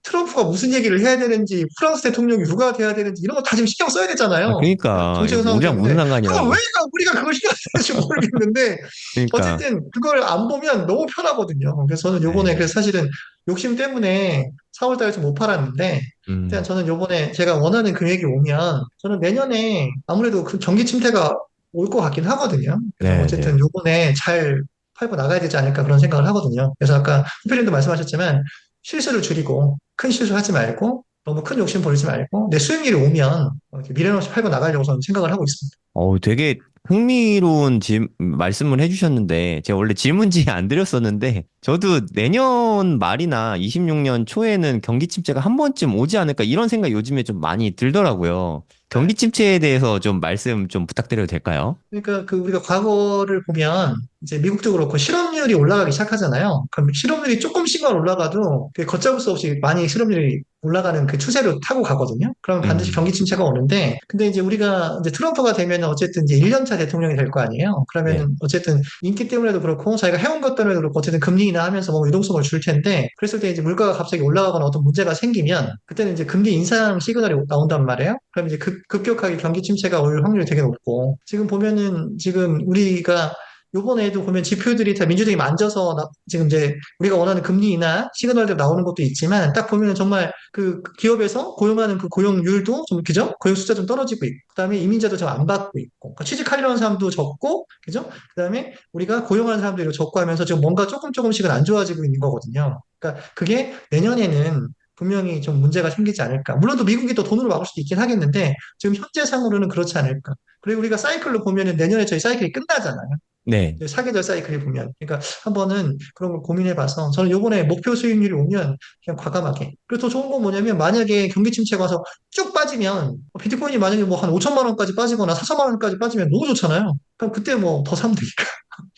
A: 트럼프가 무슨 얘기를 해야 되는지 프랑스 대통령이 누가 돼야 되는지 이런 거 다 지금 신경 써야
B: 아,
A: 되잖아요.
B: 그러니까
A: 정치적 상황
B: 우리랑 무슨
A: 때문에 그걸 왜
B: 상관이라고.
A: 우리가 그걸 신경 쓰는지 모르겠는데
B: 그러니까.
A: 어쨌든 그걸 안 보면 너무 편하거든요. 그래서 저는 요번에
B: 네.
A: 그래서 사실은 욕심 때문에 4월 달에 좀 못 팔았는데 일단
B: 음,
A: 저는 요번에 제가 원하는 금액이 오면 저는 내년에 아무래도 그 경기 침체가 올 것 같긴 하거든요. 그래서
B: 네, 네.
A: 어쨌든 요번에 잘 팔고 나가야 되지 않을까 그런 생각을 하거든요. 그래서 아까 후필님도 말씀하셨지만 실수를 줄이고 큰 실수 하지 말고 너무 큰 욕심 버리지 말고 내 수익률이 오면 이렇게 미련 없이 팔고 나가려고 저는 생각을 하고 있습니다.
B: 되게 흥미로운 말씀을 해주셨는데, 제가 원래 질문지 안 드렸었는데, 저도 내년 말이나 26년 초에는 경기 침체가 한 번쯤 오지 않을까, 이런 생각 요즘에 좀 많이 들더라고요. 경기 침체에 대해서 좀 말씀 좀 부탁드려도 될까요?
A: 그러니까 그 우리가 과거를 보면 이제 미국도 그렇고 실업률이 올라가기 시작하잖아요. 그럼 실업률이 조금씩만 올라가도 그 걷잡을 수 없이 많이 실업률이 올라가는 그 추세로 타고 가거든요. 그러면 반드시
B: 음,
A: 경기 침체가 오는데, 근데 이제 우리가 이제 트럼프가 되면 어쨌든 이제 1년차 대통령이 될 거 아니에요.
B: 네,
A: 그러면은 어쨌든 인기 때문에도 그렇고 자기가 해온 것 때문에도 그렇고 어쨌든 금리 인하하면서 뭐 유동성을 줄 텐데, 그랬을 때 이제 물가가 갑자기 올라가거나 어떤 문제가 생기면 그때는 이제 금리 인상 시그널이 나온단 말이에요. 그럼 이제 급격하게 경기 침체가 올 확률이 되게 높고, 지금 보면은 지금 우리가 요번에도 보면 지표들이 다 민주당이 만져서 지금 이제 우리가 원하는 금리 인하 시그널대로 나오는 것도 있지만 딱 보면은 정말 그 기업에서 고용하는 그 고용률도 좀 그죠? 고용 숫자 좀 떨어지고 있고 그다음에 이민자도 좀 안 받고 있고 그러니까 취직하려는 사람도 적고 그죠? 그다음에 우리가 고용하는 사람들이 적고 하면서 지금 뭔가 조금씩은 안 좋아지고 있는 거거든요. 그러니까 그게 내년에는 분명히 좀 문제가 생기지 않을까. 물론 또 미국이 또 돈으로 막을 수도 있긴 하겠는데 지금 현재 상으로는 그렇지 않을까. 그리고 우리가 사이클로 보면은 내년에 저희 사이클이 끝나잖아요.
B: 네.
A: 이제 사계절 사이클을 보면. 그러니까 한번은 그런 걸 고민해봐서 저는 요번에 목표 수익률이 오면 그냥 과감하게. 그리고 더 좋은 건 뭐냐면 만약에 경기 침체가 와서 쭉 빠지면 비트코인이 만약에 뭐 한 5천만 원까지 빠지거나 4천만 원까지 빠지면 너무 좋잖아요. 그럼 그때 뭐 더 사면 되니까.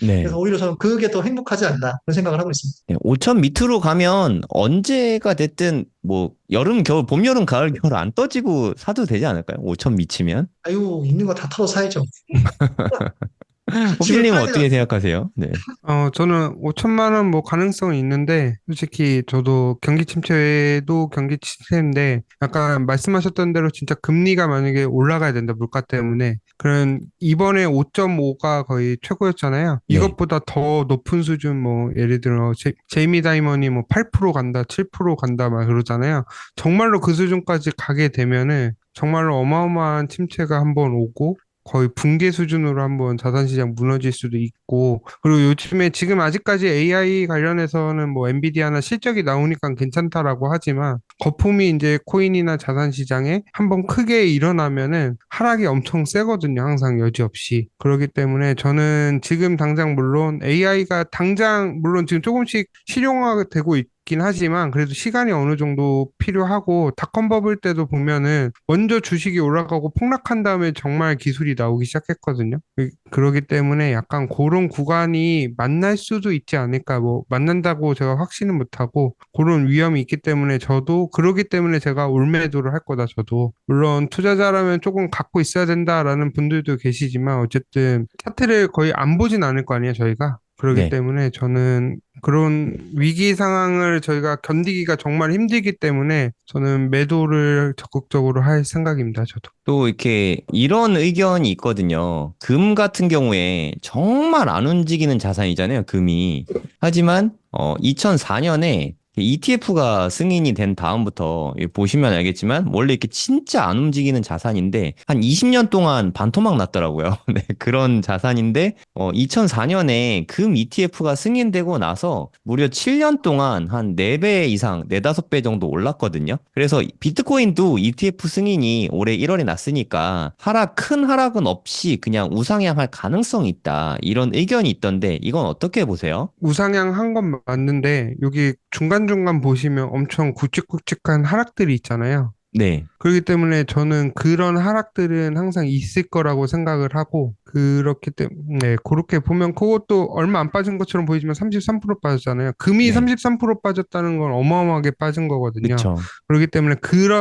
B: 네.
A: 그래서 오히려 저는 그게 더 행복하지 않나 그런 생각을 하고 있습니다.
B: 네, 5천 밑으로 가면 언제가 됐든 뭐 여름, 겨울, 봄, 여름, 가을, 겨울 안 떠지고 사도 되지 않을까요? 5천 미치면?
A: 아유, 있는 거 다 털어 사야죠. 집을
B: 호필님은
A: 팔진
B: 어떻게
A: 않습니다.
B: 생각하세요? 네.
C: 저는 5천만 원 뭐 가능성은 있는데, 솔직히 저도 경기 침체도 경기 침체인데, 약간 말씀하셨던 대로 진짜 금리가 만약에 올라가야 된다, 물가 때문에. 그런, 이번에 5.5가 거의 최고였잖아요.
B: 네.
C: 이것보다 더 높은 수준, 뭐, 예를 들어, 제이미 다이먼이 뭐 8% 간다, 7% 간다, 막 그러잖아요. 정말로 그 수준까지 가게 되면은, 정말로 어마어마한 침체가 한번 오고, 거의 붕괴 수준으로 한번 자산시장 무너질 수도 있고, 그리고 요즘에 지금 아직까지 AI 관련해서는 뭐 엔비디아나 실적이 나오니까 괜찮다라고 하지만, 거품이 이제 코인이나 자산시장에 한번 크게 일어나면은 하락이 엄청 세거든요. 항상 여지없이. 그렇기 때문에 저는 지금 당장 물론 AI가 당장 물론 지금 조금씩 실용화가 되고 있긴 하지만 그래도 시간이 어느 정도 필요하고 닷컴 버블 때도 보면은 먼저 주식이 올라가고 폭락한 다음에 정말 기술이 나오기 시작했거든요. 그러기 때문에 약간 그런 구간이 만날 수도 있지 않을까. 뭐 만난다고 제가 확신은 못하고 그런 위험이 있기 때문에 저도 그러기 때문에 제가 올매도를 할 거다. 저도 물론 투자자라면 조금 갖고 있어야 된다라는 분들도 계시지만 어쨌든 차트를 거의 안 보진 않을 거 아니에요, 저희가. 그렇기
B: 네.
C: 때문에 저는 그런 위기 상황을 저희가 견디기가 정말 힘들기 때문에 저는 매도를 적극적으로 할 생각입니다, 저도.
B: 또 이렇게 이런 의견이 있거든요. 금 같은 경우에 정말 안 움직이는 자산이잖아요, 금이. 하지만 2004년에 ETF가 승인이 된 다음부터 보시면 알겠지만 원래 이렇게 진짜 안 움직이는 자산인데 한 20년 동안 반토막 났더라고요. 네, 그런 자산인데 2004년에 금 ETF가 승인되고 나서 무려 7년 동안 한 4배 이상, 4, 5배 정도 올랐거든요. 그래서 비트코인도 ETF 승인이 올해 1월에 났으니까 큰 하락은 없이 그냥 우상향할 가능성이 있다. 이런 의견이 있던데 이건 어떻게 보세요?
C: 우상향 한 건 맞는데 여기 중간중간 보시면 엄청 굵직굵직한 하락들이 있잖아요.
B: 네.
C: 그렇기 때문에 저는 그런 하락들은 항상 있을 거라고 생각을 하고, 그렇기 때문에 그렇게 보면 그것도 얼마 안 빠진 것처럼 보이지만 33% 빠졌잖아요. 금이
B: 네.
C: 33% 빠졌다는 건 어마어마하게 빠진 거거든요.
B: 그쵸.
C: 그렇기 때문에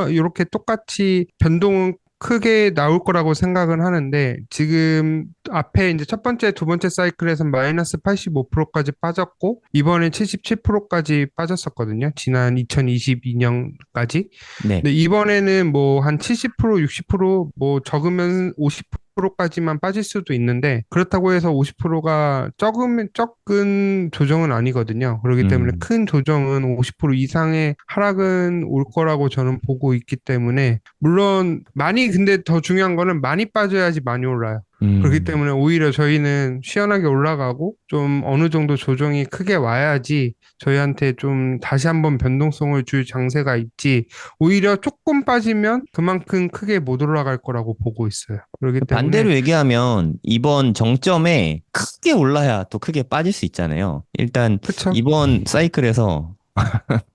C: 이렇게 똑같이 변동은 크게 나올 거라고 생각은 하는데, 지금 앞에 이제 첫 번째, 두 번째 사이클에서 마이너스 85%까지 빠졌고, 이번에 77%까지 빠졌었거든요. 지난 2022년까지.
B: 네.
C: 근데 이번에는 뭐 한 70%, 60%뭐 적으면 50%까지만 빠질 수도 있는데, 그렇다고 해서 50%가 적은 조정은 아니거든요. 그렇기 때문에
B: 음.
C: 큰 조정은 50% 이상의 하락은 올 거라고 저는 보고 있기 때문에, 물론 근데 더 중요한 거는 많이 빠져야지 많이 올라요. 그렇기
B: 음.
C: 때문에 오히려 저희는 시원하게 올라가고 좀 어느 정도 조정이 크게 와야지 저희한테 좀 다시 한번 변동성을 줄 장세가 있지, 오히려 조금 빠지면 그만큼 크게 못 올라갈 거라고 보고 있어요. 그렇기
B: 반대로
C: 때문에,
B: 얘기하면 이번 정점에 크게 올라야 또 크게 빠질 수 있잖아요. 일단
C: 그쵸?
B: 이번 사이클에서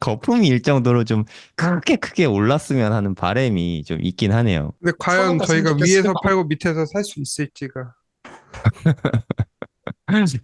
B: 거품이 일 정도로 좀 크게 올랐으면 하는 바람이 좀 있긴 하네요.
C: 근데
A: 천원
C: 과연
A: 갔으면
C: 저희가
A: 좋겠어요.
C: 위에서 팔고 밑에서 살 수 있을지가.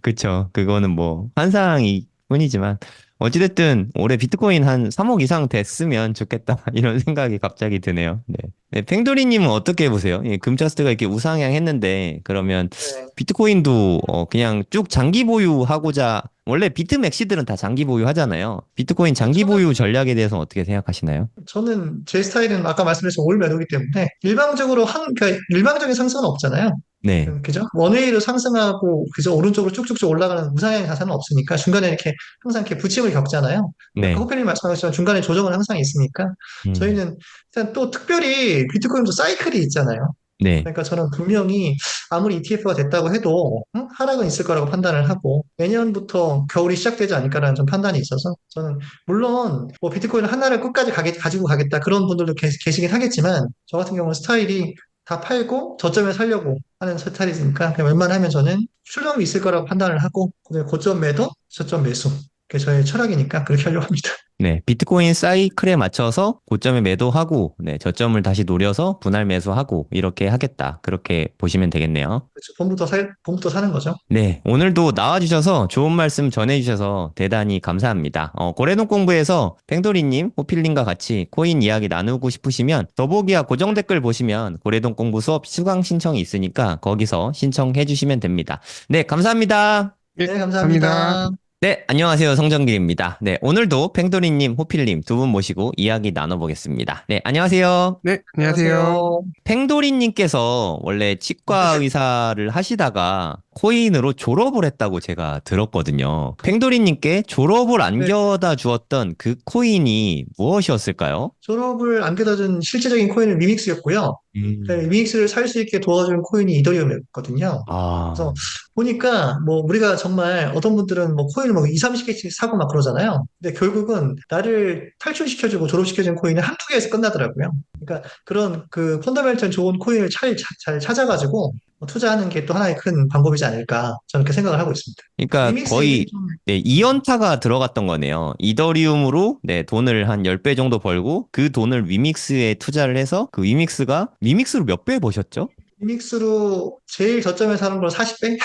B: 그쵸. 그거는 뭐 환상이 뿐이지만 어찌됐든 올해 비트코인 한 3억 이상 됐으면 좋겠다 이런 생각이 갑자기 드네요. 네. 네, 팽돌이님은 어떻게 보세요? 예, 금차스트가 이렇게 우상향했는데 그러면
A: 네.
B: 비트코인도 그냥 쭉 장기 보유하고자 원래 비트맥시들은 다 장기 보유하잖아요. 비트코인
A: 네,
B: 장기 보유 전략에 대해서 어떻게 생각하시나요?
A: 저는 제 스타일은 아까 말씀드린 올 매도기 때문에 그러니까 일방적인 상승은 없잖아요.
B: 네,
A: 그죠? 원웨이로 상승하고 그저 오른쪽으로 쭉쭉쭉 올라가는 우상향 자산은 없으니까 중간에 이렇게 항상 이렇게 부침을 겪잖아요. 아까
B: 네,
A: 호피님 말씀하셨지만 중간에 조정은 항상 있으니까
B: 음,
A: 저희는 일단 또 특별히 비트코인도 사이클이 있잖아요.
B: 네,
A: 그러니까 저는 분명히 아무리 ETF가 됐다고 해도 하락은 있을 거라고 판단을 하고 내년부터 겨울이 시작되지 않을까라는 좀 판단이 있어서 저는 물론 뭐 비트코인 하나를 끝까지 가지고 가겠다 그런 분들도 계시긴 하겠지만 저 같은 경우는 스타일이 다 팔고 저점에 살려고 하는 스타일이니까 그냥 웬만하면 저는 출렁이 있을 거라고 판단을 하고 그다음에 고점 매도, 저점 매수 그게 저의 철학이니까 그렇게 하려고 합니다.
B: 네. 비트코인 사이클에 맞춰서 고점에 매도하고, 네, 저점을 다시 노려서 분할 매수하고 이렇게 하겠다. 그렇게 보시면 되겠네요.
A: 그렇죠. 봄부터 사는 거죠.
B: 네, 오늘도 나와주셔서 좋은 말씀 전해주셔서 대단히 감사합니다. 고래동 공부에서 팽돌이님, 호필님과 같이 코인 이야기 나누고 싶으시면 더보기와 고정 댓글 보시면 고래동 공부 수업 수강 신청이 있으니까 거기서 신청해 주시면 됩니다. 네, 감사합니다.
C: 예,
A: 네,
C: 감사합니다.
A: 감사합니다.
B: 네, 안녕하세요. 성정길입니다. 네, 오늘도 팽돌이님, 호필님 두 분 모시고 이야기 나눠보겠습니다. 네, 안녕하세요.
C: 네, 안녕하세요.
A: 안녕하세요.
B: 팽돌이님께서 원래 치과 의사를 하시다가 코인으로 졸업을 했다고 제가 들었거든요. 팽돌이님께 졸업을
A: 네,
B: 안겨다 주었던 그 코인이 무엇이었을까요?
A: 졸업을 안겨다준 실제적인 코인은 미믹스였고요. 그다음에
B: 음.
A: 미믹스를 살 수 있게 도와준 코인이 이더리움이었거든요.
B: 아,
A: 그래서 보니까 뭐 우리가 정말 어떤 분들은 뭐 코인을 뭐 2, 30개씩 사고 막 그러잖아요. 근데 결국은 나를 탈출시켜주고 졸업시켜준 코인은 한두 개에서 끝나더라고요. 그러니까 그런 그 펀더멘털 좋은 코인을 잘 찾아가지고 투자하는 게 또 하나의 큰 방법이지 않을까 저는 그렇게 생각을 하고 있습니다.
B: 그러니까
A: 미믹스
B: 거의
A: 좀
B: 네, 2연타가 들어갔던 거네요. 이더리움으로 네, 돈을 한 10배 정도 벌고 그 돈을 위믹스에 투자를 해서 그 위믹스로 몇 배 버셨죠?
A: 미믹스로 제일 저점에 사는 걸 40배?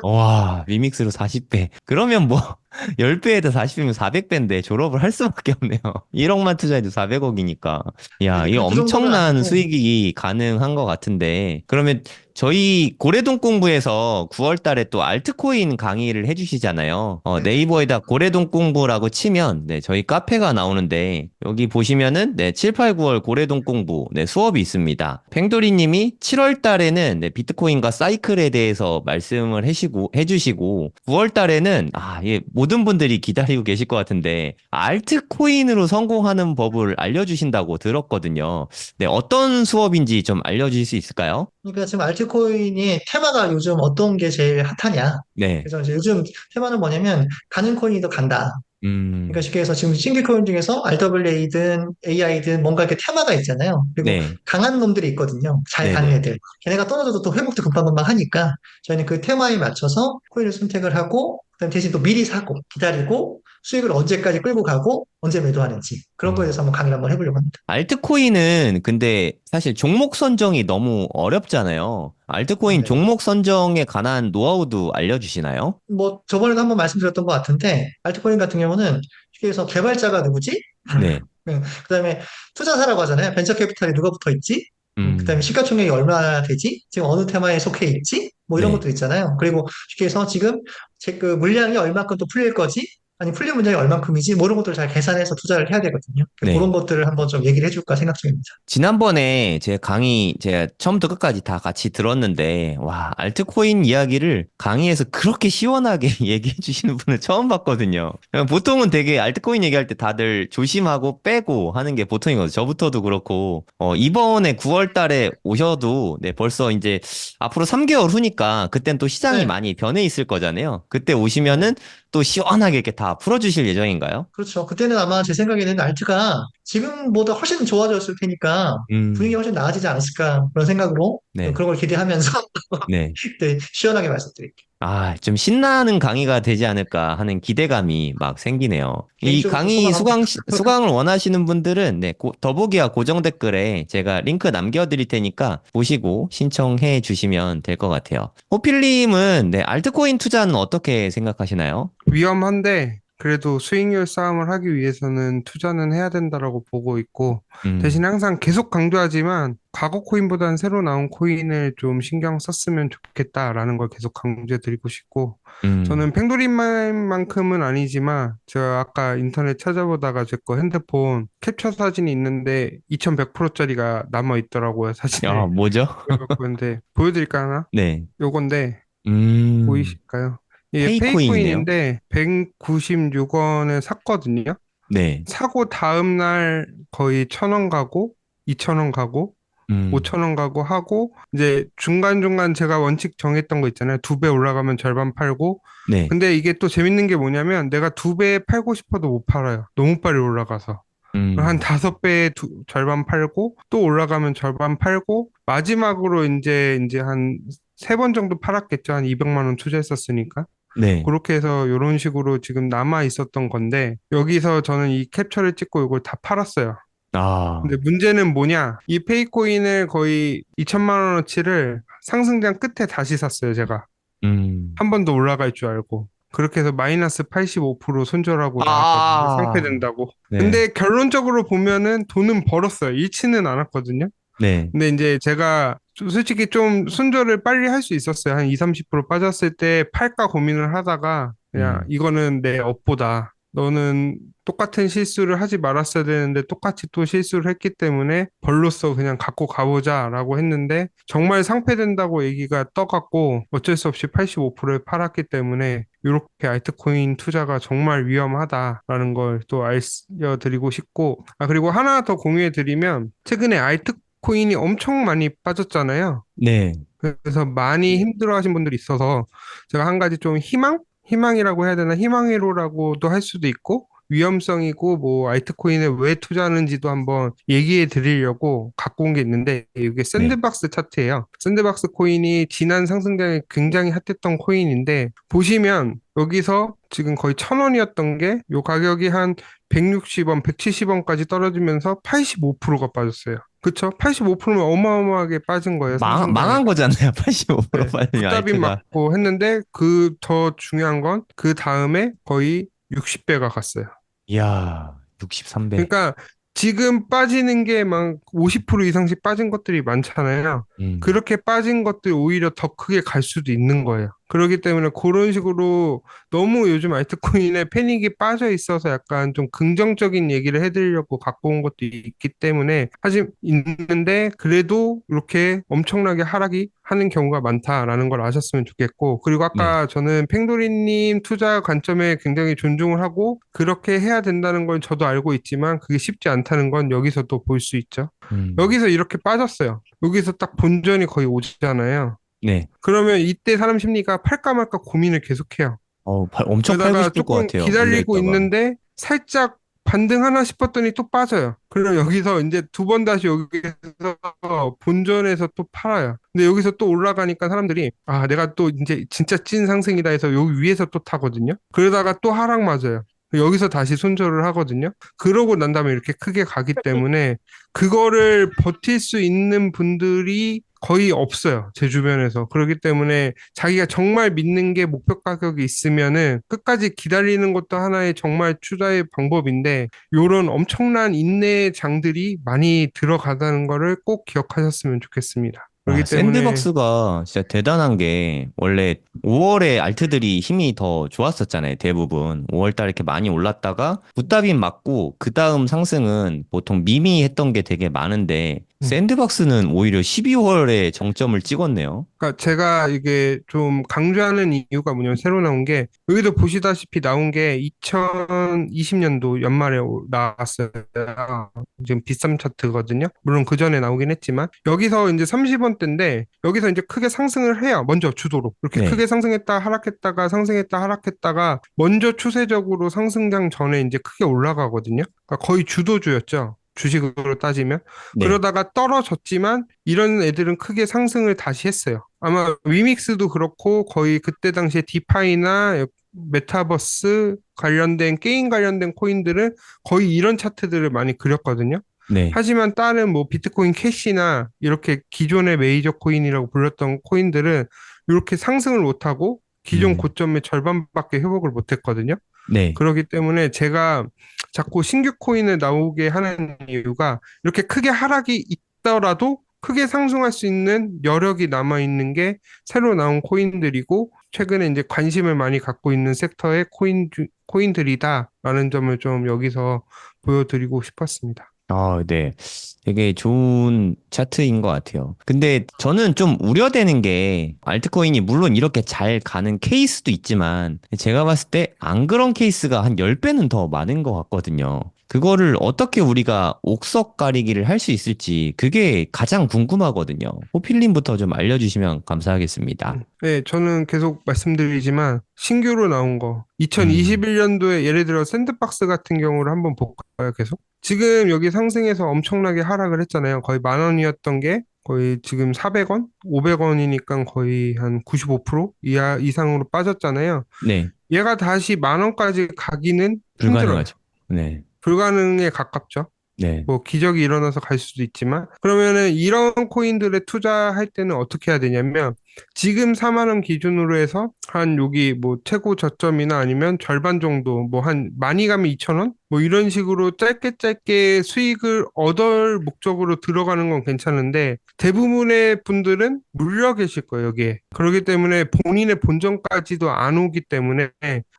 B: 와, 위믹스로 40배. 그러면 뭐, 10배에다 40배면 400배인데 졸업을 할 수밖에 없네요. 1억만 투자해도 400억이니까. 야, 이게
A: 그 정도는
B: 엄청난
A: 아니고
B: 수익이 가능한 것 같은데. 그러면 저희 고래동 공부에서 9월 달에 또 알트코인 강의를 해주시잖아요.
A: 네.
B: 네이버에다 고래동 공부라고 치면, 네, 저희 카페가 나오는데, 여기 보시면은, 네, 7, 8, 9월 고래동 공부, 네, 수업이 있습니다. 팽돌이 님이 7월 달에는, 네, 비트코인과 사이클에 대해서 말씀을 해주시고, 9월 달에는, 예, 모든 분들이 기다리고 계실 것 같은데, 알트코인으로 성공하는 법을 알려주신다고 들었거든요. 네, 어떤 수업인지 좀 알려주실 수 있을까요?
A: 그러니까 지금 알트코인이 테마가 요즘 어떤 게 제일 핫하냐.
B: 네,
A: 그래서 이제 요즘 테마는 뭐냐면 가는 코인이 더 간다. 그러니까
B: 음,
A: 쉽게 해서 지금 신규 코인 중에서 RWA든 AI든 뭔가 이렇게 테마가 있잖아요. 그리고
B: 네,
A: 강한 놈들이 있거든요. 잘 가는
B: 네네.
A: 애들. 걔네가 떨어져도 또 회복도 금방금방 하니까 저희는 그 테마에 맞춰서 코인을 선택을 하고 그다음 대신 또 미리 사고 기다리고 수익을 언제까지 끌고 가고 언제 매도하는지 그런 거에 대해서 한번 강의를 한번 해보려고 합니다.
B: 알트코인은 근데 사실 종목 선정이 너무 어렵잖아요.
A: 아,
B: 알트코인
A: 네.
B: 종목 선정에 관한 노하우도 알려주시나요?
A: 뭐 저번에도 한번 말씀드렸던 것 같은데 알트코인 같은 경우는 쉽게 해서 개발자가 누구지?
B: 네.
A: 그다음에 투자사라고 하잖아요. 벤처 캐피탈이 누가 붙어 있지? 그다음에
B: 음,
A: 시가총액이 얼마나 되지? 지금 어느 테마에 속해 있지? 뭐 이런
B: 네.
A: 것들 있잖아요. 그리고 쉽게 해서 지금 제 그 물량이 얼마큼 또 풀릴 거지? 아니 풀린 물량이 얼마큼이지? 뭐 이런 것들을 잘 계산해서 투자를 해야 되거든요. 그런
B: 네.
A: 것들을 한번 좀 얘기를 해줄까 생각 중입니다.
B: 지난번에 제 강의 제가 처음부터 끝까지 다 같이 들었는데, 와, 알트코인 이야기를 강의에서 그렇게 시원하게 얘기해 주시는 분을 처음 봤거든요. 보통은 되게 알트코인 얘기할 때 다들 조심하고 빼고 하는 게 보통이거든요. 저부터도 그렇고, 이번에 9월 달에 오셔도, 네, 벌써 이제 앞으로 3개월 후니까 그땐 또 시장이
A: 네,
B: 많이 변해 있을 거잖아요. 그때
A: 네.
B: 오시면은 또 시원하게 이렇게 다 풀어주실 예정인가요?
A: 그렇죠. 그때는 아마 제 생각에는 알트가 지금보다 훨씬 좋아졌을 테니까 분위기가
B: 음,
A: 훨씬 나아지지 않았을까 그런 생각으로 좀
B: 네.
A: 그런 걸 기대하면서
B: 네.
A: 네, 시원하게 말씀드릴게요.
B: 아, 좀 신나는 강의가 되지 않을까 하는 기대감이 막 생기네요. 이
A: 개인적으로 좀
B: 강의
A: 소망합니다.
B: 수강을 원하시는 분들은 네, 더보기와 고정 댓글에 제가 링크 남겨드릴 테니까 보시고 신청해 주시면 될 것 같아요. 호필님은 네, 알트코인 투자는 어떻게 생각하시나요?
C: 위험한데 그래도 수익률 싸움을 하기 위해서는 투자는 해야 된다라고 보고 있고 대신
B: 음,
C: 항상 계속 강조하지만 과거 코인보다는 새로 나온 코인을 좀 신경 썼으면 좋겠다라는 걸 계속 강조드리고 싶고
B: 음,
C: 저는 펭도린만큼은 아니지만 제가 아까 인터넷 찾아보다가 제 거 핸드폰 캡처 사진이 있는데 2100%짜리가 남아 있더라고요
B: 아,
C: 사진에.
B: 뭐죠?
C: 그래갖고 근데 보여드릴까 하나?
B: 네,
C: 요건데
B: 음,
C: 보이실까요? 이게
B: 페이코인이네요.
C: 페이코인인데 196원에 샀거든요.
B: 네,
C: 사고 다음 날 거의 1000원 가고 2000원 가고
B: 음,
C: 5000원 가고 하고 이제 중간중간 제가 원칙 정했던 거 있잖아요. 2배 올라가면 절반 팔고
B: 네,
C: 근데 이게 또 재밌는 게 뭐냐면 내가 2배 팔고 싶어도 못 팔아요. 너무 빨리 올라가서. 한
B: 음,
C: 5배 절반 팔고 또 올라가면 절반 팔고 마지막으로 이제 한 3번 정도 팔았겠죠. 한 200만 원 투자했었으니까.
B: 네,
C: 그렇게 해서 이런 식으로 지금 남아 있었던 건데 여기서 저는 이 캡처를 찍고 이걸 다 팔았어요.
B: 아,
C: 근데 문제는 뭐냐? 이 페이코인을 거의 2천만 원어치를 상승장 끝에 다시 샀어요, 제가.
B: 음,
C: 한 번 더 올라갈 줄 알고. 그렇게 해서 마이너스 85% 손절하고 나왔거든요.
B: 아,
C: 상패된다고.
B: 네.
C: 근데 결론적으로 보면은 돈은 벌었어요. 잃지는 않았거든요.
B: 네.
C: 근데 이제 제가 솔직히 좀 손절을 빨리 할 수 있었어요. 한 2, 30% 빠졌을 때 팔까 고민을 하다가 그냥
B: 음,
C: 이거는 내 업보다. 너는 똑같은 실수를 하지 말았어야 되는데 똑같이 또 실수를 했기 때문에 벌로써 그냥 갖고 가보자라고 했는데 정말 상폐된다고 얘기가 떠갖고 어쩔 수 없이 85%에 팔았기 때문에 이렇게 알트코인 투자가 정말 위험하다라는 걸 또 알려드리고 싶고 그리고 하나 더 공유해드리면 최근에 알트코인이 엄청 많이 빠졌잖아요.
B: 네.
C: 그래서 많이 힘들어하신 분들이 있어서 제가 한 가지 좀 희망이라고 해야 되나? 희망회로라고도 할 수도 있고 위험성이고 뭐 알트코인에 왜 투자하는지도 한번 얘기해 드리려고 갖고 온 게 있는데 이게
B: 네.
C: 샌드박스 차트예요. 샌드박스 코인이 지난 상승장에 굉장히 핫했던 코인인데 보시면 여기서 지금 거의 1000원이었던 게 요 가격이 한 160원, 170원까지 떨어지면서 85%가 빠졌어요. 그쵸? 85%면 어마어마하게 빠진 거예요, 상승장에.
B: 망한 거잖아요. 85%
C: 네,
B: 빠지면
C: 굿다비
B: 알트가.
C: 맞고 했는데 그 더 중요한 건 그 다음에 거의 60배가 갔어요.
B: 이야, 63배.
C: 그러니까 지금 빠지는 게 막 50% 이상씩 빠진 것들이 많잖아요.
B: 음,
C: 그렇게 빠진 것들이 오히려 더 크게 갈 수도 있는 거예요. 그렇기 때문에 그런 식으로 너무 요즘 알트코인에 패닉이 빠져 있어서 약간 좀 긍정적인 얘기를 해드리려고 갖고 온 것도 있기 때문에 하지 있는데 그래도 이렇게 엄청나게 하락이 하는 경우가 많다라는 걸 아셨으면 좋겠고 그리고
B: 네.
C: 아까 저는 팽돌이님 투자 관점에 굉장히 존중을 하고 그렇게 해야 된다는 걸 저도 알고 있지만 그게 쉽지 않다는 건 여기서 또 볼 수 있죠.
B: 음.
C: 여기서 이렇게 빠졌어요. 여기서 딱 본전이 거의 오잖아요.
B: 네.
C: 그러면 이때 사람 심리가 팔까 말까 고민을 계속해요.
B: 엄청 팔고
C: 그러다가
B: 싶을 것
C: 조금
B: 같아요.
C: 기다리고
B: 물려있다가.
C: 있는데 살짝 반등하나 싶었더니 또 빠져요. 그럼 여기서 이제 두 번 다시 여기서 본전에서 또 팔아요. 근데 여기서 또 올라가니까 사람들이 아, 내가 또 이제 진짜 찐 상승이다 해서 여기 위에서 또 타거든요. 그러다가 또 하락 맞아요. 여기서 다시 손절을 하거든요. 그러고 난 다음에 이렇게 크게 가기 때문에 그거를 버틸 수 있는 분들이 거의 없어요. 제 주변에서. 그렇기 때문에 자기가 정말 믿는 게 목표 가격이 있으면은 끝까지 기다리는 것도 하나의 정말 투자의 방법인데 요런 엄청난 인내의 장들이 많이 들어가다는 거를 꼭 기억하셨으면 좋겠습니다. 그렇기 때문에
B: 샌드박스가 진짜 대단한 게 원래 5월에 알트들이 힘이 더 좋았었잖아요. 대부분 5월 달에 이렇게 많이 올랐다가 붓답인 맞고 그 다음 상승은 보통 미미했던 게 되게 많은데
C: 음.
B: 샌드박스는 오히려 12월에 정점을 찍었네요.
C: 그러니까 제가 이게 좀 강조하는 이유가 뭐냐면 새로 나온 게 여기도 보시다시피 나온 게 2020년도 연말에 나왔어요. 지금 비쌈 차트거든요. 물론 그 전에 나오긴 했지만 여기서 이제 30원대인데 여기서 이제 크게 상승을 해요. 먼저 주도로. 이렇게
B: 네,
C: 크게 상승했다 하락했다가 상승했다 하락했다가 먼저 추세적으로 상승장 전에 이제 크게 올라가거든요. 그러니까 거의 주도주였죠. 주식으로 따지면.
B: 네,
C: 그러다가 떨어졌지만 이런 애들은 크게 상승을 다시 했어요. 아마 위믹스도 그렇고 거의 그때 당시에 디파이나 메타버스 관련된 게임 관련된 코인들은 거의 이런 차트들을 많이 그렸거든요.
B: 네,
C: 하지만 다른 뭐 비트코인 캐시나 이렇게 기존의 메이저 코인이라고 불렸던 코인들은 이렇게 상승을 못하고 기존
B: 음,
C: 고점의 절반밖에 회복을 못했거든요.
B: 네,
C: 그렇기 때문에 제가 자꾸 신규 코인을 나오게 하는 이유가 이렇게 크게 하락이 있더라도 크게 상승할 수 있는 여력이 남아 있는 게 새로 나온 코인들이고 최근에 이제 관심을 많이 갖고 있는 섹터의 코인들이다라는 점을 좀 여기서 보여드리고 싶었습니다.
B: 네. 되게 좋은 차트인 것 같아요. 근데 저는 좀 우려되는 게 알트코인이 물론 이렇게 잘 가는 케이스도 있지만 제가 봤을 때 안 그런 케이스가 한 10배는 더 많은 것 같거든요. 그거를 어떻게 우리가 옥석 가리기를 할 수 있을지 그게 가장 궁금하거든요. 호필님부터 좀 알려주시면 감사하겠습니다.
C: 네, 저는 계속 말씀드리지만 신규로 나온 거
B: 음,
C: 2021년도에 예를 들어 샌드박스 같은 경우를 한번 볼까요, 계속? 지금 여기 상승해서 엄청나게 하락을 했잖아요. 거의 만 원이었던 게 거의 지금 400원? 500원이니까 거의 한 95% 이상으로 빠졌잖아요.
B: 네,
C: 얘가 다시 만 원까지 가기는 힘들어요.
B: 불가능하죠. 네,
C: 불가능에 가깝죠.
B: 네,
C: 뭐 기적이 일어나서 갈 수도 있지만 그러면은 이런 코인들에 투자할 때는 어떻게 해야 되냐면 지금 4만 원 기준으로 해서 한 여기 뭐 최고 저점이나 아니면 절반 정도 뭐 한 많이 가면 2천 원? 뭐 이런 식으로 짧게 짧게 수익을 얻을 목적으로 들어가는 건 괜찮은데 대부분의 분들은 물려 계실 거예요, 여기에. 그렇기 때문에 본인의 본전까지도 안 오기 때문에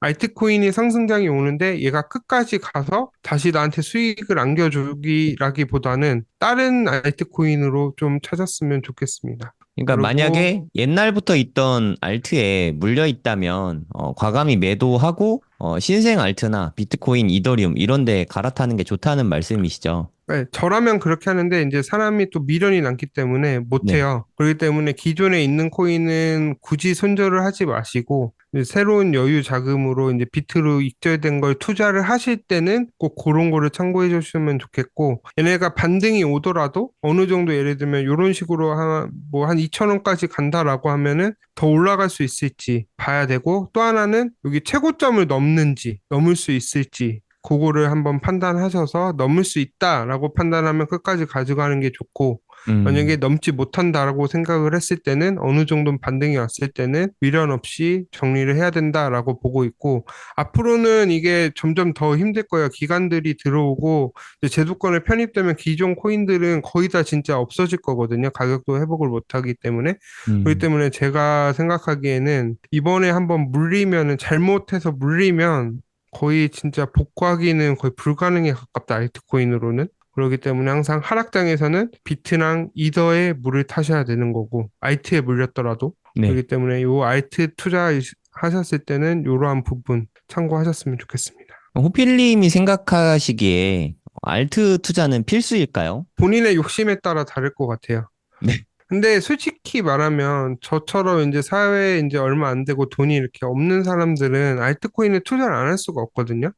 C: 알트코인이 상승장이 오는데 얘가 끝까지 가서 다시 나한테 수익을 안겨주기라기보다는 다른 알트코인으로 좀 찾았으면 좋겠습니다.
B: 그러니까
C: 그리고
B: 만약에 옛날부터 있던 알트에 물려 있다면 과감히 매도하고 신생 알트나 비트코인, 이더리움 이런 데 갈아타는 게 좋다는 말씀이시죠?
C: 네, 저라면 그렇게 하는데 이제 사람이 또 미련이 남기 때문에
B: 네.
C: 못해요. 그렇기 때문에 기존에 있는 코인은 굳이 손절을 하지 마시고 이제 새로운 여유 자금으로 이제 비트로 익절된 걸 투자를 하실 때는 꼭 그런 거를 참고해 주시면 좋겠고 얘네가 반등이 오더라도 어느 정도 예를 들면 이런 식으로 한 2천 원까지 간다라고 하면은 더 올라갈 수 있을지 봐야 되고 또 하나는 여기 최고점을 넘는지 넘을 수 있을지 그거를 한번 판단하셔서 넘을 수 있다라고 판단하면 끝까지 가져가는 게 좋고 만약에
B: 음,
C: 넘지 못한다라고 생각을 했을 때는 어느 정도 반등이 왔을 때는 미련 없이 정리를 해야 된다라고 보고 있고 앞으로는 이게 점점 더 힘들 거예요. 기관들이 들어오고 이제 제도권에 편입되면 기존 코인들은 거의 다 진짜 없어질 거거든요. 가격도 회복을 못 하기 때문에. 그렇기
B: 음,
C: 때문에 제가 생각하기에는 이번에 한번 물리면은 잘못해서 물리면 거의 진짜 복구하기는 거의 불가능에 가깝다, 알트코인으로는. 그렇기 때문에 항상 하락장에서는 비트랑 이더에 물을 타셔야 되는 거고, 알트에 물렸더라도.
B: 네.
C: 그렇기 때문에 요 알트 투자하셨을 때는 이러한 부분 참고하셨으면 좋겠습니다.
B: 호필님이 생각하시기에 알트 투자는 필수일까요?
C: 본인의 욕심에 따라 다를 것 같아요.
B: 네.
C: 근데 솔직히 말하면 저처럼 이제 사회에 이제 얼마 안 되고 돈이 이렇게 없는 사람들은 알트코인에 투자를 안 할 수가 없거든요.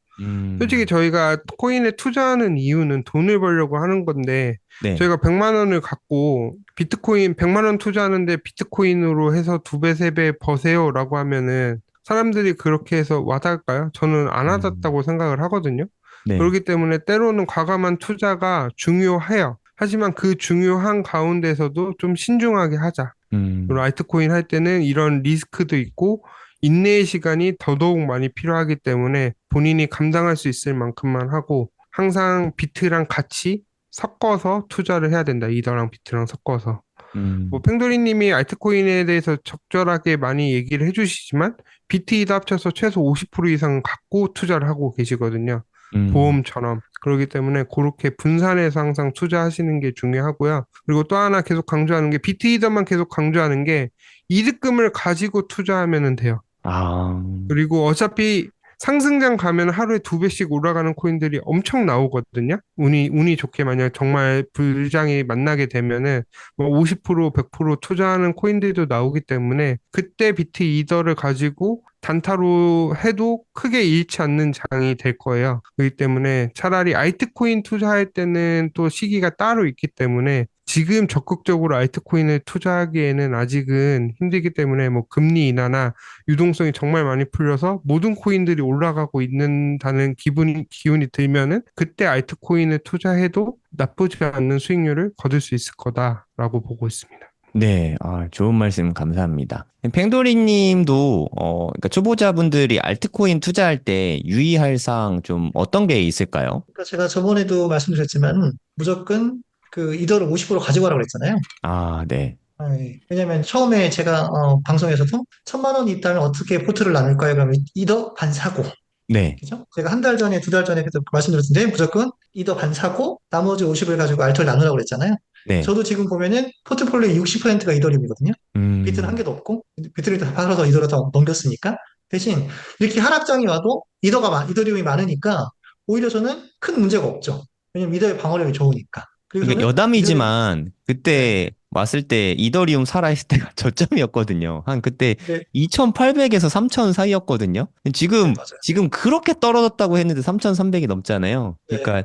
C: 솔직히
B: 음,
C: 저희가 코인에 투자하는 이유는 돈을 벌려고 하는 건데,
B: 네.
C: 저희가 100만 원을 갖고 비트코인 100만 원 투자하는데 비트코인으로 해서 두 배, 세 배 버세요라고 하면은 사람들이 그렇게 해서 와닿을까요? 저는 안
B: 음,
C: 와닿다고 생각을 하거든요.
B: 네.
C: 그렇기 때문에 때로는 과감한 투자가 중요해요. 하지만 그 중요한 가운데서도 좀 신중하게 하자. 그리고
B: 음,
C: 알트코인 할 때는 이런 리스크도 있고 인내의 시간이 더더욱 많이 필요하기 때문에 본인이 감당할 수 있을 만큼만 하고 항상 비트랑 같이 섞어서 투자를 해야 된다. 이더랑 비트랑 섞어서. 뭐
B: 음,
C: 팽돌이님이 알트코인에 대해서 적절하게 많이 얘기를 해주시지만 비트 이더 합쳐서 최소 50% 이상 갖고 투자를 하고 계시거든요.
B: 음,
C: 보험처럼. 그렇기 때문에 그렇게 분산해서 항상 투자하시는 게 중요하고요. 그리고 또 하나 계속 강조하는 게 비트 이더만 계속 강조하는 게 이득금을 가지고 투자하면 돼요.
B: 아,
C: 그리고 어차피 상승장 가면 하루에 두 배씩 올라가는 코인들이 엄청 나오거든요. 운이 좋게 만약 정말 불장이 만나게 되면은 뭐 50%, 100% 투자하는 코인들도 나오기 때문에 그때 비트 이더를 가지고 단타로 해도 크게 잃지 않는 장이 될 거예요. 그렇기 때문에 차라리 알트코인 투자할 때는 또 시기가 따로 있기 때문에 지금 적극적으로 알트코인을 투자하기에는 아직은 힘들기 때문에 뭐 금리 인하나 유동성이 정말 많이 풀려서 모든 코인들이 올라가고 있는다는 기운이 들면은 그때 알트코인에 투자해도 나쁘지 않는 수익률을 거둘 수 있을 거다라고 보고 있습니다.
B: 네. 좋은 말씀 감사합니다. 팽돌이 님도, 그러니까 초보자분들이 알트코인 투자할 때 유의할 사항 좀 어떤 게 있을까요?
A: 그러니까 제가 저번에도 말씀드렸지만 무조건 그 이더를 50% 가지고 가라고 그랬잖아요.
B: 아, 네.
A: 예. 왜냐면 처음에 제가 방송에서도 1,000만 원이 있다면 어떻게 포트를 나눌까요? 그러면 이더 반 사고,
B: 네.
A: 그죠? 제가 한 달 전에, 두 달 전에 그때 말씀드렸는데 무조건 이더 반 사고 나머지 50을 가지고 알트를 나누라고 그랬잖아요.
B: 네.
A: 저도 지금 보면은 포트폴리오의 60%가 이더리움이거든요. 비트는 한
B: 음,
A: 개도 없고 비트를 다 팔아서 이더로 다 넘겼으니까 대신 이렇게 하락장이 와도 이더리움이 많으니까 오히려 저는 큰 문제가 없죠. 왜냐면 이더의 방어력이 좋으니까. 그리고
B: 그러니까
A: 저는 이더리움
B: 여담이지만
A: 네.
B: 그때 왔을 때 이더리움 살아있을 때가 저점이었거든요. 한 그때
A: 근데
B: 2,800에서 3,000 사이였거든요.
A: 네,
B: 지금
A: 맞아요.
B: 지금 그렇게 떨어졌다고 했는데 3,300이 넘잖아요.
A: 네.
B: 그러니까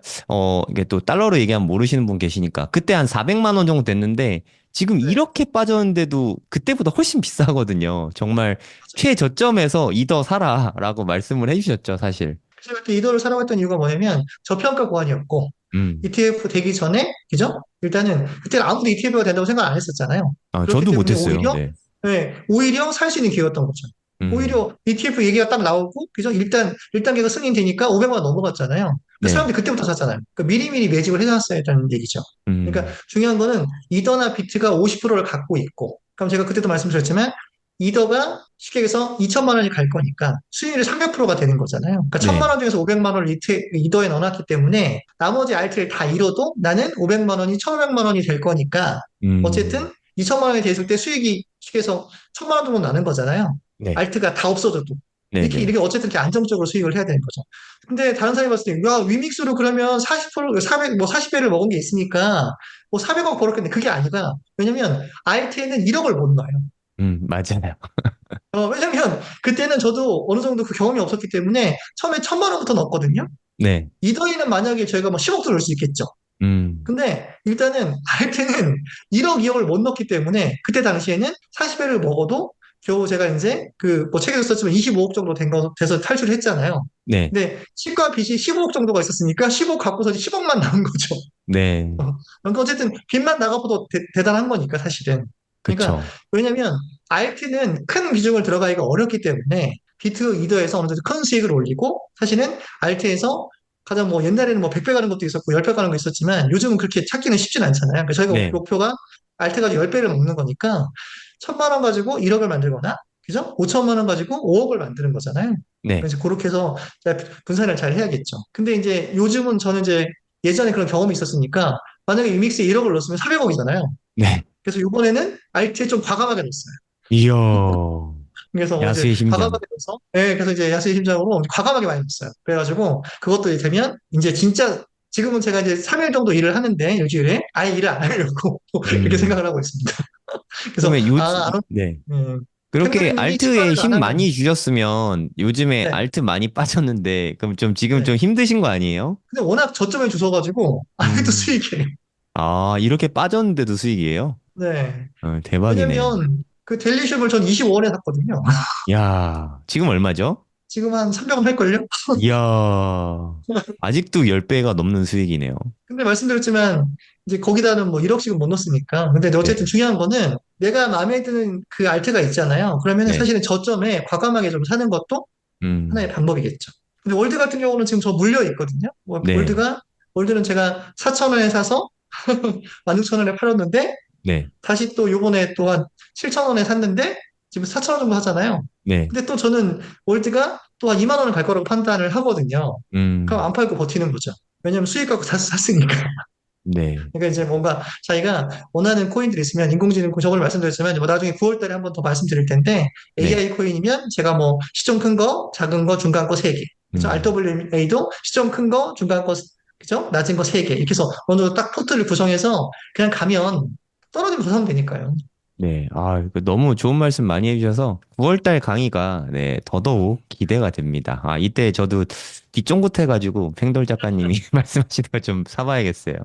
B: 이게 또 달러로 얘기하면 모르시는 분 계시니까 그때 한 400만 원 정도 됐는데 지금
A: 네.
B: 이렇게 빠졌는데도 그때보다 훨씬 비싸거든요. 정말 최저점에서 이더 사라라고 말씀을 해주셨죠, 사실.
A: 그래서 그때 이더를 사라고 했던 이유가 뭐냐면 저평가 구간이었고
B: 음.
A: ETF 되기 전에 그죠? 일단은 그때는 아무도 ETF가 된다고 생각 안 했었잖아요. 그렇기
B: 저도
A: 때문에
B: 못했어요.
A: 오히려
B: 네.
A: 네, 오히려 살 수 있는 기회였던 거죠.
B: 음.
A: 오히려 ETF 얘기가 딱 나오고 그죠? 일단 1단계가 승인되니까 500만 원 넘어갔잖아요. 그
B: 네.
A: 사람들이 그때부터 샀잖아요. 그러니까 미리미리 매집을 해놨어야 했다는 얘기죠. 그러니까
B: 음.
A: 중요한 거는 이더나 비트가 50%를 갖고 있고 그럼 제가 그때도 말씀드렸지만 이더가 쉽게 해서 2천만 원이 갈 거니까 수익률이 300%가 되는 거잖아요. 그러니까 1천만
B: 네.
A: 원 중에서 500만 원을 이더에 넣어놨기 때문에 나머지 알트를 다 잃어도 나는 500만 원이 1,500만 원이 될 거니까
B: 음.
A: 어쨌든 2천만 원이 됐을 때 수익이 쉽게 해서 1,000만 원 정도 나는 거잖아요.
B: 네.
A: 알트가 다 없어져도.
B: 네네.
A: 이렇게 어쨌든 이렇게 안정적으로 수익을 해야 되는 거죠. 근데 다른 사람이 봤을 때, 야, 위믹스로 그러면 40%, 400, 뭐 40배를 먹은 게 있으니까 뭐 400억 벌었겠네. 그게 아니라, 왜냐면 알트에는 1억을 못 넣어요.
B: 맞아요.
A: 왜냐면 그때는 저도 어느 정도 그 경험이 없었기 때문에 처음에 1,000만 원부터 넣었거든요.
B: 네.
A: 이더에는 만약에 저희가 뭐 10억도 넣을 수 있겠죠.
B: 음,
A: 근데 일단은 알테는 1억, 2억을 못 넣기 때문에 그때 당시에는 40배를 먹어도 겨우 제가 이제 그 뭐 책에도 썼지만 25억 정도 돼서 탈출을 했잖아요.
B: 네,
A: 근데 시가 빚이 15억 정도가 있었으니까 15억 갖고서 10억만 남은 거죠.
B: 네,
A: 그러니까 어쨌든 빚만 나가도 대단한 거니까 사실은. 그러니까
B: 그쵸.
A: 왜냐면 알트는 큰 비중을 들어가기가 어렵기 때문에 비트 이더에서 어느 정도 큰 수익을 올리고 사실은 알트에서 가장 뭐 옛날에는 뭐 100배 가는 것도 있었고 10배 가는 거 있었지만 요즘은 그렇게 찾기는 쉽진 않잖아요. 그래서 저희가
B: 네,
A: 목표가 알트 가지고 10배를 먹는 거니까 1000만 원 가지고 1억을 만들거나 그죠? 5천만 원 가지고 5억을 만드는 거잖아요.
B: 네,
A: 그래서 그렇게 해서 분산을 잘 해야겠죠. 근데 이제 요즘은 저는 이제 예전에 그런 경험이 있었으니까 만약에 유믹스에 1억을 넣었으면 400억이잖아요.
B: 네.
A: 그래서 이번에는 알트에 좀 과감하게 넣었어요.
B: 이야,
A: 그래서 이제
B: 야수의 심장.
A: 과감하게 넣어서, 예, 그래서 이제 야수의 심장으로 과감하게 많이 넣었어요. 그래가지고 그것도 이제 되면 이제 진짜 지금은 제가 이제 3일 정도 일을 하는데 일주일에 아예 일을 안 하려고 이렇게
B: 음.
A: 생각을 하고 있습니다. 그래서
B: 그러면 네. 그렇게
A: 팬들이
B: 알트에
A: 추가를 안
B: 힘
A: 하면,
B: 많이 주셨으면 요즘에
A: 네,
B: 알트 많이 빠졌는데 그럼 좀 지금
A: 네.
B: 좀 힘드신 거 아니에요?
A: 근데 워낙 저점에 주셔가지고 아직도
B: 음.
A: 수익이에요.
B: 아, 이렇게 빠졌는데도 수익이에요?
A: 네.
B: 대박이네.
A: 왜냐면 그 델리숍을 전 25원에 샀거든요.
B: 야, 지금 얼마죠?
A: 지금 한 300원 할걸요?
B: 이야, 아직도 10배가 넘는 수익이네요.
A: 근데 말씀드렸지만 이제 거기다는 뭐 1억씩은 못 넣었으니까. 근데 어쨌든
B: 네,
A: 중요한 거는 내가 마음에 드는 그 알트가 있잖아요. 그러면은
B: 네,
A: 사실은 저점에 과감하게 좀 사는 것도 하나의
B: 음,
A: 방법이겠죠. 근데 월드 같은 경우는 지금 저 물려 있거든요.
B: 네,
A: 월드는 제가 4,000원에 사서 16,000원에 팔았는데
B: 네,
A: 다시 또 요번에 또 한 7,000원에 샀는데 지금 4,000원 정도 하잖아요.
B: 네,
A: 근데 또 저는 월드가 또 한 2만 원을 갈 거라고 판단을 하거든요. 그럼
B: 음,
A: 안 팔고 버티는 거죠. 왜냐면 수익 갖고 샀으니까.
B: 네,
A: 그러니까 이제 뭔가 자기가 원하는 코인들이 있으면 인공지능 저번에 말씀드렸지만 뭐 나중에 9월 달에 한번 더 말씀드릴 텐데
B: 네,
A: AI 코인이면 제가 뭐 시총 큰 거, 작은 거, 중간 거 3개. 그래서
B: 음,
A: RWA도 시총 큰 거, 중간 거, 그죠? 낮은 거 3개. 이렇게 해서 먼저 딱 포트를 구성해서 그냥 가면 떨어지면 더 사면 되니까요.
B: 네. 너무 좋은 말씀 많이 해주셔서 9월달 강의가 네, 더더욱 기대가 됩니다. 이때 저도 뒷종긋 해가지고 팽돌 작가님이 말씀하시는 거 좀 사봐야겠어요.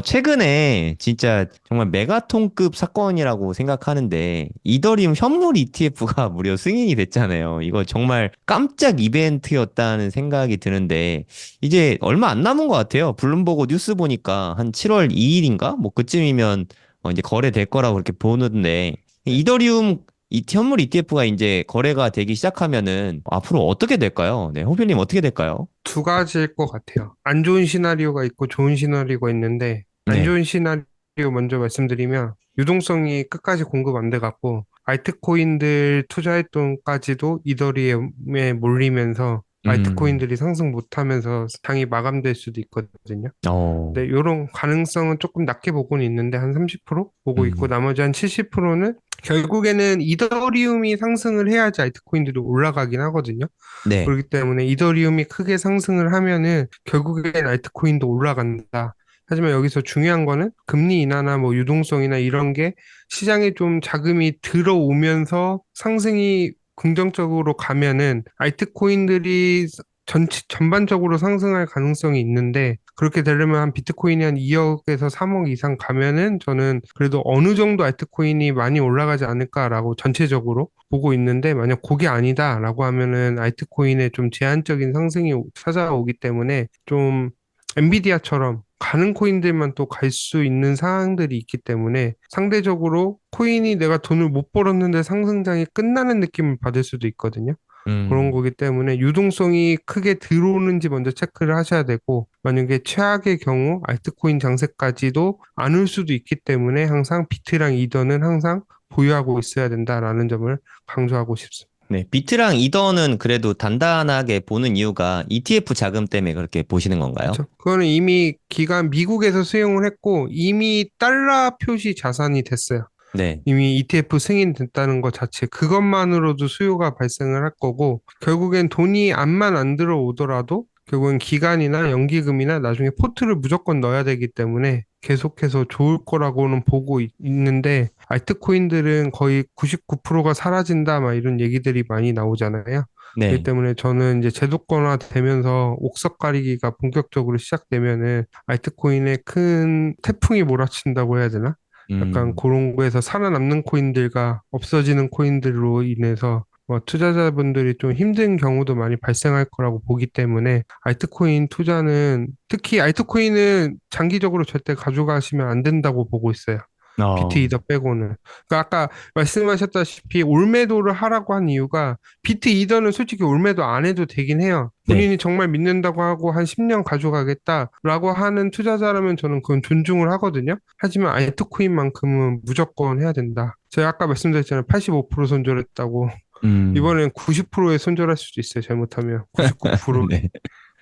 B: 최근에 진짜 정말 메가톤급 사건이라고 생각하는데 이더리움 현물 ETF가 무려 승인이 됐잖아요. 이거 정말 깜짝 이벤트였다는 생각이 드는데 이제 얼마 안 남은 것 같아요. 블룸버그 뉴스 보니까 한 7월 2일인가? 뭐 그쯤이면 이제 거래될 거라고 그렇게 보는데 이더리움 현물 ETF가 이제 거래가 되기 시작하면은 앞으로 어떻게 될까요? 네, 호빈님 어떻게 될까요?
C: 두 가지일 것 같아요. 안 좋은 시나리오가 있고 좋은 시나리오가 있는데, 안
B: 네,
C: 좋은 시나리오 먼저 말씀드리면, 유동성이 끝까지 공급 안 돼갖고, 알트코인들 투자했던까지도 이더리움에 몰리면서,
B: 음,
C: 알트코인들이 상승 못하면서 장이 마감될 수도 있거든요.
B: 어,
C: 네, 이런 가능성은 조금 낮게 보고는 있는데 한 30% 보고 있고
B: 음,
C: 나머지 한 70%는 결국에는 이더리움이 상승을 해야지 알트코인들이 올라가긴 하거든요.
B: 네,
C: 그렇기 때문에 이더리움이 크게 상승을 하면은 결국엔 알트코인도 올라간다. 하지만 여기서 중요한 거는 금리 인하나 뭐 유동성이나 이런 게 시장에 좀 자금이 들어오면서 상승이 긍정적으로 가면은 알트코인들이 전반적으로 상승할 가능성이 있는데 그렇게 되려면 한 비트코인이 한 2억에서 3억 이상 가면은 저는 그래도 어느 정도 알트코인이 많이 올라가지 않을까라고 전체적으로 보고 있는데 만약 그게 아니다라고 하면은 알트코인에 좀 제한적인 상승이 찾아오기 때문에 좀 엔비디아처럼 가는 코인들만 또 갈 수 있는 상황들이 있기 때문에 상대적으로 코인이 내가 돈을 못 벌었는데 상승장이 끝나는 느낌을 받을 수도 있거든요. 그런
B: 음,
C: 거기 때문에 유동성이 크게 들어오는지 먼저 체크를 하셔야 되고, 만약에 최악의 경우 알트코인 장세까지도 안 올 수도 있기 때문에 항상 비트랑 이더는 항상 보유하고 있어야 된다라는 점을 강조하고 싶습니다.
B: 네, 비트랑 이더는 그래도 단단하게 보는 이유가 ETF 자금 때문에 그렇게 보시는 건가요?
C: 그렇죠. 그거는 이미 기간 미국에서 수용을 했고, 이미 달러 표시 자산이 됐어요.
B: 네,
C: 이미 ETF 승인됐다는 것 자체, 그것만으로도 수요가 발생을 할 거고, 결국엔 돈이 암만 안 들어오더라도, 결국엔 기간이나 연기금이나 나중에 포트를 무조건 넣어야 되기 때문에 계속해서 좋을 거라고는 보고 있는데, 알트코인들은 거의 99%가 사라진다, 막 이런 얘기들이 많이 나오잖아요. 그렇기
B: 네,
C: 때문에 저는 이제 제도권화 되면서 옥석 가리기가 본격적으로 시작되면은 알트코인에 큰 태풍이 몰아친다고 해야 되나? 약간
B: 음,
C: 그런 거에서 살아남는 코인들과 없어지는 코인들로 인해서 투자자분들이 좀 힘든 경우도 많이 발생할 거라고 보기 때문에 알트코인 투자는 특히 알트코인은 장기적으로 절대 가져가시면 안 된다고 보고 있어요. 비트
B: 어,
C: 이더 빼고는. 그러니까 아까 말씀하셨다시피 올매도를 하라고 한 이유가 비트 이더는 솔직히 올매도 안 해도 되긴 해요.
B: 네.
C: 본인이 정말 믿는다고 하고 한 10년 가져가겠다라고 하는 투자자라면 저는 그건 존중을 하거든요. 하지만 알트코인만큼은 무조건 해야 된다. 제가 아까 말씀드렸잖아요. 85% 손절했다고.
B: 음,
C: 이번엔 90%에 손절할 수도 있어요. 잘못하면. 99%.
B: 네.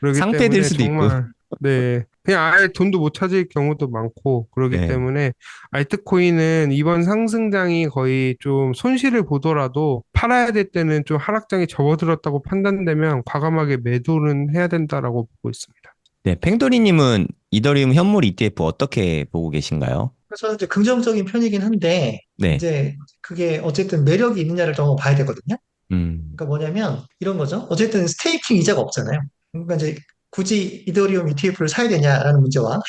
C: 그렇기
B: 상패될
C: 때문에
B: 수도 있고.
C: 정말 네 그냥 아예 돈도 못 찾을 경우도 많고 그렇기
B: 네.
C: 때문에 알트코인은 이번 상승장이 거의 좀 손실을 보더라도 팔아야 될 때는 좀 하락장에 접어들었다고 판단되면 과감하게 매도는 해야 된다라고 보고 있습니다.
B: 네, 팽돌이님은 이더리움 현물 ETF 어떻게 보고 계신가요?
A: 그래서 이제 긍정적인 편이긴 한데,
B: 네.
A: 이제 그게 어쨌든 매력이 있느냐를 좀 봐야 되거든요.
B: 음,
A: 그러니까 뭐냐면 이런 거죠. 어쨌든 스테이킹 이자가 없잖아요. 그러니까 이제 굳이 이더리움 ETF를 사야 되냐라는 문제와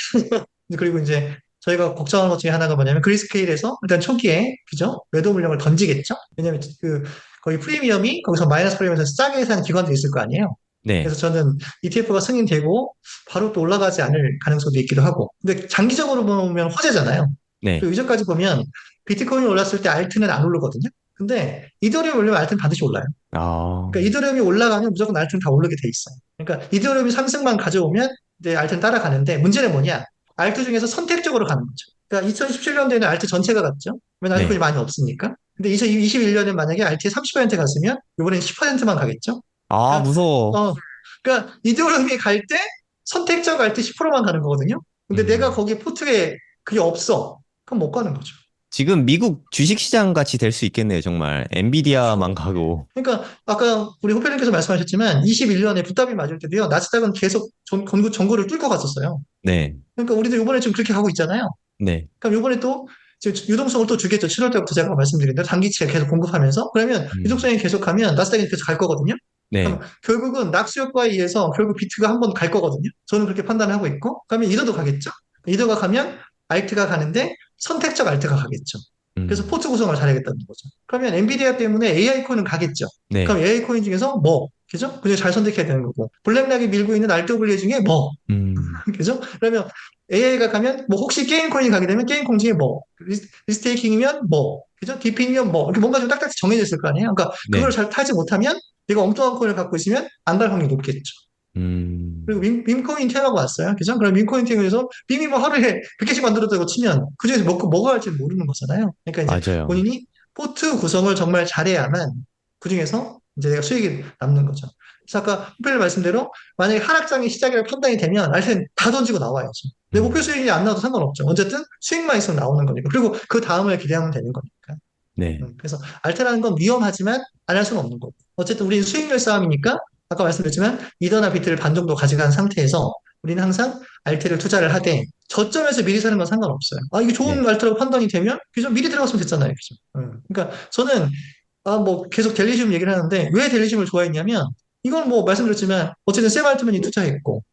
A: 그리고 이제 저희가 걱정하는 것 중에 하나가 뭐냐면 그리스케일에서 일단 초기에 그죠? 매도 물량을 던지겠죠? 왜냐면 그 거의 프리미엄이 거기서 마이너스 프리미엄에서 싸게 사는 기관도 있을 거 아니에요.
B: 네.
A: 그래서 저는 ETF가 승인되고 바로 또 올라가지 않을 가능성도 있기도 하고. 근데 장기적으로 보면 호재잖아요.
B: 네.
A: 그리고 이전까지 보면 비트코인이 올랐을 때 알트는 안 오르거든요. 근데 이더리움 올리면 알트는 반드시 올라요.
B: 아,
A: 그러니까 이더리움이 올라가면 무조건 알트는 다 오르게 돼 있어요. 그러니까 이더리움이 상승만 가져오면 이제 알트는 따라가는데 문제는 뭐냐? 알트 중에서 선택적으로 가는 거죠. 그러니까 2017년도에는 알트 전체가 갔죠. 왜냐면 알트코인이
B: 네.
A: 많이 없으니까. 근데 2021년에 만약에 알트에 30% 갔으면 이번엔 10%만 가겠죠.
B: 아,
A: 그러니까
B: 무서워.
A: 그러니까 이더리움이 갈 때 선택적 알트 10%만 가는 거거든요. 근데 내가
B: 음.
A: 거기 포트에 그게 없어. 그럼 못 가는 거죠.
B: 지금 미국 주식시장 같이 될 수 있겠네요, 정말. 엔비디아만
A: 그렇죠.
B: 가고.
A: 그러니까 아까 우리 호펠님께서 말씀하셨지만 21년에 붓답이 맞을 때도요. 나스닥은 계속 전고를 뚫고 갔었어요.
B: 네.
A: 그러니까 우리도 이번에 좀 그렇게 가고 있잖아요.
B: 네.
A: 그럼 이번에 또 지금 유동성을 또 주겠죠. 7월 때부터 제가 말씀드린 대로 단기치에 계속 공급하면서 그러면
B: 음.
A: 유동성이 계속하면 나스닥이 계속 갈 거거든요. 그럼
B: 네.
A: 결국은 낙수 효과에 의해서 결국 비트가 한번 갈 거거든요. 저는 그렇게 판단을 하고 있고 그러면 이더도 가겠죠. 이더가 가면 알트가 가는데 선택적 알트가 가겠죠. 그래서
B: 음.
A: 포트 구성을 잘해야겠다는 거죠. 그러면 엔비디아 때문에 AI 코인은 가겠죠. 그럼
B: 네.
A: AI 코인 중에서 뭐, 그죠? 그중에 잘 선택해야 되는 거고. 블랙락이 밀고 있는 RWA 중에 뭐,
B: 음.
A: 그죠? 그러면 AI가 가면 뭐 혹시 게임 코인이 가게 되면 게임 코인 중에 뭐, 리스테이킹이면 뭐, 그죠? 디피이면 뭐, 이렇게 뭔가 좀 딱딱히 정해져 있을 거 아니에요? 그러니까 그걸
B: 네.
A: 잘 타지 못하면 내가 엉뚱한 코인을 갖고 있으면 안 갈 확률이 높겠죠. 그리고
B: 음.
A: 밈코인 테마가 왔어요. 그죠? 그럼 밈코인 테마에서 밈이 뭐 하루에 100개씩 만들었다고 치면 그중에서 뭐가 할지 모르는 거잖아요. 그러니까 이제
B: 맞아요.
A: 본인이 포트 구성을 정말 잘해야만 그중에서 이제 내가 수익이 남는 거죠. 그래서 아까 호펠 말씀대로 만약에 하락장이 시작이라고 판단이 되면 알텐 다 던지고 나와야죠. 내 목표
B: 음.
A: 수익이 안 나와도 상관없죠. 어쨌든 수익만 있으면 나오는 거니까. 그리고 그 다음을 기대하면 되는 거니까.
B: 네.
A: 그래서 알테라는 건 위험하지만 안 할 수는 없는 거고. 어쨌든 우리는 수익률 싸움이니까 아까 말씀드렸지만 이더나 비트를 반 정도 가져간 상태에서 우리는 항상 알테를 투자를 하되 저점에서 미리 사는 건 상관없어요. 아, 이게
B: 네.
A: 좋은 알테라고 판단이 되면 그죠? 미리 들어갔으면 됐잖아요. 그죠? 그러니까 저는 뭐 계속 델리시움 얘기를 하는데 왜 델리시움을 좋아했냐면 이건 뭐 말씀드렸지만 어쨌든 샘 알트만이 투자했고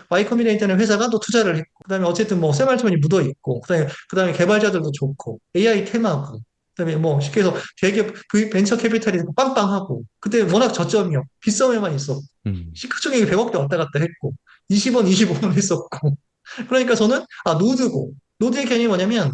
A: Y 커미네이터는 회사가 또 투자를 했고 그다음에 어쨌든 뭐 샘 알트만이 묻어 있고 그다음에 개발자들도 좋고 AI 테마고 그다음에 뭐 쉽게 해서 되게 벤처 캐피탈이 빵빵하고 그때 워낙 저점이요 빗썸에만 있었고
B: 음.
A: 시가총액이 100억대 왔다 갔다 했고 20원 25원 했었고 그러니까 저는 노드고 노드의 개념이 뭐냐면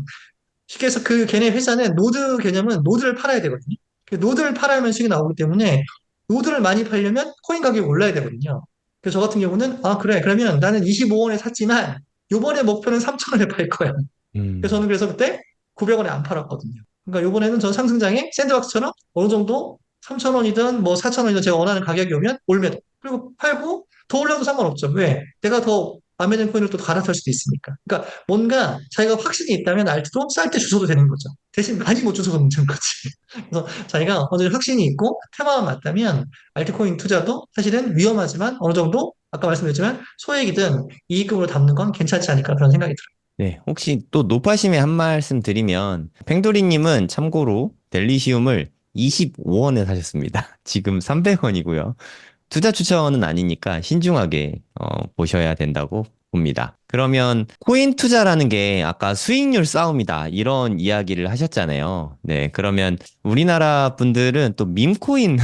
A: 쉽게 해서 그 걔네 회사는 노드 개념은 노드를 팔아야 되거든요. 그 노드를 팔아야만 수익이 나오기 때문에 노드를 많이 팔려면 코인 가격이 올라야 되거든요. 그래서 저 같은 경우는 그래 그러면 나는 25원에 샀지만 요번에 목표는 3,000원에 팔 거야. 그래서
B: 음.
A: 저는 그래서 그때 900원에 안 팔았거든요. 그러니까 요번에는 전 상승장에 샌드박스처럼 어느 정도 3,000원이든 뭐 4,000원이든 제가 원하는 가격이 오면 올매도. 그리고 팔고 더 올려도 상관없죠. 왜? 내가 더 안매된 코인을 또 갈아탈 수도 있으니까. 그러니까 뭔가 자기가 확신이 있다면 알트도 쌀 때 주셔도 되는 거죠. 대신 많이 못 주셔서 문제인 거지. 그래서 자기가 어느 정도 확신이 있고 테마가 맞다면 알트코인 투자도 사실은 위험하지만 어느 정도 아까 말씀드렸지만 소액이든 이익금으로 담는 건 괜찮지 않을까 그런 생각이 들어요.
B: 네. 혹시 또 노파심에 한 말씀 드리면, 팽돌이님은 참고로 델리시움을 25원에 사셨습니다. 지금 300원이고요. 투자 추천은 아니니까 신중하게 보셔야 된다고 봅니다. 그러면 코인 투자라는 게 아까 수익률 싸움이다 이런 이야기를 하셨잖아요. 네, 그러면 우리나라 분들은 또 밈코인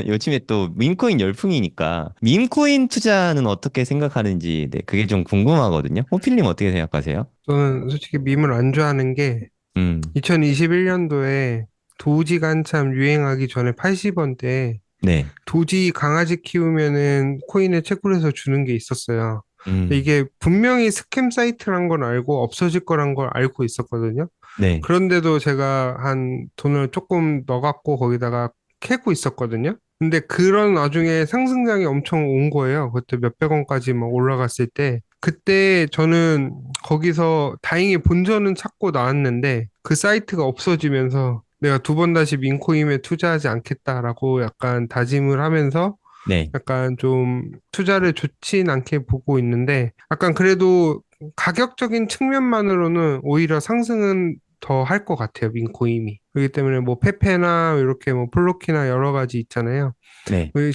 B: 요즘에 또 밈코인 열풍이니까 밈코인 투자는 어떻게 생각하는지 네, 그게 좀 궁금하거든요. 호필님 어떻게 생각하세요?
C: 저는 솔직히 밈을 안 좋아하는 게
B: 음,
C: 2021년도에 도지가 한참 유행하기 전에 80원대
B: 네,
C: 도지 강아지 키우면은 코인을 채굴해서 주는 게 있었어요. 근데
B: 음,
C: 이게 분명히 스캠 사이트란 걸 알고 없어질 거란 걸 알고 있었거든요.
B: 네,
C: 그런데도 제가 한 돈을 조금 넣어갖고 거기다가 캐고 있었거든요. 근데 그런 와중에 상승장이 엄청 온 거예요. 그때 몇백 원까지 막 올라갔을 때. 그때 저는 거기서 다행히 본전은 찾고 나왔는데 그 사이트가 없어지면서 내가 두 번 다시 민코임에 투자하지 않겠다라고 약간 다짐을 하면서
B: 네,
C: 약간 좀 투자를 좋진 않게 보고 있는데 약간 그래도 가격적인 측면만으로는 오히려 상승은 더 할 것 같아요, 민코임이. 그렇기 때문에 뭐 페페나 이렇게 뭐 플로키나 여러 가지 있잖아요.
B: 네,
C: 그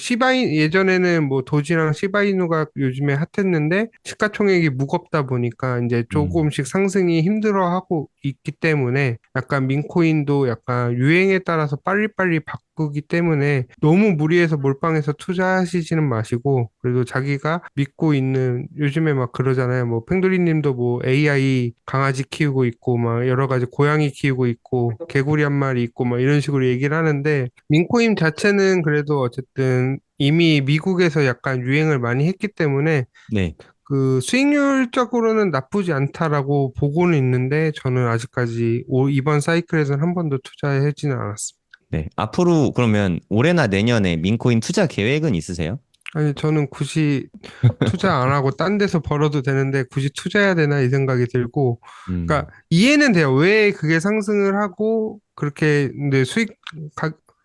C: 예전에는 뭐 도지랑 시바이누가 요즘에 핫했는데 시가총액이 무겁다 보니까 이제
B: 음,
C: 조금씩 상승이 힘들어하고 있기 때문에 약간 민코인도 약간 유행에 따라서 빨리빨리 바꾸기 때문에 너무 무리해서 몰빵해서 투자하시지는 마시고 그래도 자기가 믿고 있는 요즘에 막 그러잖아요. 뭐 팽돌이 님도 뭐 AI 강아지 키우고 있고 막 여러 가지 고양이 키우고 있고 개구리 한 마리 있고 막 이런 식으로 얘기를 하는데 민코임 자체는 그래도 어쨌든 이미 미국에서 약간 유행을 많이 했기 때문에
B: 네.
C: 그 수익률적으로는 나쁘지 않다라고 보고는 있는데 저는 아직까지 이번 사이클에서는 한 번도 투자하지는 않았습니다.
B: 네. 앞으로 그러면 올해나 내년에 민코인 투자 계획은 있으세요?
C: 아니 저는 굳이 투자 안 하고 딴 데서 벌어도 되는데 굳이 투자해야 되나 이 생각이 들고
B: 음,
C: 그러니까 이해는 돼요. 왜 그게 상승을 하고 그렇게 근데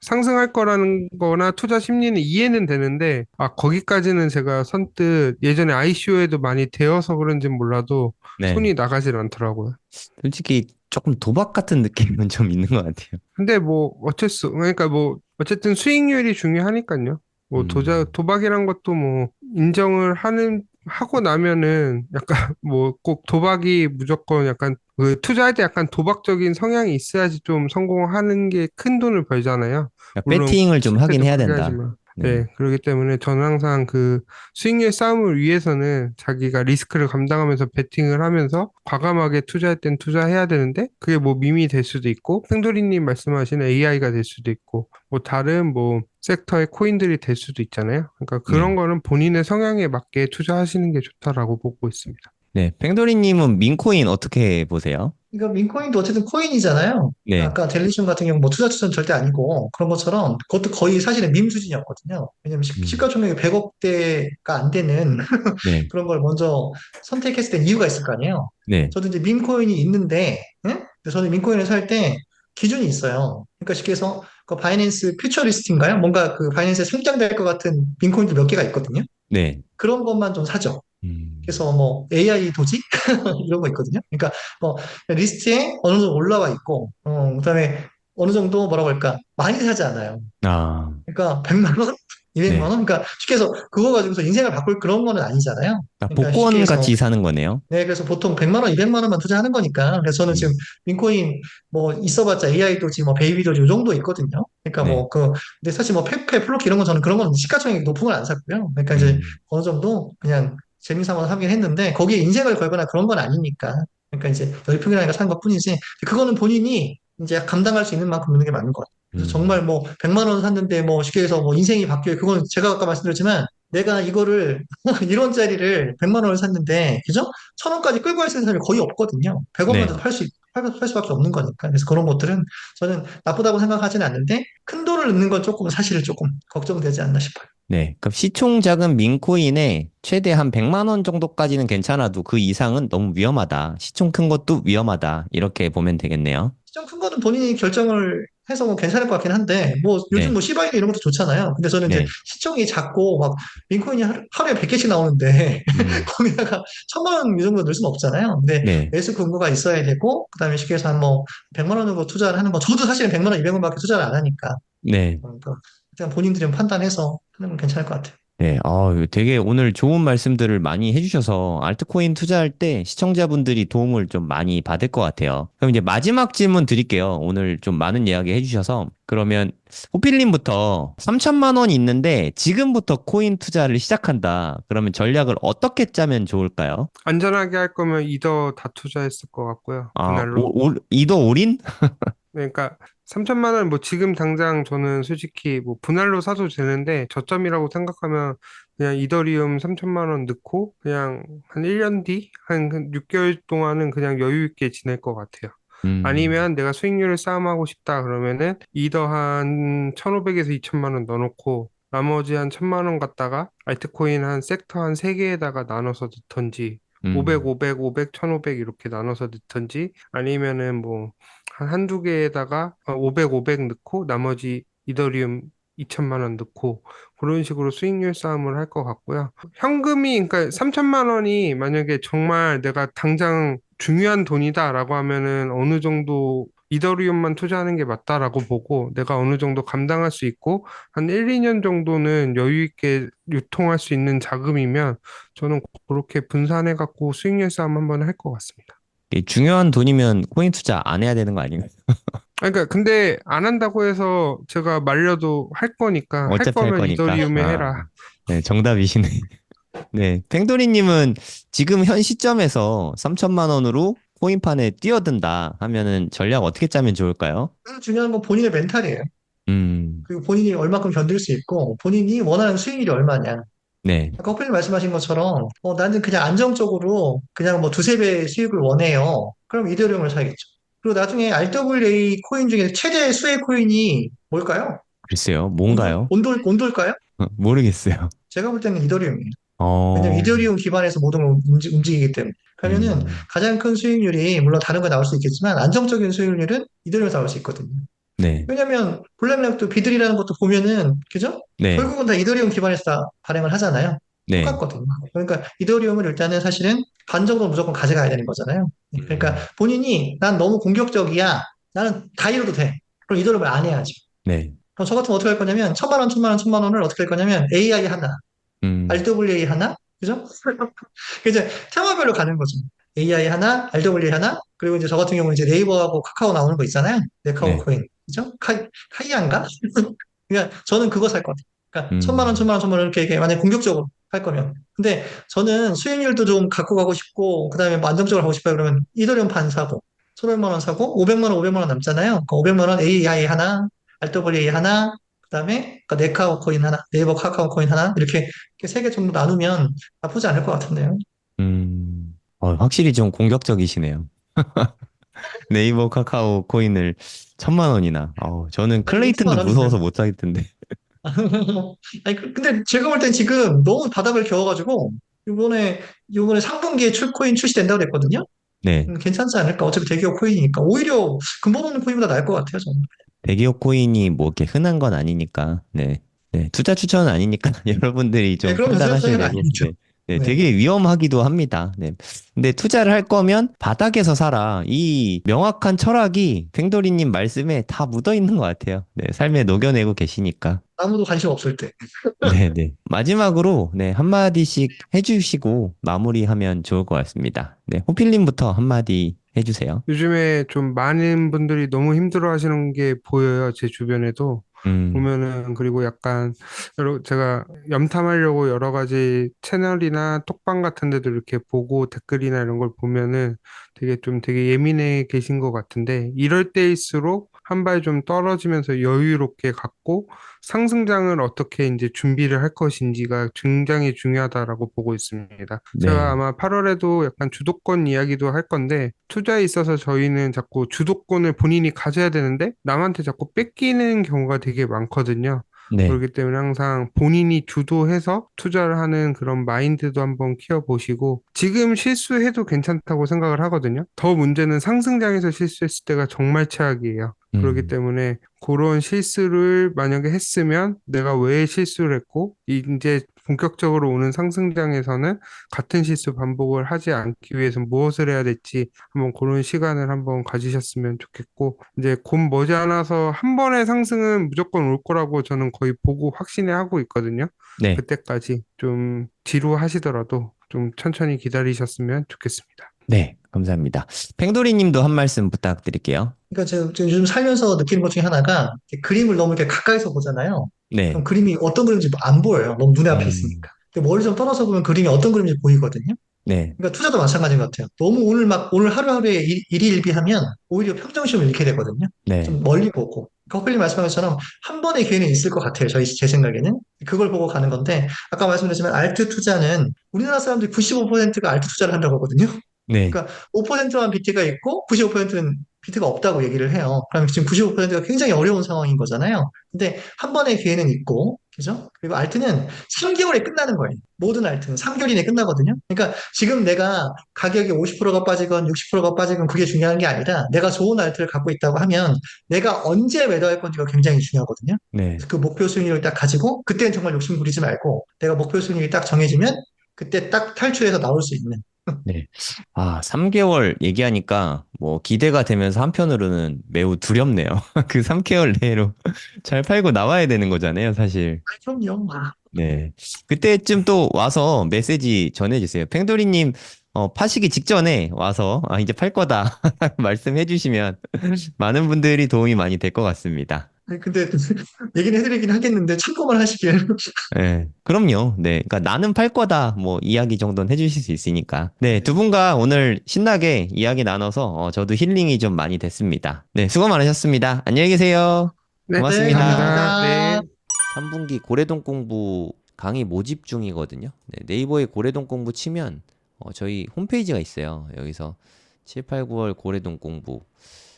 C: 상승할 거라는 거나 투자 심리는 이해는 되는데 아 거기까지는 제가 선뜻 예전에 ICO에도 많이 되어서 그런지 몰라도
B: 네.
C: 손이 나가질 않더라고요.
B: 솔직히 조금 도박 같은 느낌은 좀 있는 것 같아요.
C: 근데 뭐 그러니까 뭐 어쨌든 수익률이 중요하니까요. 뭐
B: 음,
C: 도박이란 것도 뭐 인정을 하고 나면은 약간 뭐 꼭 도박이 무조건 약간 그 투자할 때 약간 도박적인 성향이 있어야지 좀 성공하는 게 큰 돈을 벌잖아요.
B: 그러니까
C: 물론
B: 배팅을 좀 하긴
C: 실패도
B: 해야
C: 크게
B: 된다.
C: 하지만.
B: 네.
C: 네, 그렇기 때문에 저는 항상 그 수익률 싸움을 위해서는 자기가 리스크를 감당하면서 베팅을 하면서 과감하게 투자할 땐 투자해야 되는데 그게 뭐 밈이 될 수도 있고 팽돌이님 말씀하신 AI가 될 수도 있고 뭐 다른 뭐 섹터의 코인들이 될 수도 있잖아요. 그러니까 그런
B: 네.
C: 거는 본인의 성향에 맞게 투자하시는 게 좋다라고 보고 있습니다.
B: 네. 팽돌이님은 민코인 어떻게 보세요?
A: 이거 민코인도 어쨌든 코인이잖아요.
B: 네.
A: 아까 델리즘 같은 경우 뭐 투자 추천 절대 아니고 그런 것처럼 그것도 거의 사실은 밈 수준이었거든요. 왜냐면
B: 음,
A: 시가총액이 100억대가 안 되는
B: 네.
A: 그런 걸 먼저 선택했을 때 이유가 있을 거 아니에요.
B: 네.
A: 저도 이제 민코인이 있는데, 응? 근데 저는 민코인을 살 때 기준이 있어요. 그러니까 쉽게 해서 그 바이낸스 퓨처리스트인가요? 뭔가 그 바이낸스에 상장될 것 같은 민코인들 몇 개가 있거든요.
B: 네.
A: 그런 것만 좀 사죠.
B: 음,
A: 그래서 뭐 AI 도지 이런 거 있거든요. 그러니까 뭐 리스트에 어느 정도 올라와 있고, 그다음에 어느 정도 뭐라고 할까 많이 사지 않아요.
B: 아,
A: 그러니까 100만 원, 200만
B: 네.
A: 원, 그러니까 쉽게 해서 그거 가지고서 인생을 바꿀 그런 거는 아니잖아요.
B: 아,
A: 그러니까 쉽게
B: 복권
A: 해서
B: 같이 사는 거네요.
A: 네, 그래서 보통 100만 원, 200만 원만 투자하는 거니까. 그래서 저는 지금
B: 음,
A: 민코인 뭐 있어봤자 AI 도지, 뭐 베이비 도지 이 정도 있거든요. 그러니까
B: 네.
A: 뭐 그, 근데 사실 뭐 페페, 플로키 이런 건 저는 그런 건 시가총액이 높은 건 안 샀고요. 그러니까 이제
B: 음,
A: 어느 정도 그냥 재미삼아 사긴 했는데 거기에 인생을 걸거나 그런 건 아니니까. 그러니까 이제 열풍이라니까 산 것뿐이지. 그거는 본인이 이제 감당할 수 있는 만큼 넣는 게 맞는 것 같아요. 그래서 정말
B: 음,
A: 뭐 100만 원 샀는데 뭐 쉽게 해서 뭐 인생이 바뀌어요. 그건 제가 아까 말씀드렸지만 내가 이거를 1원짜리를 100만 원을 샀는데, 그죠? 1,000원까지 끌고 갈 수 있는 사람이 거의 없거든요. 100원만
B: 네.
A: 돼도 팔 수밖에 없는 거니까. 그래서 그런 것들은 저는 나쁘다고 생각하지는 않는데, 큰 돈을 넣는 건 조금 사실은 조금 걱정되지 않나 싶어요.
B: 네. 그럼 시총 작은 민코인에 최대 한 100만 원 정도까지는 괜찮아도 그 이상은 너무 위험하다. 시총 큰 것도 위험하다. 이렇게 보면 되겠네요.
A: 시장 큰 거는 본인이 결정을 해서 뭐 괜찮을 것 같긴 한데, 뭐 요즘
B: 네.
A: 뭐 시바이너 이런 것도 좋잖아요. 근데 저는 이제
B: 네.
A: 시총이 작고 막 민코인이 하루에 100개씩 나오는데,
B: 음,
A: 거기다가 1,000만 원 이 정도 넣을 수는 없잖아요. 근데
B: 네.
A: 매수 근거가 있어야 되고, 그다음에 쉽게 해서 한 뭐 100만 원 정도 투자를 하는 거, 저도 사실은 100만 원, 200만 원밖에 투자를 안 하니까.
B: 네.
A: 그러니까 그냥 본인들이 판단해서 하는 건 괜찮을 것 같아요.
B: 네, 되게 오늘 좋은 말씀들을 많이 해주셔서 알트코인 투자할 때 시청자분들이 도움을 좀 많이 받을 것 같아요. 그럼 이제 마지막 질문 드릴게요. 오늘 좀 많은 이야기 해주셔서. 그러면 호필님부터 3천만 원이 있는데 지금부터 코인 투자를 시작한다. 그러면 전략을 어떻게 짜면 좋을까요?
C: 안전하게 할 거면 이더 다 투자했을 것 같고요. 분할로.
B: 이더 올인?
C: 그러니까 3천만 원 뭐 지금 당장 저는 솔직히 뭐 분할로 사도 되는데 저점이라고 생각하면 그냥 이더리움 3천만 원 넣고 그냥 한 1년 뒤? 한 6개월 동안은 그냥 여유 있게 지낼 것 같아요.
B: 음,
C: 아니면 내가 수익률을 싸움하고 싶다 그러면은 이더 한 1,500에서 2천만 원 넣어놓고 나머지 한 1,000만 원 갖다가 알트코인 한 섹터 한 3개에다가 나눠서 넣던지 500,
B: 음,
C: 500, 500, 1,500 이렇게 나눠서 넣던지 아니면은 뭐 한 한두 개에다가 500, 500 넣고 나머지 이더리움 2천만 원 넣고 그런 식으로 수익률 싸움을 할 것 같고요. 현금이 그러니까 3천만 원이 만약에 정말 내가 당장 중요한 돈이다라고 하면은 어느 정도 이더리움만 투자하는 게 맞다라고 보고 내가 어느 정도 감당할 수 있고 한 1, 2년 정도는 여유 있게 유통할 수 있는 자금이면 저는 그렇게 분산해 갖고 수익률 싸움 한번 할 것 같습니다.
B: 이게 중요한 돈이면 코인 투자 안 해야 되는 거 아닌가요?
C: 그러니까 근데 안 한다고 해서 제가 말려도 할 거니까 할
B: 어차피 할
C: 거면
B: 거니까.
C: 이더리움에 해라.
B: 네, 정답이시네. 네, 팽돌이님은 지금 현 시점에서 3천만 원으로 코인판에 뛰어든다 하면은 전략 어떻게 짜면 좋을까요?
A: 가장 중요한 건 본인의 멘탈이에요.
B: 음,
A: 그리고 본인이 얼마큼 견딜 수 있고, 본인이 원하는 수익률이 얼마냐.
B: 네,
A: 아까 커플님 말씀하신 것처럼, 나는 그냥 안정적으로 그냥 뭐 두세 배 수익을 원해요. 그럼 이더리움을 사겠죠. 그리고 나중에 RWA 코인 중에 최대 수혜 코인이 뭘까요?
B: 글쎄요, 뭔가요?
A: 온돌까요?
B: 모르겠어요.
A: 제가 볼 때는 이더리움이에요. 왜냐면
B: 어,
A: 이더리움 기반에서 모든 걸 움직이기 때문에. 그러면은
B: 음,
A: 가장 큰 수익률이, 물론 다른 거 나올 수 있겠지만, 안정적인 수익률은 이더리움에서 나올 수 있거든요.
B: 네,
A: 왜냐면 블랙락도 비들이라는 것도 보면은 그죠?
B: 네,
A: 결국은 다 이더리움 기반에서 다 발행을 하잖아요.
B: 네,
A: 똑같거든요. 그러니까 이더리움을 일단은 사실은 반 정도 무조건 가져가야 되는 거잖아요. 그러니까
B: 음,
A: 본인이 난 너무 공격적이야. 나는 다 잃어도 돼. 그럼 이더리움을 안 해야지.
B: 네,
A: 그럼 저 같으면 어떻게 할 거냐면 천만 원, 천만 원, 천만 원을 어떻게 할 거냐면 AI 하나,
B: 음,
A: RWA 하나, 그죠? 이제 테마별로 가는 거죠. AI 하나, RWA 하나, 그리고 이제 저 같은 경우는 이제 네이버하고 카카오 나오는 거 있잖아요. 네카오
B: 네,
A: 코인. 그죠? 카이안가? 그러니까 저는 그거 살 것 같아요. 그러니까 천만 원,
B: 음,
A: 천만 원, 천만 원 이렇게 만약 공격적으로 할 거면. 근데 저는 수익률도 좀 갖고 가고 싶고, 그다음에 뭐 안정적으로 하고 싶어요. 그러면 이더리움 반 사고, 1,500만 원 사고, 500만 원, 500만 원 남잖아요. 그 500만 원 AI 하나, RWA 하나, 그다음에 그 네카오 코인 하나, 네이버 카카오 코인 하나 이렇게 세 개 정도 나누면 나쁘지 않을 것 같은데요.
B: 확실히 좀 공격적이시네요. 네이버 카카오 코인을 1,000만 원이나. 저는
A: 아니, 5천만
B: 클레이튼도
A: 원이면.
B: 무서워서 못 사겠던데.
A: 아니, 근데 제가 볼 땐 지금 너무 바닥을 겨워가지고, 이번에 상분기에 코인 출시된다고 그랬거든요?
B: 네.
A: 괜찮지 않을까? 어차피 대기업 코인이니까. 오히려 근본 없는 코인보다 나을 것 같아요, 저는.
B: 대기업 코인이 뭐 이렇게 흔한 건 아니니까, 네. 네, 투자 추천은 아니니까 여러분들이
A: 네,
B: 좀
A: 그럼 요새
B: 판단하셔야
A: 투자는
B: 되고,
A: 아니죠.
B: 네. 네,
A: 네.
B: 되게 위험하기도 합니다. 네. 근데 투자를 할 거면 바닥에서 사라. 이 명확한 철학이 팽돌이님 말씀에 다 묻어 있는 것 같아요. 네, 삶에 녹여내고 계시니까.
A: 아무도 관심 없을 때.
B: 네, 네. 마지막으로, 네, 한마디씩 해주시고 마무리하면 좋을 것 같습니다. 네, 호필님부터 한마디 해주세요.
C: 요즘에 좀 많은 분들이 너무 힘들어 하시는 게 보여요. 제 주변에도.
B: 음,
C: 보면은, 그리고 약간, 제가 염탐하려고 여러 가지 채널이나 톡방 같은 데도 이렇게 보고 댓글이나 이런 걸 보면은 되게 예민해 계신 것 같은데, 이럴 때일수록 한 발 좀 떨어지면서 여유롭게 갖고 상승장을 어떻게 이제 준비를 할 것인지가 굉장히 중요하다라고 보고 있습니다. 제가
B: 네,
C: 아마 8월에도 약간 주도권 이야기도 할 건데 투자에 있어서 저희는 자꾸 주도권을 본인이 가져야 되는데 남한테 자꾸 뺏기는 경우가 되게 많거든요.
B: 네,
C: 그렇기 때문에 항상 본인이 주도해서 투자를 하는 그런 마인드도 한번 키워보시고 지금 실수해도 괜찮다고 생각을 하거든요. 더 문제는 상승장에서 실수했을 때가 정말 최악이에요. 그렇기
B: 음,
C: 때문에 그런 실수를 만약에 했으면 내가 왜 실수를 했고 이제 본격적으로 오는 상승장에서는 같은 실수 반복을 하지 않기 위해서 무엇을 해야 될지 한번 그런 시간을 한번 가지셨으면 좋겠고 이제 곧 머지않아서 한 번의 상승은 무조건 올 거라고 저는 거의 보고 확신해 하고 있거든요.
B: 네.
C: 그때까지 좀 지루하시더라도 좀 천천히 기다리셨으면 좋겠습니다.
B: 네. 감사합니다. 팽돌이 님도 한 말씀 부탁드릴게요.
A: 그러니까 제가 요즘 살면서 느끼는 것 중에 하나가 이렇게 그림을 너무 이렇게 가까이서 보잖아요.
B: 네.
A: 그럼 그림이 어떤 그림인지 안 보여요. 너무 눈에 앞에
B: 음,
A: 있으니까. 근데 머리 좀 떨어져 보면 그림이 어떤 그림인지 보이거든요.
B: 네.
A: 그러니까 투자도 마찬가지인 것 같아요. 너무 오늘 하루하루에 일희일비하면 오히려 평정심을 잃게 되거든요.
B: 네.
A: 좀 멀리 보고. 커플님 말씀한 것처럼 한 번의 기회는 있을 것 같아요. 제 생각에는. 그걸 보고 가는 건데, 아까 말씀드렸지만 알트 투자는 우리나라 사람들이 95%가 알트 투자를 한다고 하거든요.
B: 네.
A: 그러니까 5%만 비트가 있고 95%는 비트가 없다고 얘기를 해요. 그럼 지금 95%가 굉장히 어려운 상황인 거잖아요. 근데 한 번의 기회는 있고, 그죠? 그리고 알트는 3개월에 끝나는 거예요. 모든 알트는 3개월 이내에 끝나거든요. 그러니까 지금 내가 가격이 50%가 빠지건 60%가 빠지건 그게 중요한 게 아니라 내가 좋은 알트를 갖고 있다고 하면 내가 언제 매도할 건지가 굉장히 중요하거든요.
B: 네.
A: 그래서 그 목표 수익률을 딱 가지고 그때는 정말 욕심 부리지 말고 내가 목표 수익률이 딱 정해지면 그때 딱 탈출해서 나올 수 있는
B: 네. 아, 3개월 얘기하니까 뭐 기대가 되면서 한편으로는 매우 두렵네요. 그 3개월 내로 잘 팔고 나와야 되는 거잖아요, 사실.
A: 그럼요.
B: 네. 그때쯤 또 와서 메시지 전해주세요. 팽돌이님, 파시기 직전에 와서, 아, 이제 팔 거다. 말씀해 주시면 많은 분들이 도움이 많이 될 것 같습니다.
A: 아니, 근데 얘기는 해드리긴 하겠는데 참고만 하시길.
B: 네. 그럼요. 네. 그러니까 나는 팔 거다. 뭐, 이야기 정도는 해주실 수 있으니까. 네. 두 분과 오늘 신나게 이야기 나눠서, 저도 힐링이 좀 많이 됐습니다. 네. 수고 많으셨습니다. 안녕히 계세요.
C: 네,
A: 네,
B: 고맙습니다.
C: 감사합니다.
A: 감사합니다.
C: 네.
B: 3분기 고래동 공부 강의 모집 중이거든요. 네, 네이버에 고래동 공부 치면 저희 홈페이지가 있어요. 여기서 7, 8, 9월 고래동 공부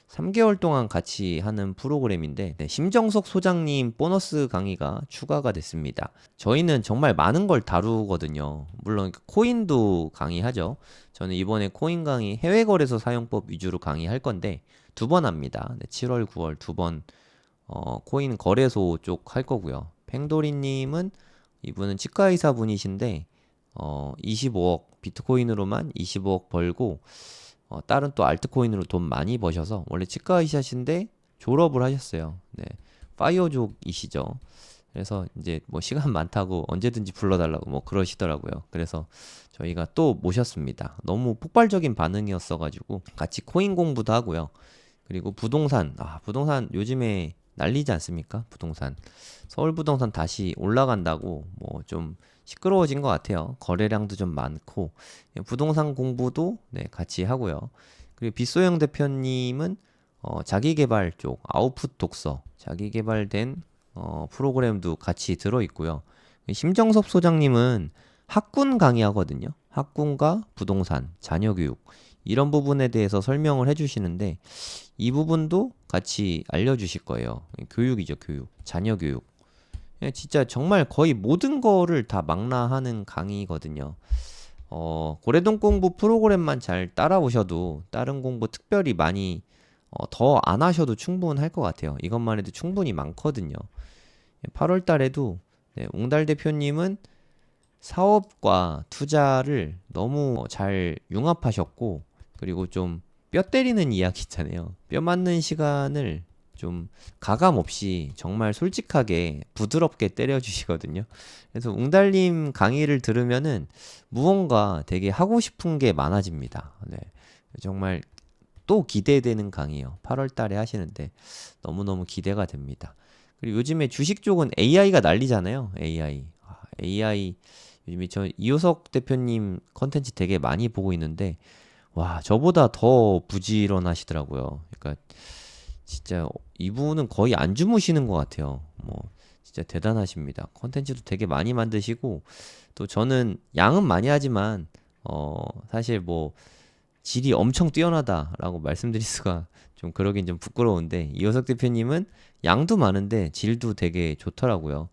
B: 3개월 동안 같이 하는 프로그램인데 네, 심정석 소장님 보너스 강의가 추가가 됐습니다. 저희는 정말 많은 걸 다루거든요. 물론 코인도 강의하죠. 저는 이번에 코인 강의 해외 거래소 사용법 위주로 강의할 건데 두 번 합니다. 네, 7월, 9월 두 번 코인 거래소 쪽 할 거고요. 팽도리님은 이분은 치과의사 분이신데 25억 비트코인으로만 25억 벌고 다른 또 알트코인으로 돈 많이 버셔서 원래 치과의사신데 졸업을 하셨어요. 네, 파이어족이시죠. 그래서 이제 뭐 시간 많다고 언제든지 불러달라고 뭐 그러시더라고요. 그래서 저희가 또 모셨습니다. 너무 폭발적인 반응이었어가지고 같이 코인 공부도 하고요. 그리고 부동산, 부동산 요즘에 난리지 않습니까? 부동산. 서울 부동산 다시 올라간다고 뭐 좀 시끄러워진 것 같아요. 거래량도 좀 많고 부동산 공부도 네, 같이 하고요. 그리고 빗소영 대표님은 자기개발 쪽 아웃풋 독서, 자기개발된 프로그램도 같이 들어 있고요. 심정섭 소장님은 학군 강의하거든요. 학군과 부동산, 자녀교육 이런 부분에 대해서 설명을 해주시는데 이 부분도 같이 알려주실 거예요. 교육이죠, 교육. 자녀 교육. 진짜 정말 거의 모든 거를 다 망라하는 강의거든요. 고래동 공부 프로그램만 잘 따라오셔도 다른 공부 특별히 많이 더 안 하셔도 충분할 것 같아요. 이것만 해도 충분히 많거든요. 8월 달에도 네, 웅달 대표님은 사업과 투자를 너무 잘 융합하셨고 그리고 좀 뼈 때리는 이야기 있잖아요. 뼈 맞는 시간을 좀 가감 없이 정말 솔직하게 부드럽게 때려주시거든요. 그래서 웅달님 강의를 들으면은 무언가 되게 하고 싶은 게 많아집니다. 네. 정말 또 기대되는 강의요. 8월 달에 하시는데 너무너무 기대가 됩니다. 그리고 요즘에 주식 쪽은 AI가 난리잖아요. AI. AI 요즘에 저 이호석 대표님 컨텐츠 되게 많이 보고 있는데 와, 저보다 더 부지런하시더라고요. 그러니까 진짜 이분은 거의 안 주무시는 것 같아요. 뭐 진짜 대단하십니다. 컨텐츠도 되게 많이 만드시고 또 저는 양은 많이 하지만 사실 뭐 질이 엄청 뛰어나다라고 말씀드릴 수가 좀 그러긴 좀 부끄러운데 이호석 대표님은 양도 많은데 질도 되게 좋더라고요.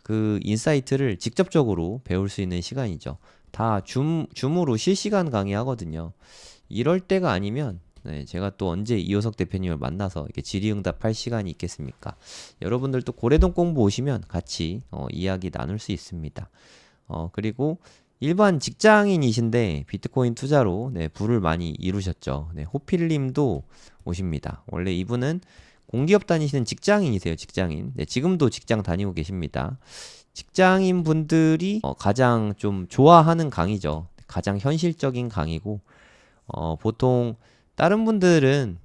B: 그 인사이트를 직접적으로 배울 수 있는 시간이죠. 다 줌으로 실시간 강의하거든요. 이럴 때가 아니면 네, 제가 또 언제 이호석 대표님을 만나서 이렇게 질의응답할 시간이 있겠습니까? 여러분들도 고래동 공부 오시면 같이 이야기 나눌 수 있습니다. 그리고 일반 직장인이신데 비트코인 투자로 네, 부를 많이 이루셨죠. 네, 호필님도 오십니다. 원래 이분은 공기업 다니시는 직장인이세요, 직장인. 네, 지금도 직장 다니고 계십니다. 직장인 분들이 가장 좀 좋아하는 강의죠. 가장 현실적인 강의고, 보통 다른 분들은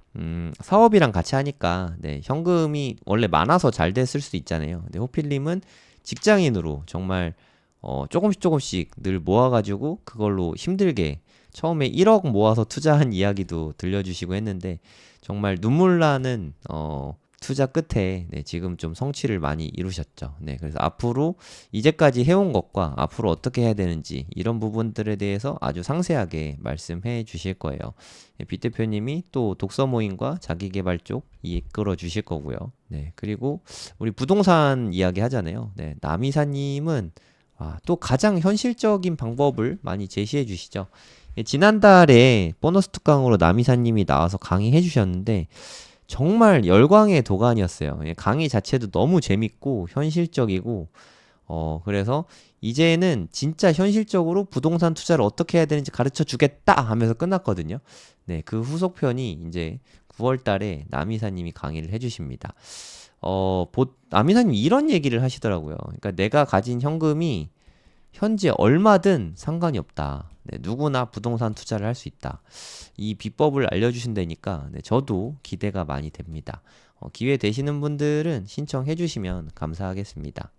B: 사업이랑 같이 하니까 네, 현금이 원래 많아서 잘 됐을 수도 있잖아요. 근데 호필님은 직장인으로 정말 조금씩 조금씩 늘 모아가지고 그걸로 힘들게 처음에 1억 모아서 투자한 이야기도 들려주시고 했는데 정말 눈물 나는 투자 끝에 네, 지금 좀 성취를 많이 이루셨죠. 네, 그래서 앞으로 이제까지 해온 것과 앞으로 어떻게 해야 되는지 이런 부분들에 대해서 아주 상세하게 말씀해 주실 거예요. 네, 빛 대표님이 또 독서 모임과 자기계발 쪽 이끌어 주실 거고요. 네, 그리고 우리 부동산 이야기 하잖아요. 네, 남이사님은 또 가장 현실적인 방법을 많이 제시해 주시죠. 예, 지난달에 보너스 특강으로 남이사님이 나와서 강의해 주셨는데 정말 열광의 도가니였어요. 예, 강의 자체도 너무 재밌고 현실적이고 그래서 이제는 진짜 현실적으로 부동산 투자를 어떻게 해야 되는지 가르쳐 주겠다 하면서 끝났거든요. 네, 그 후속편이 이제 9월 달에 남이사님이 강의를 해주십니다. 남이사님 이런 얘기를 하시더라고요. 그러니까 내가 가진 현금이 현재 얼마든 상관이 없다. 네, 누구나 부동산 투자를 할 수 있다. 이 비법을 알려주신다니까 네, 저도 기대가 많이 됩니다. 기회 되시는 분들은 신청해 주시면 감사하겠습니다.